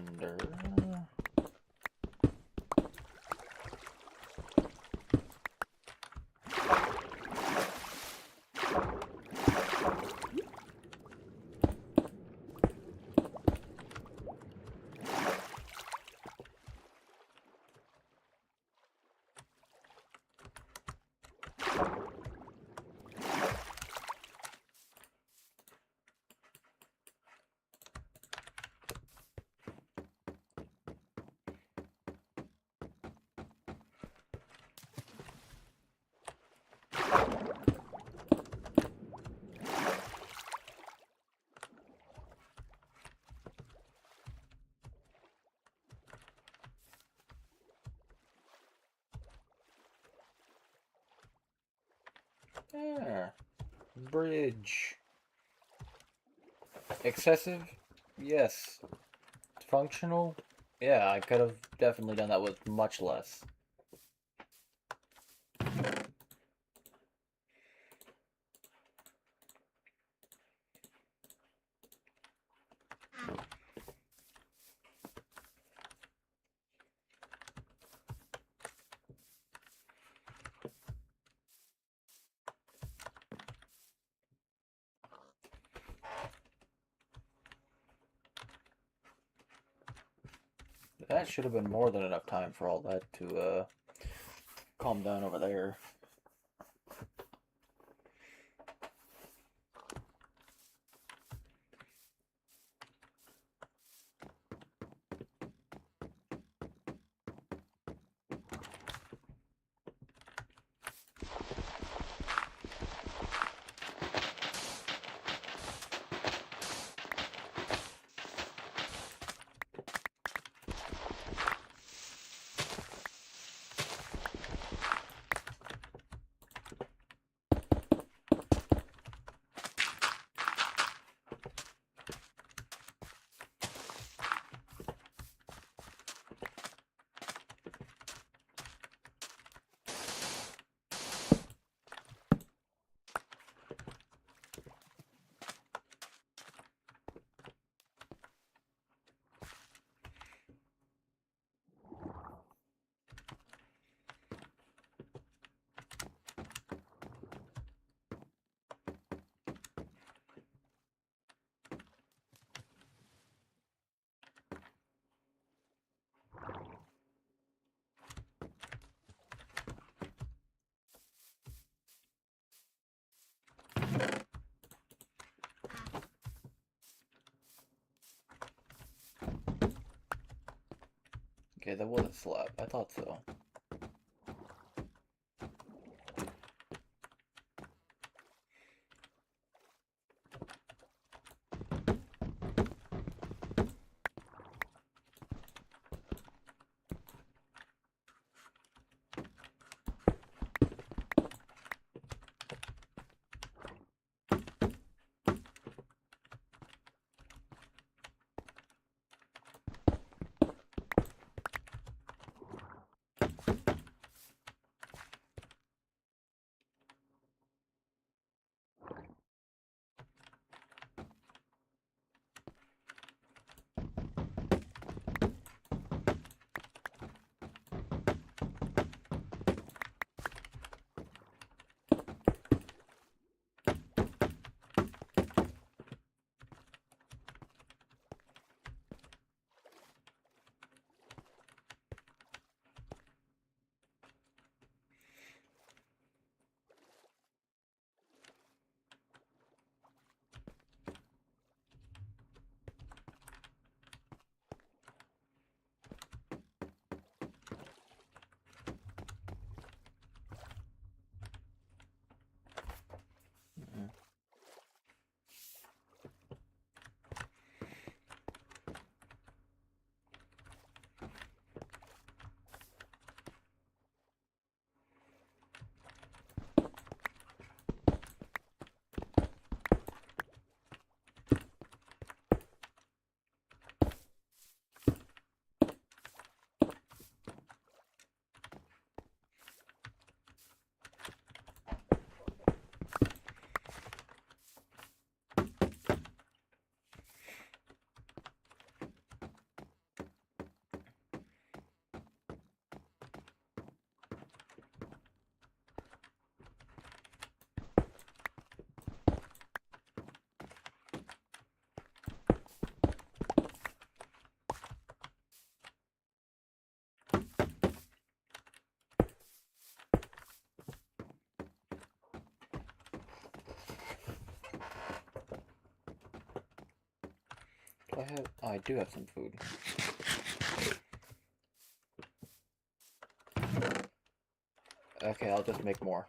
wonder. Yeah. Bridge. Excessive? Yes. Functional? Yeah, I could have definitely done that with much less. That should have been more than enough time for all that to calm down over there. Okay, that was a slap. I thought so. I have? Oh, I do have some food. Okay, I'll just make more.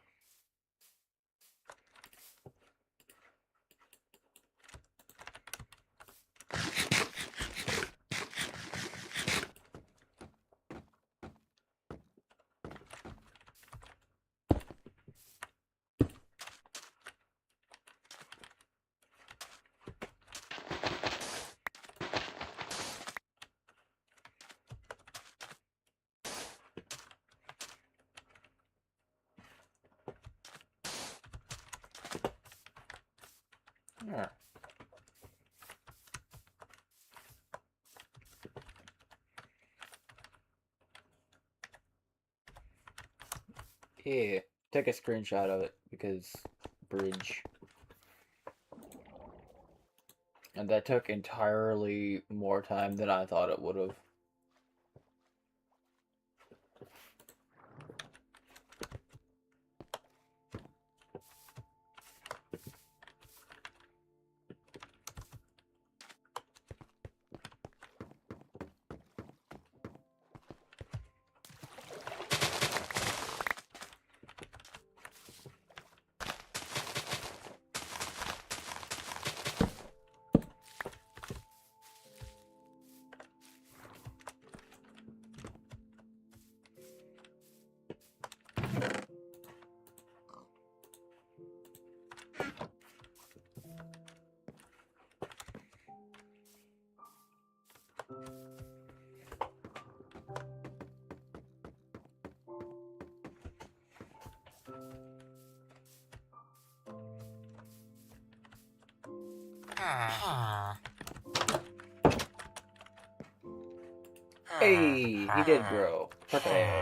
Alright. Yeah, take a screenshot of it because bridge. And that took entirely more time than I thought it would have. Hey, he did grow. Perfect.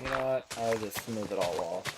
You know what? I'll just smooth it all off.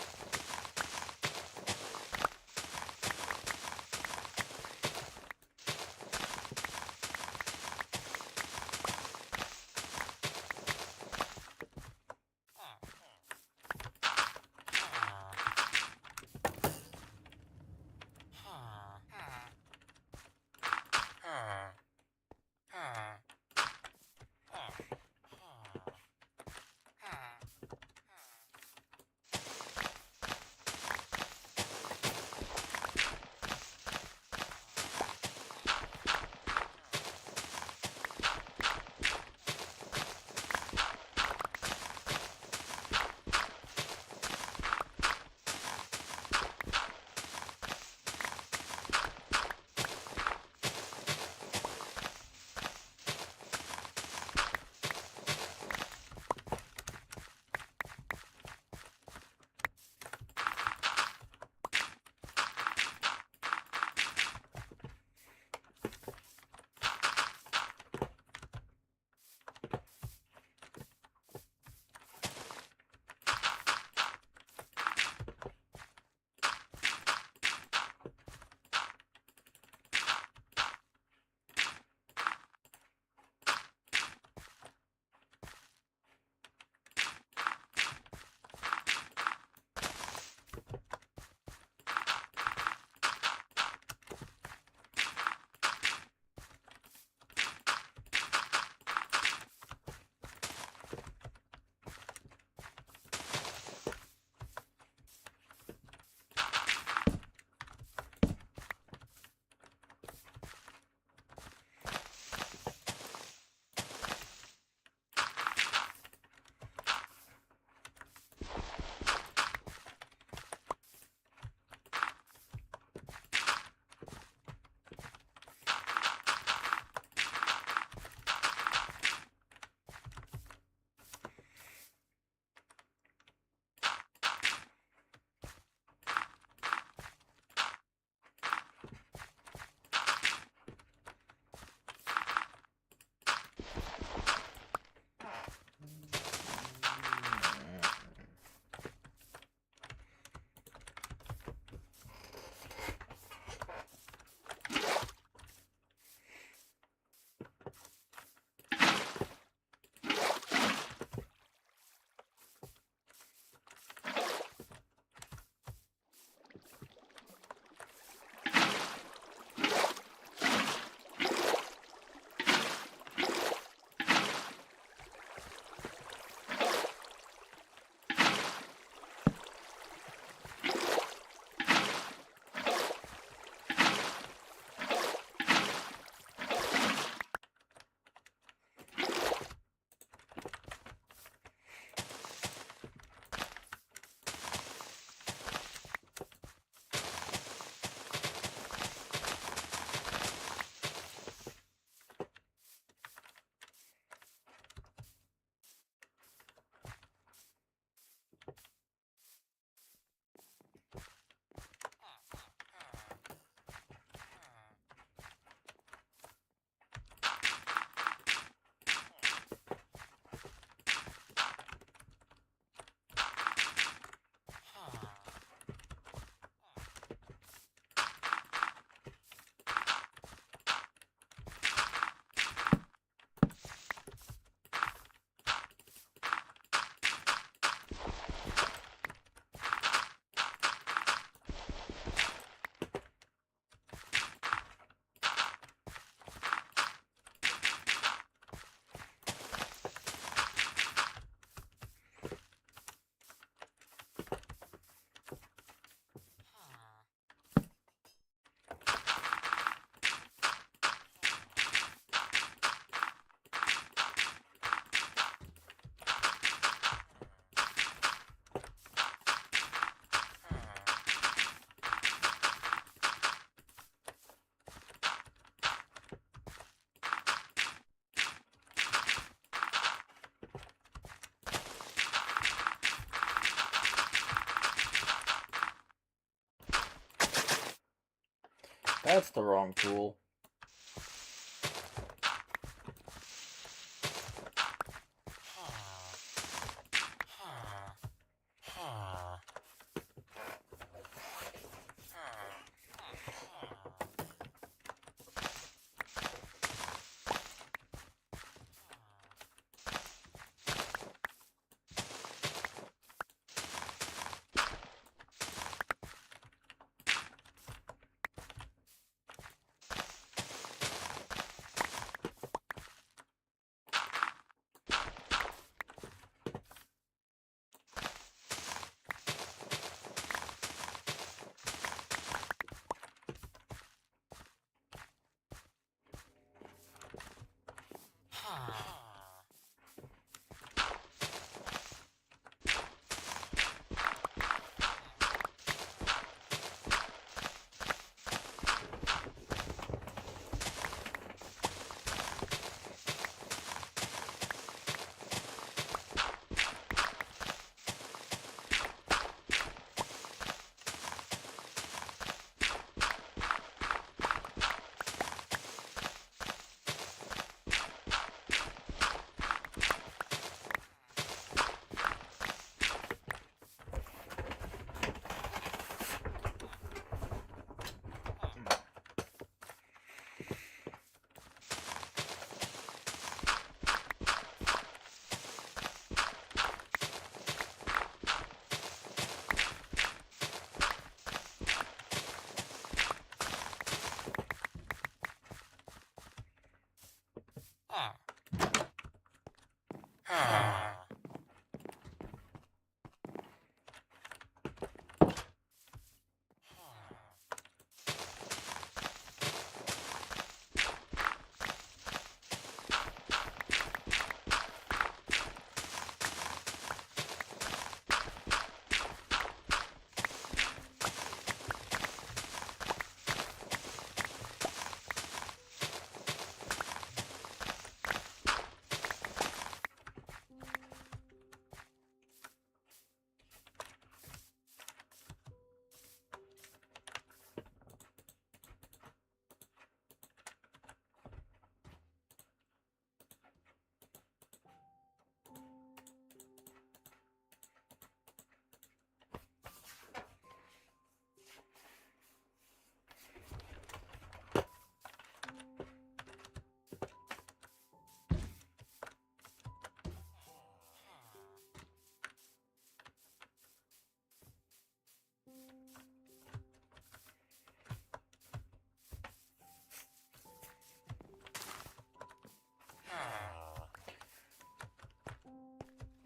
That's the wrong tool.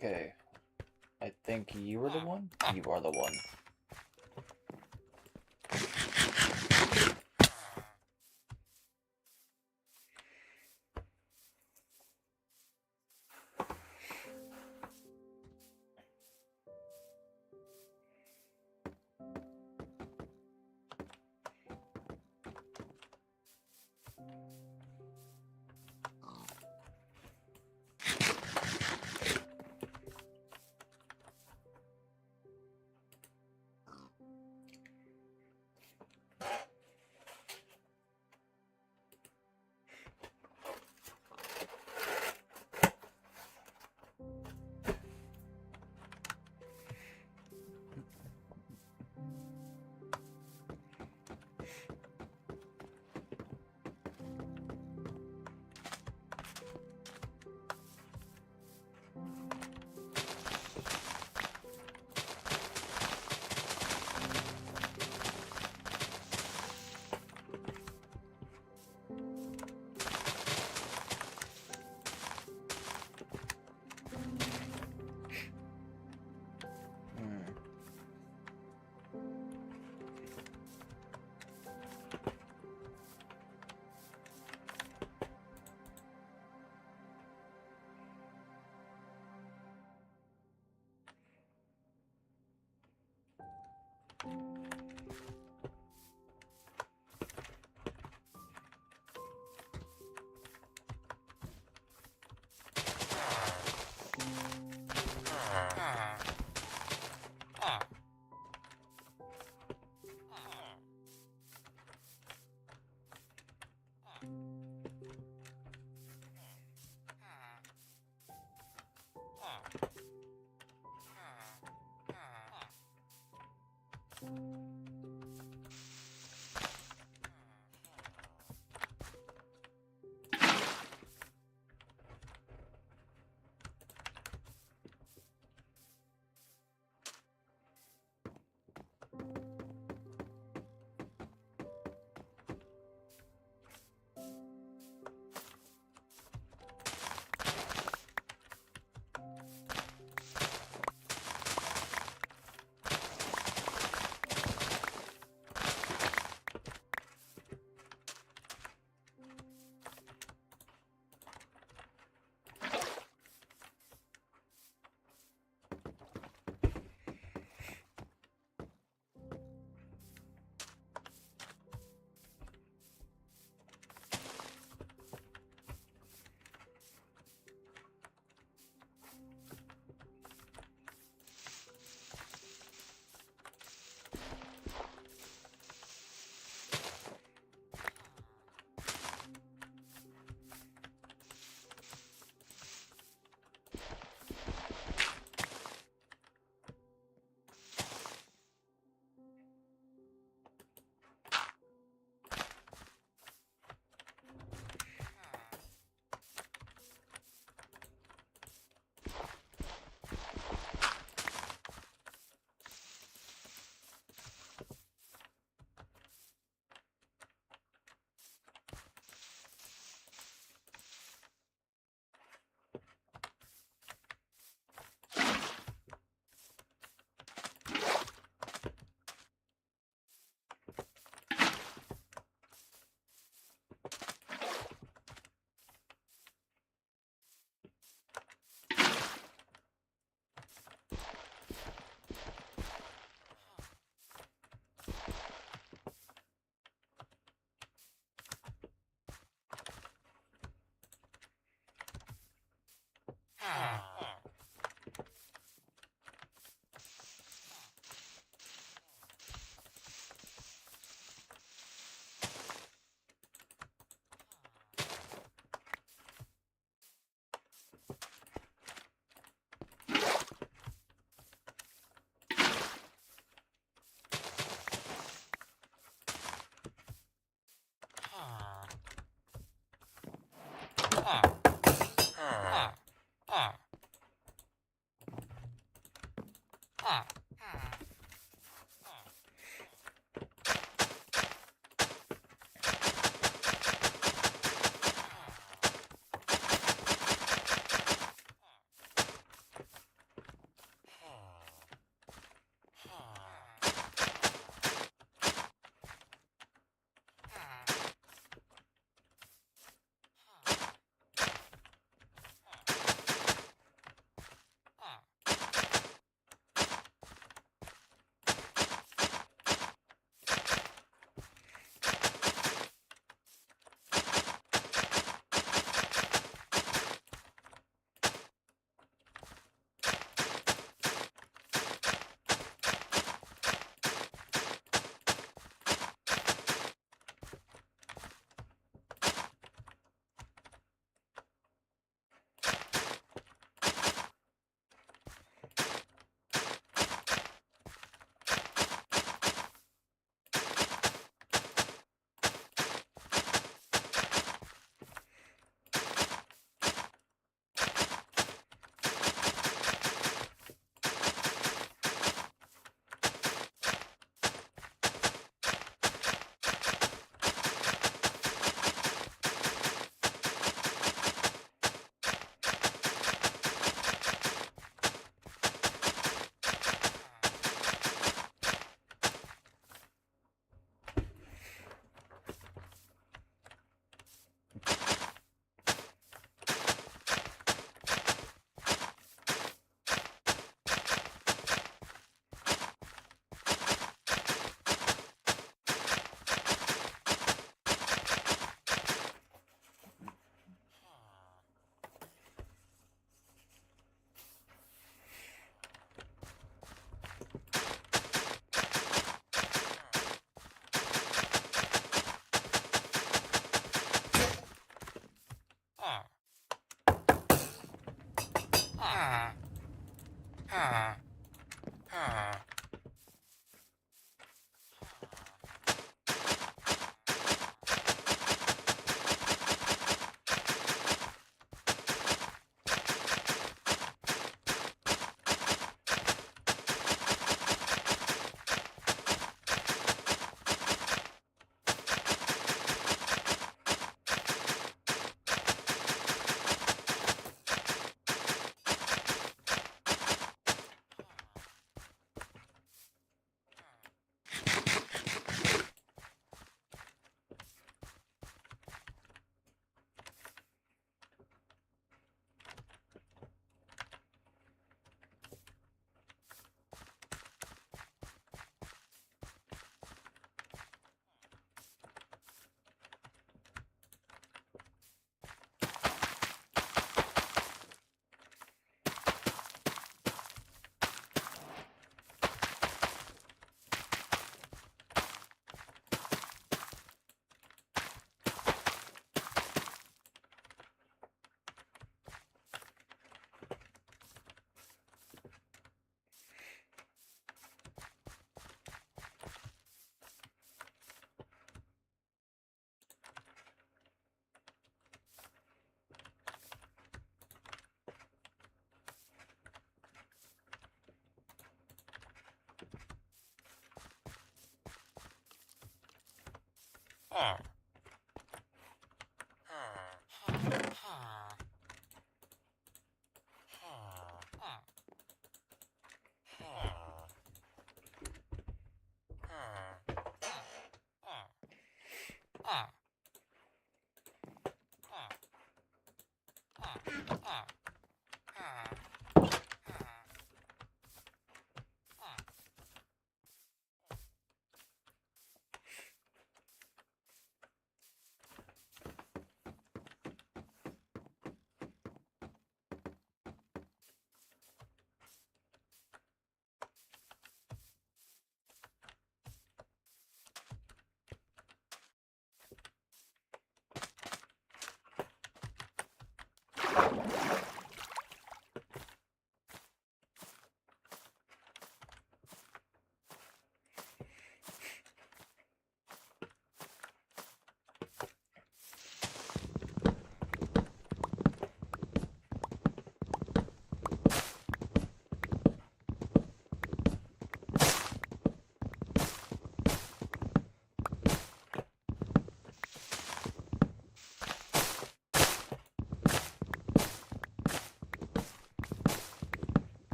Okay. I think you were the one? You are the one.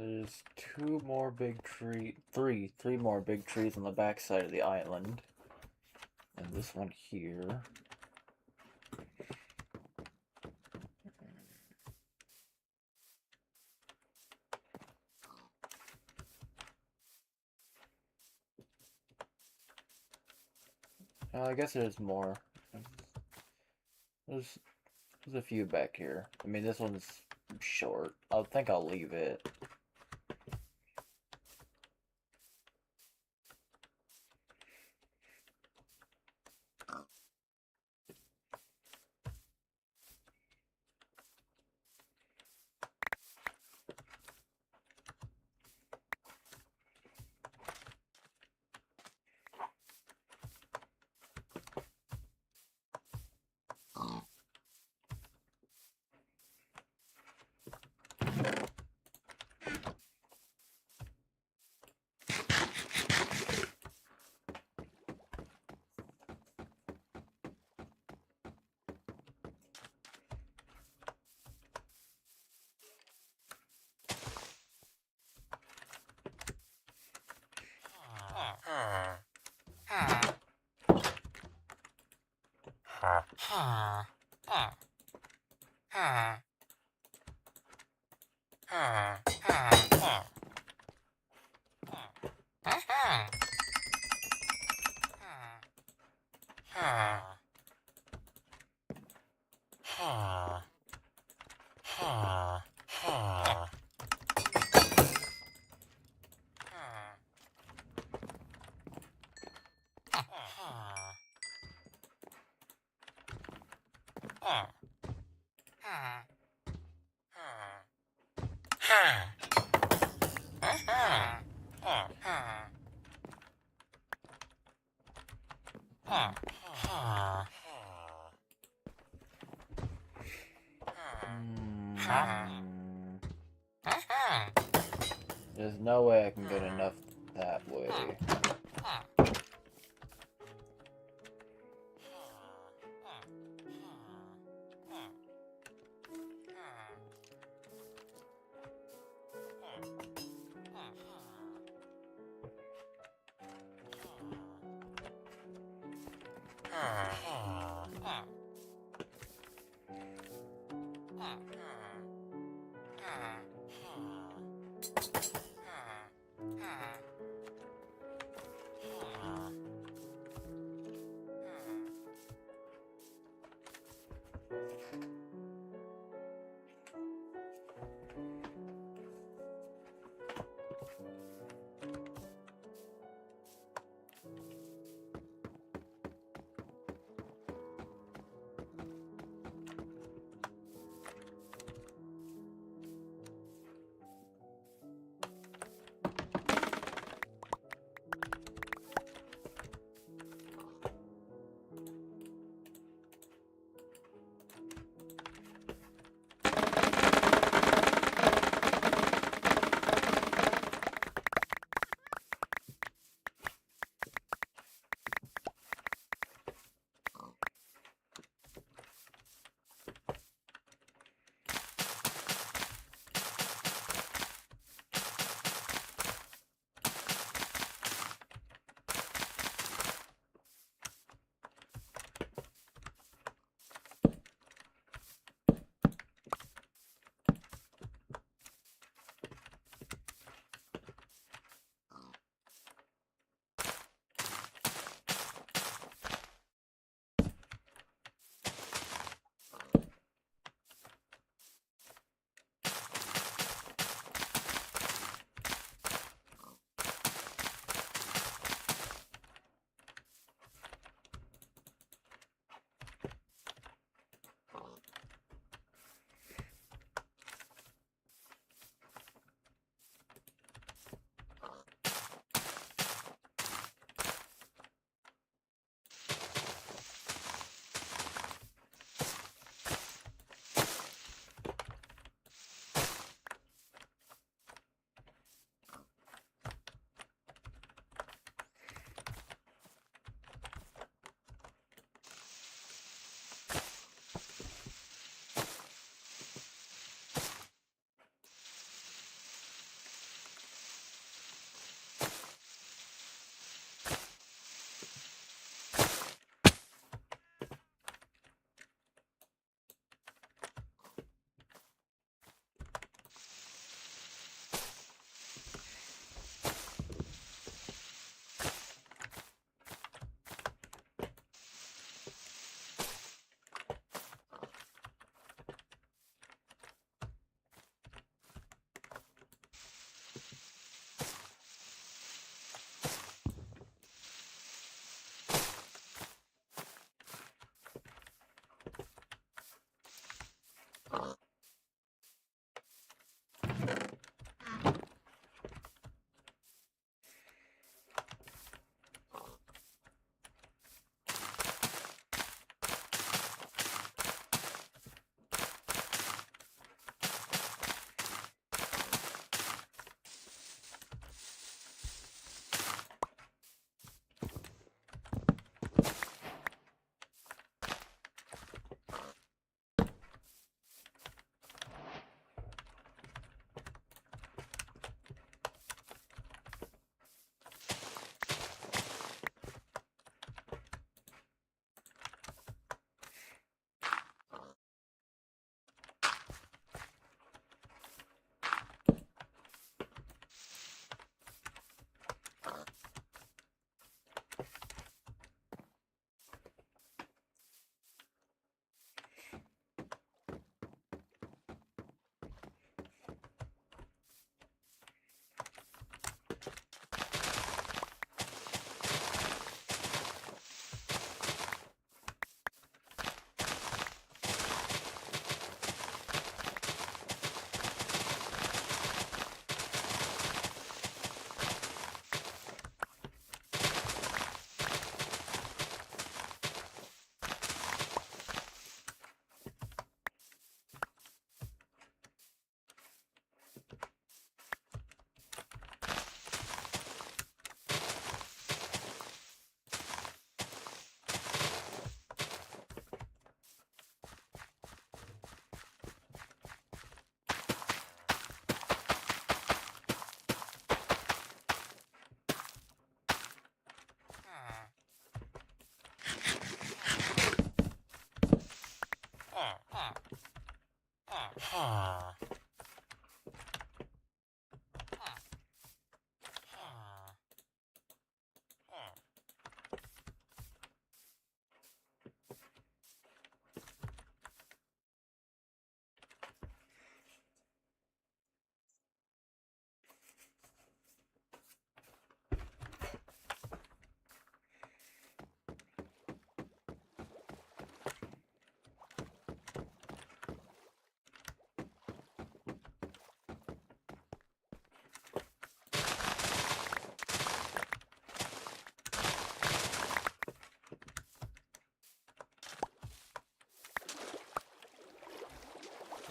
There's two more big three more big trees on the backside of the island. And this one here. I guess there's more. There's a few back here. I mean, this one's short. I think I'll leave it. There's no way I can get enough that way.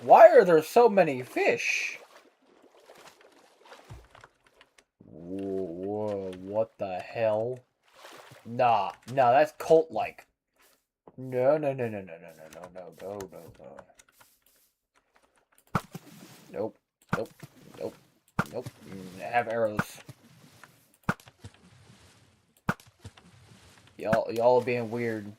Why are there so many fish? Whoa, what the hell? Nah, that's cult-like. No, no, no, no, no, no, no, no, no, no, no, no. Nope, nope, nope, nope. I have arrows. Y'all are being weird.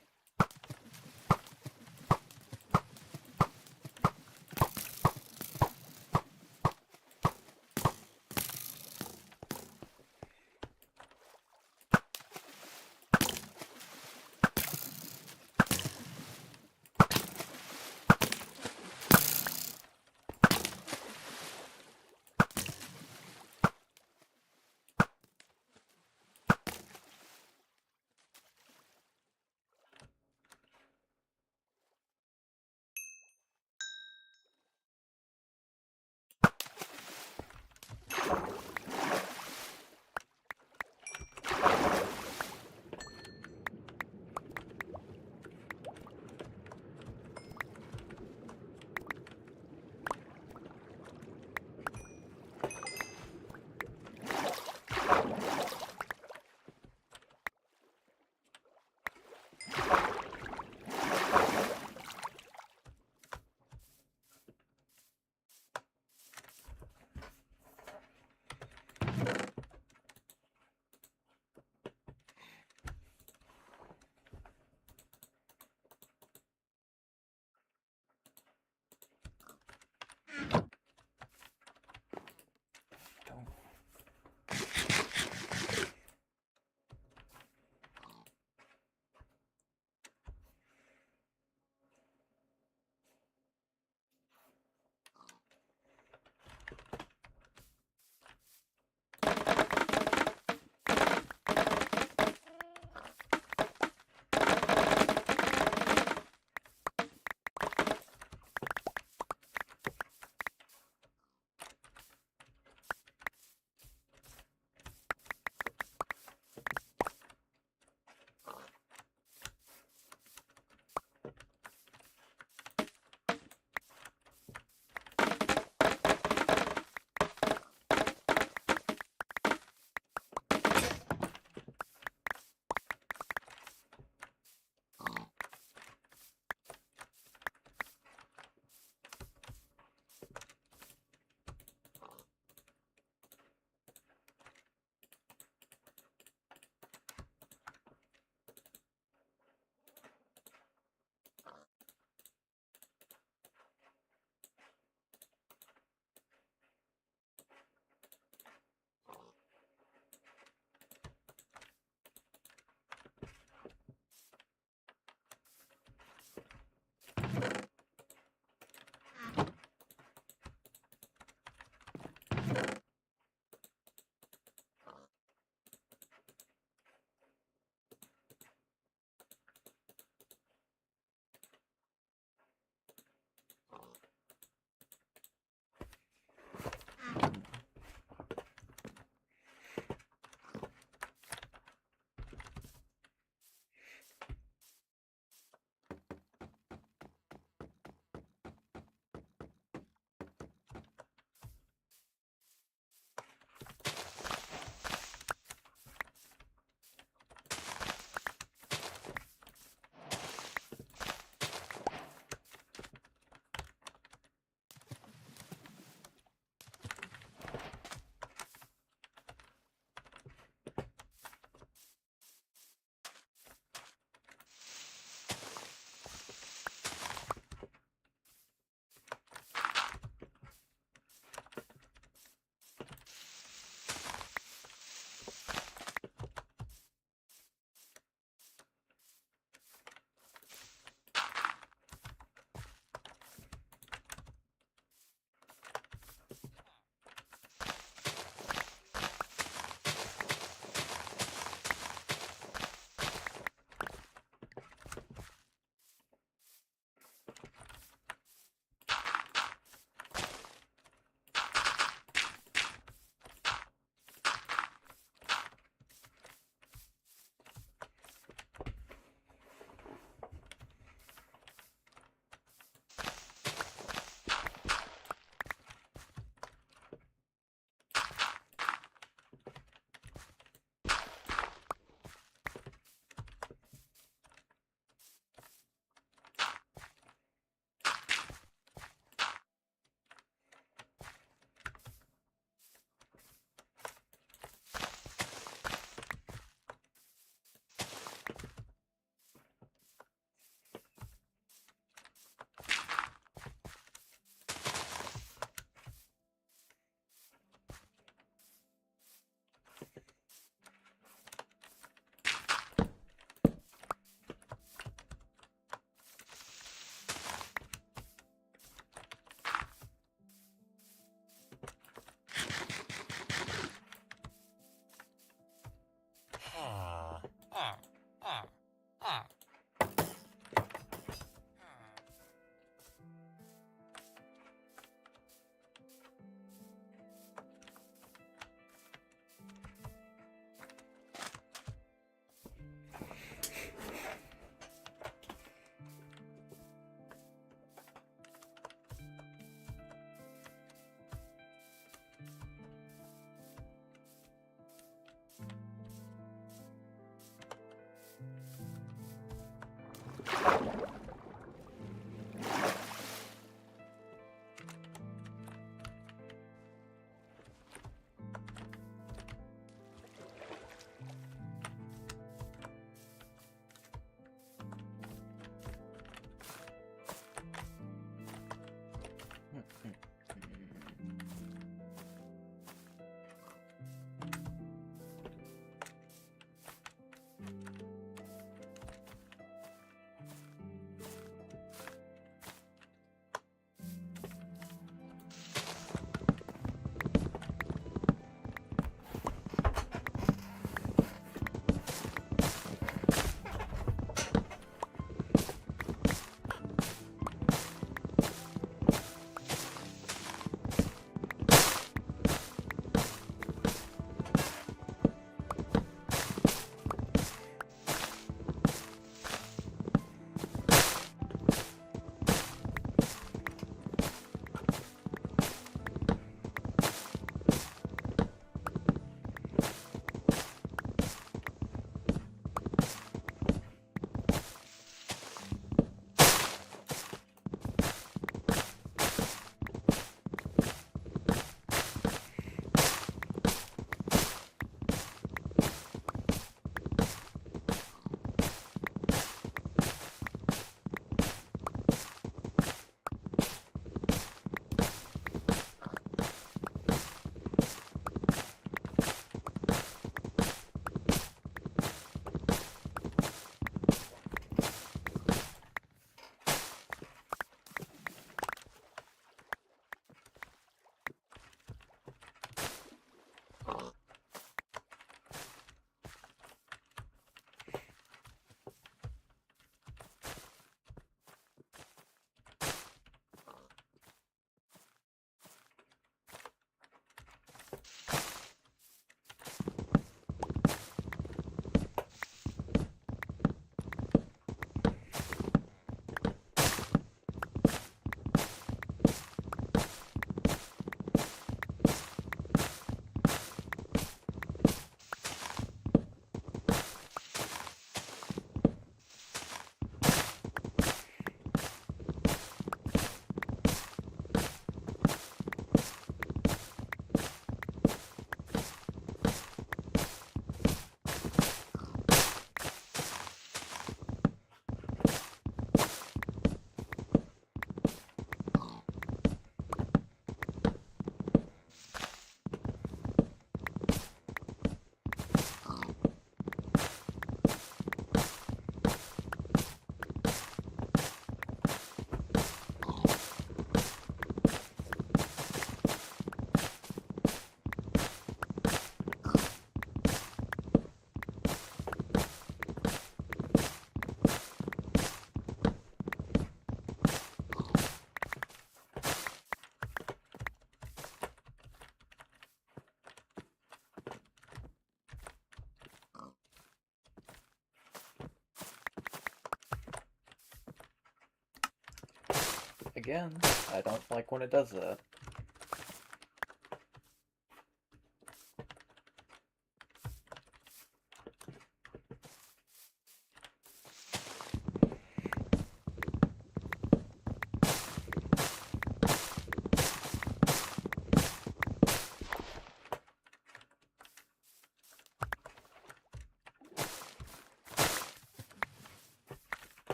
Again, I don't like when it does that.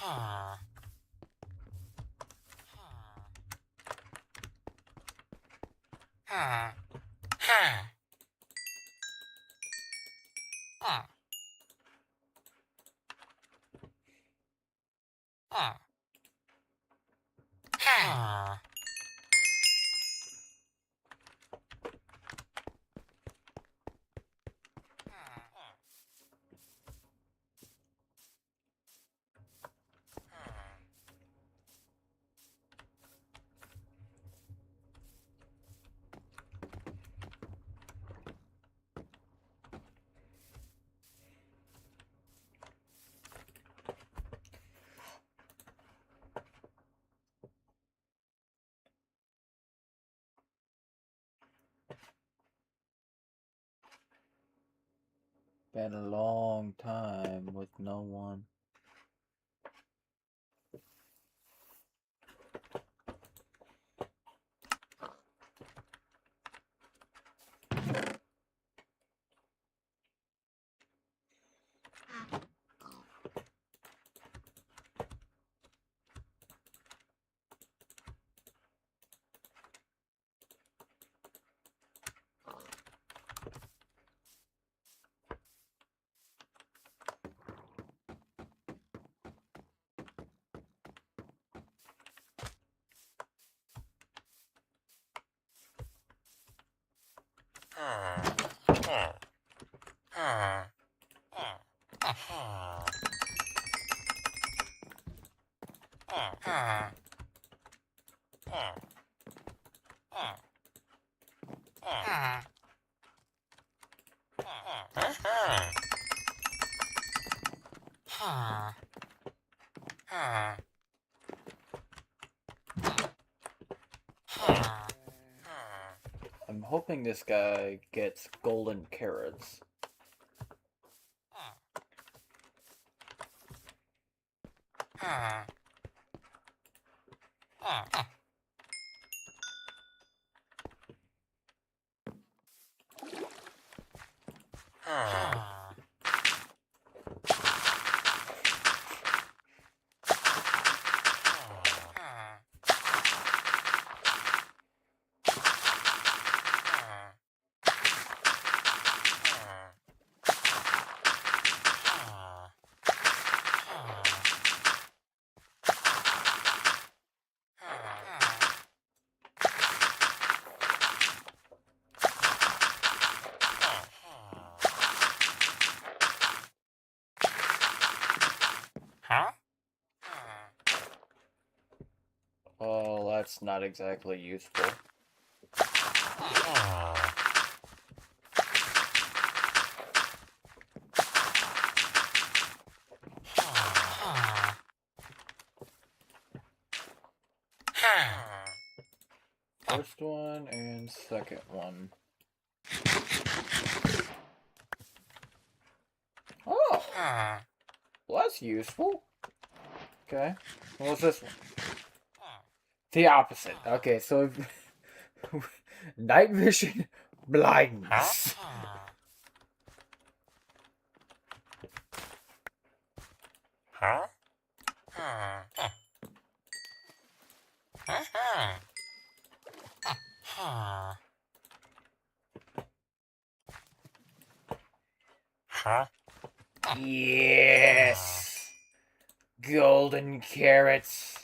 Huh. Huh. Huh. Huh. Huh. Huh. Been a long time with no one. I'm hoping this guy gets golden carrots. Huh? Well, that's not exactly useful. First one and second one. Oh, well, that's useful. Okay. What's this one? The opposite. Okay, so night vision blindness. Yes! Golden carrots.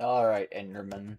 Alright, Enderman.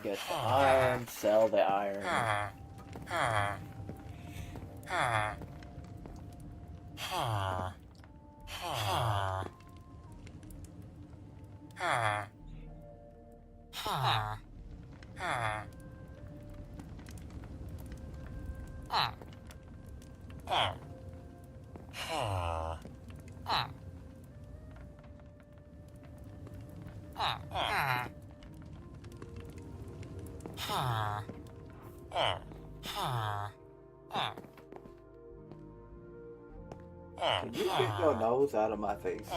Get the iron, sell the iron. Can you get your nose out of my face?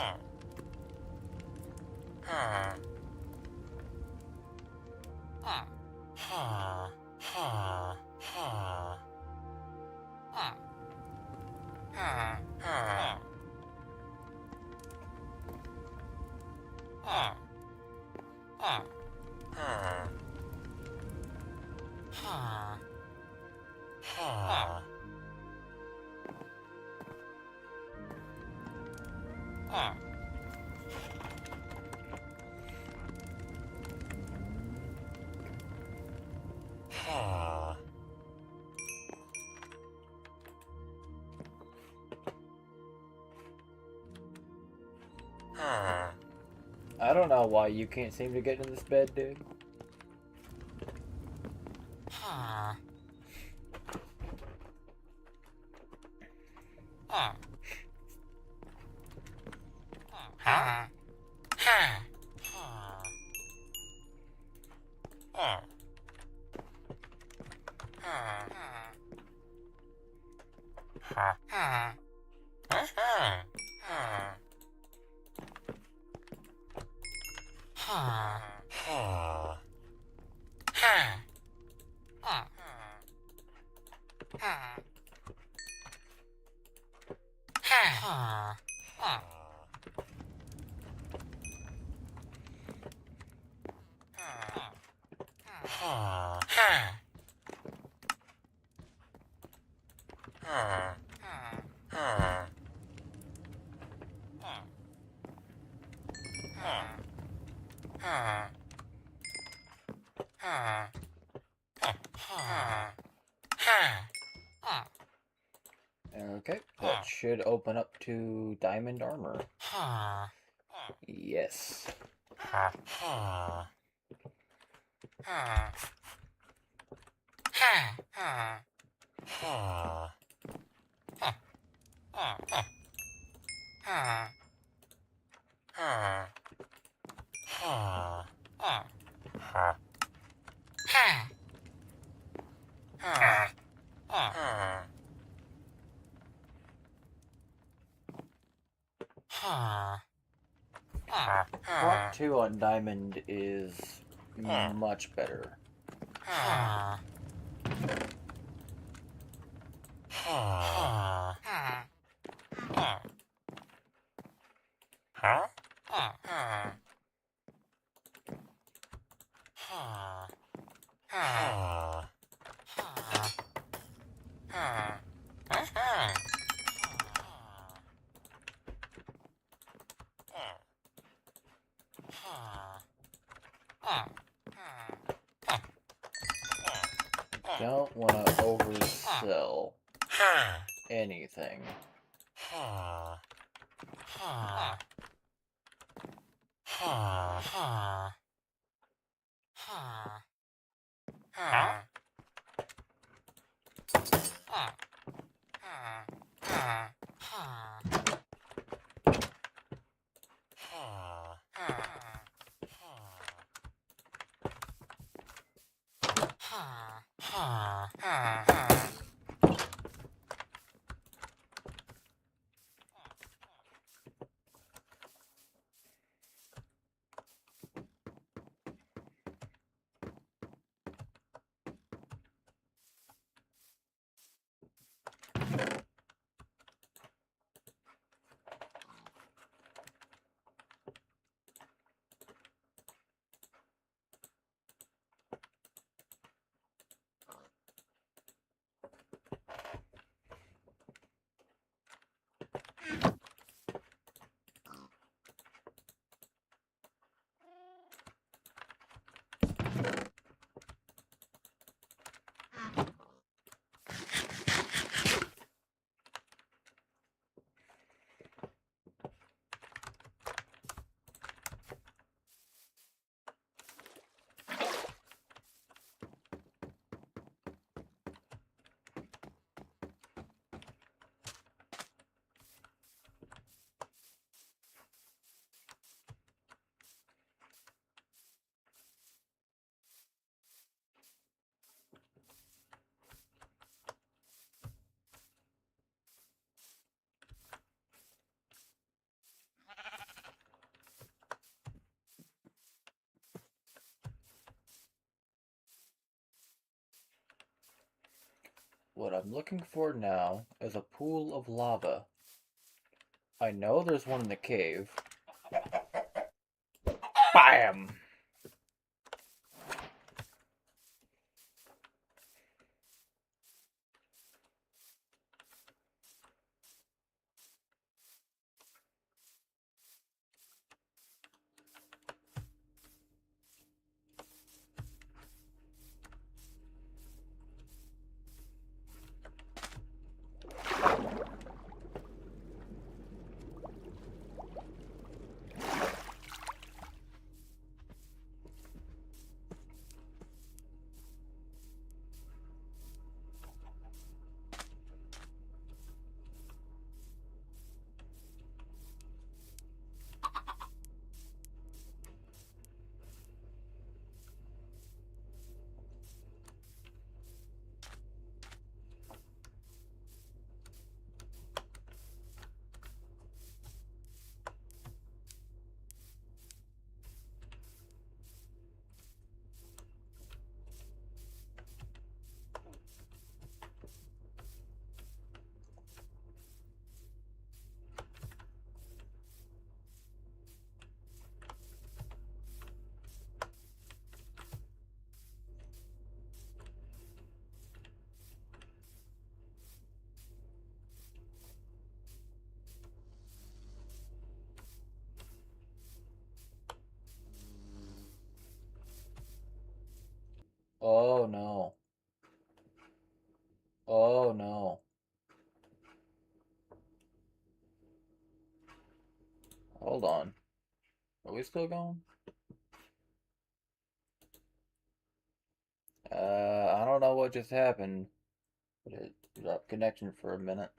I don't know why you can't seem to get in this bed, dude. Okay, that should open up to diamond armor. Yes. Part 2 on diamond is much better. Don't want to oversell anything. what I'm looking for now is a pool of lava. I know there's one in the cave. BAM! Oh no. Oh no. Hold on. Are we still going? I don't know what just happened, but it dropped connection for a minute.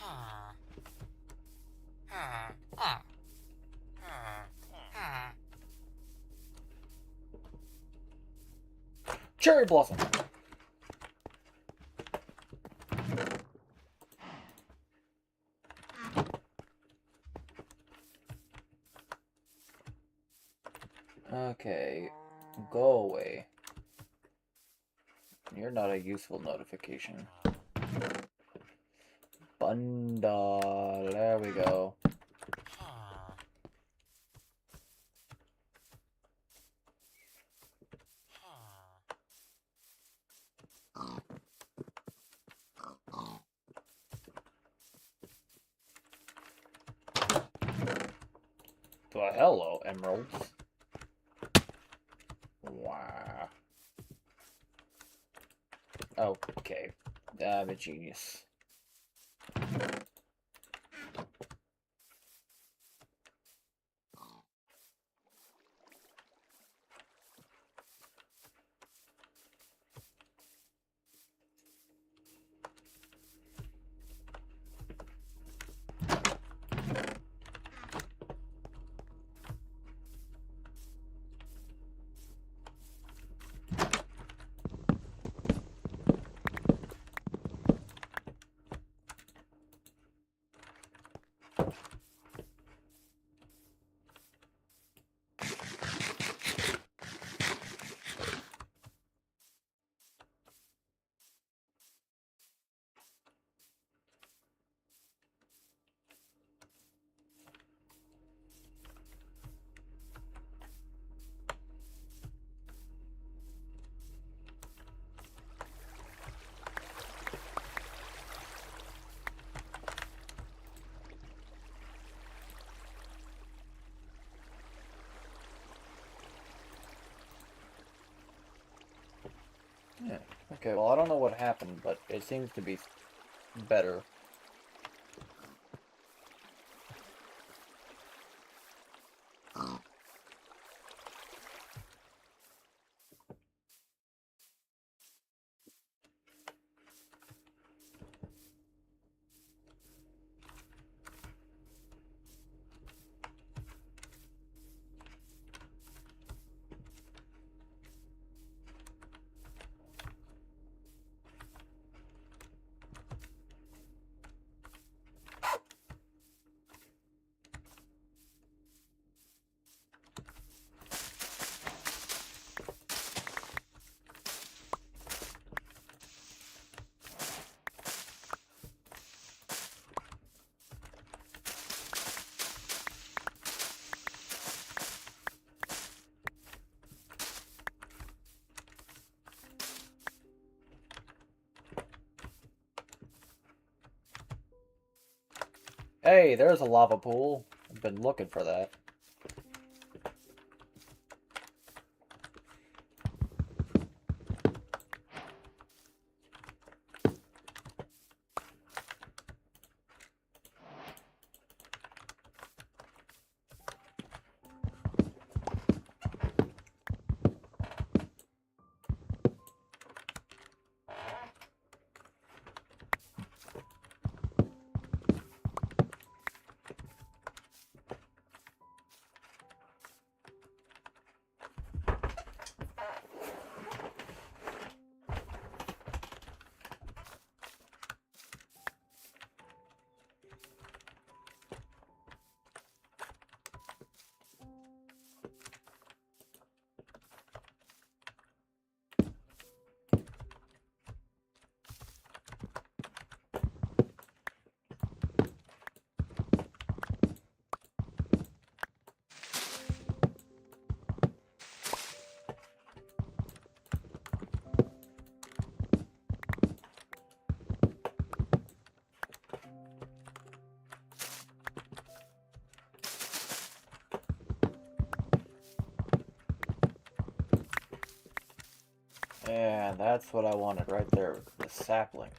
Huh. Huh. Huh. Huh. Huh. Cherry blossom! Okay, go away. You're not a useful notification. Bundle. There we go. Huh. Well, hello, emeralds. Wow. Okay. I'm a genius. Yeah. Okay, well, I don't know what happened, but it seems to be better. Hey, there's a lava pool. I've been looking for that. And that's what I wanted right there, the sapling.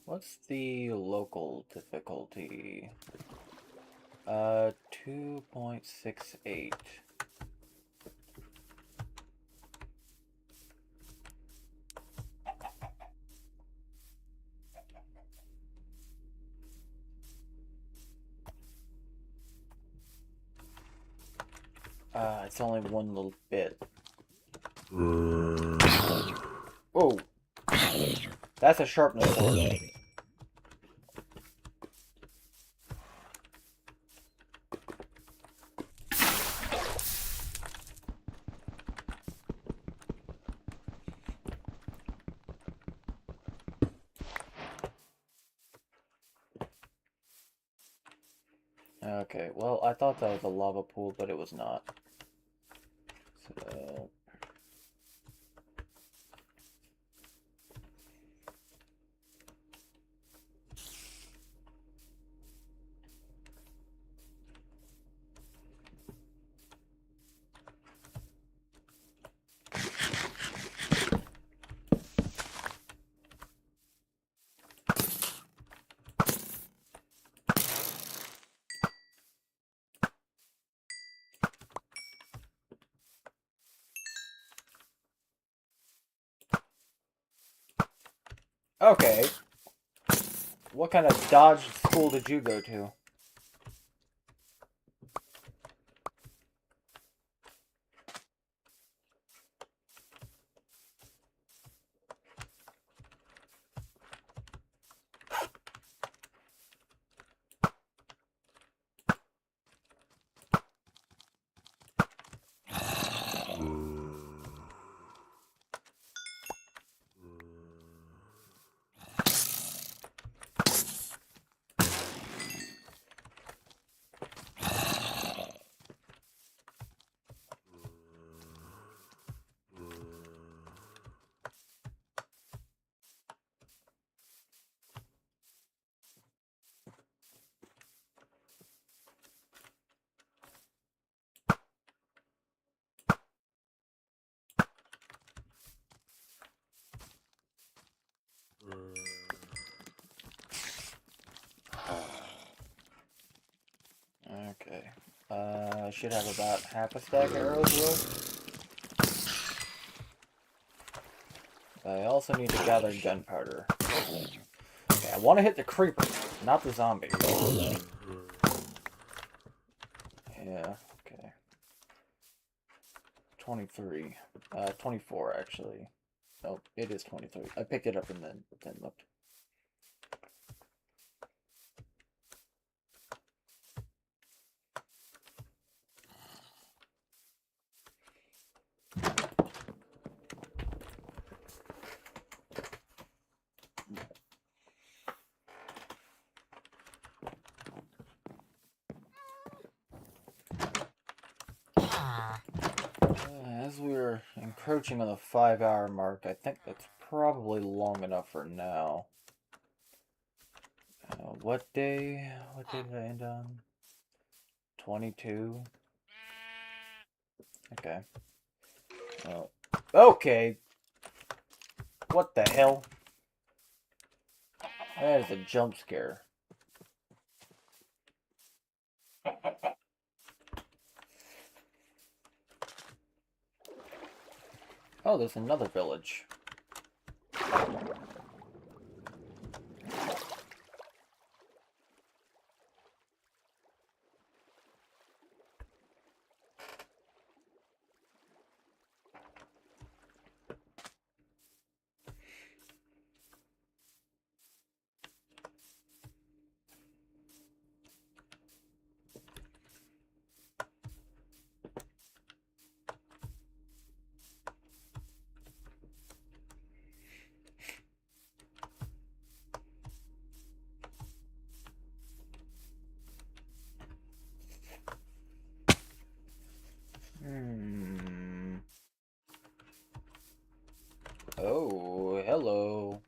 What's the local difficulty? 2.68. It's only one little bit. Oh, that's a sharpness sword. Okay, well, I thought that was a lava pool, but it was not. So... Okay. What kind of dodge school did you go to? Okay. I should have about half a stack of arrows left. I also need to gather gunpowder. Okay, I want to hit the creeper, not the zombie. Yeah, okay. 23. 24, actually. Oh, it is 23. I picked it up and then looked. As we're encroaching on the 5-hour mark, I think that's probably long enough for now. What day? What day did I end on? 22. Okay. Okay. What the hell? That is a jump scare. Oh, there's another village. Oh, hello.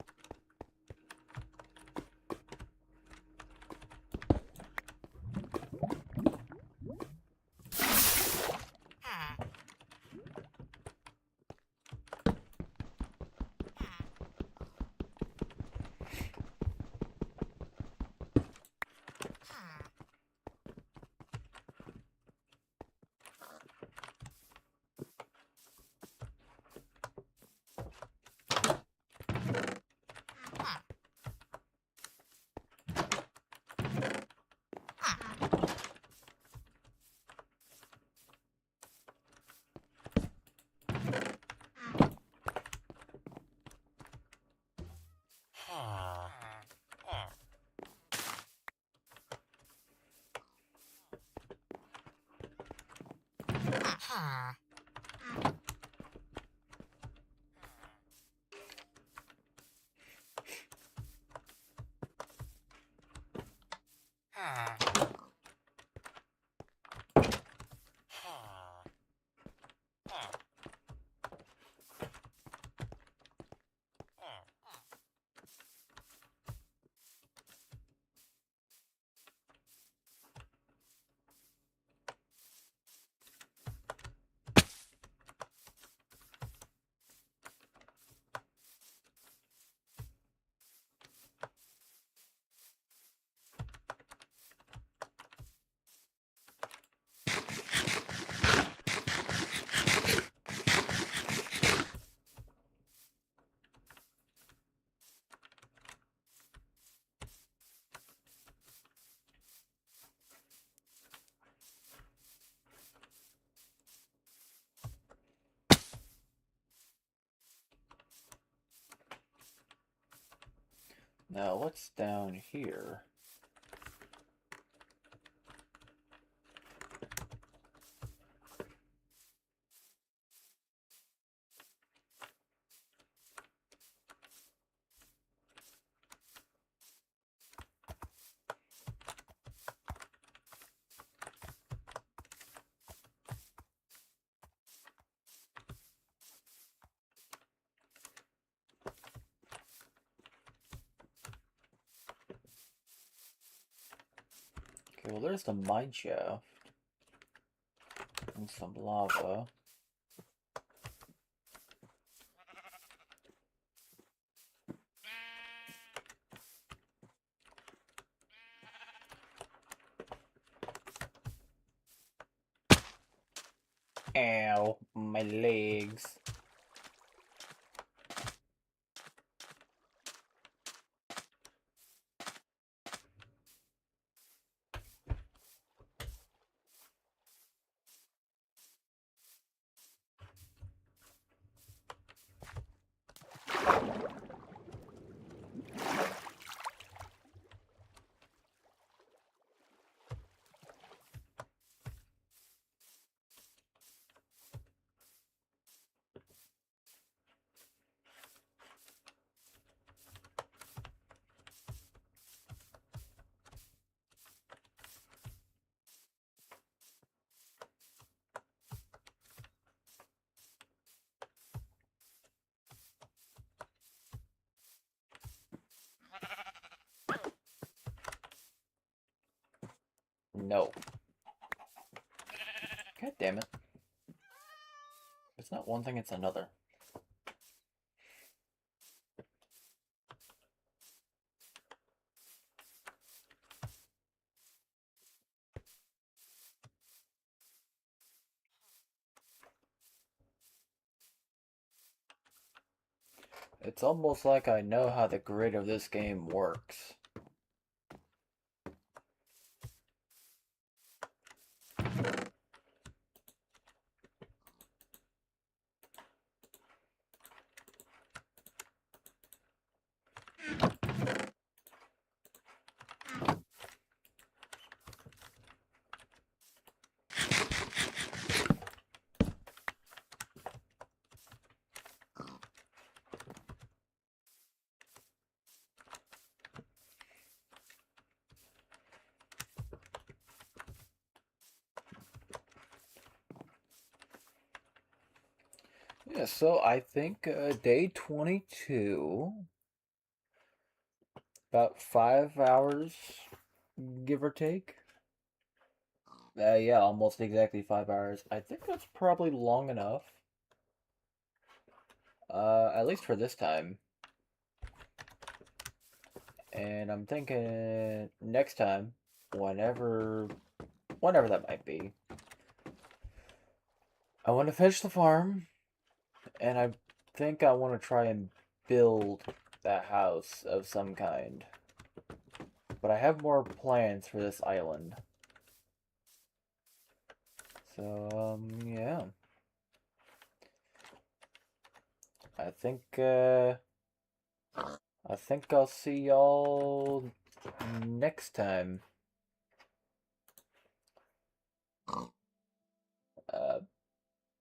Now, what's down here? Okay, well, there's the mine shaft. And some lava. Ow, my legs. No. God damn it. It's not one thing, it's another. It's almost like I know how the grid of this game works. Yeah, so I think day 22, about 5 hours, give or take. Yeah, almost exactly 5 hours. I think that's probably long enough. At least for this time. And I'm thinking next time, whenever that might be, I want to finish the farm, and I think I want to try and build that house of some kind. But I have more plans for this island. So, yeah. I think I'll see y'all next time.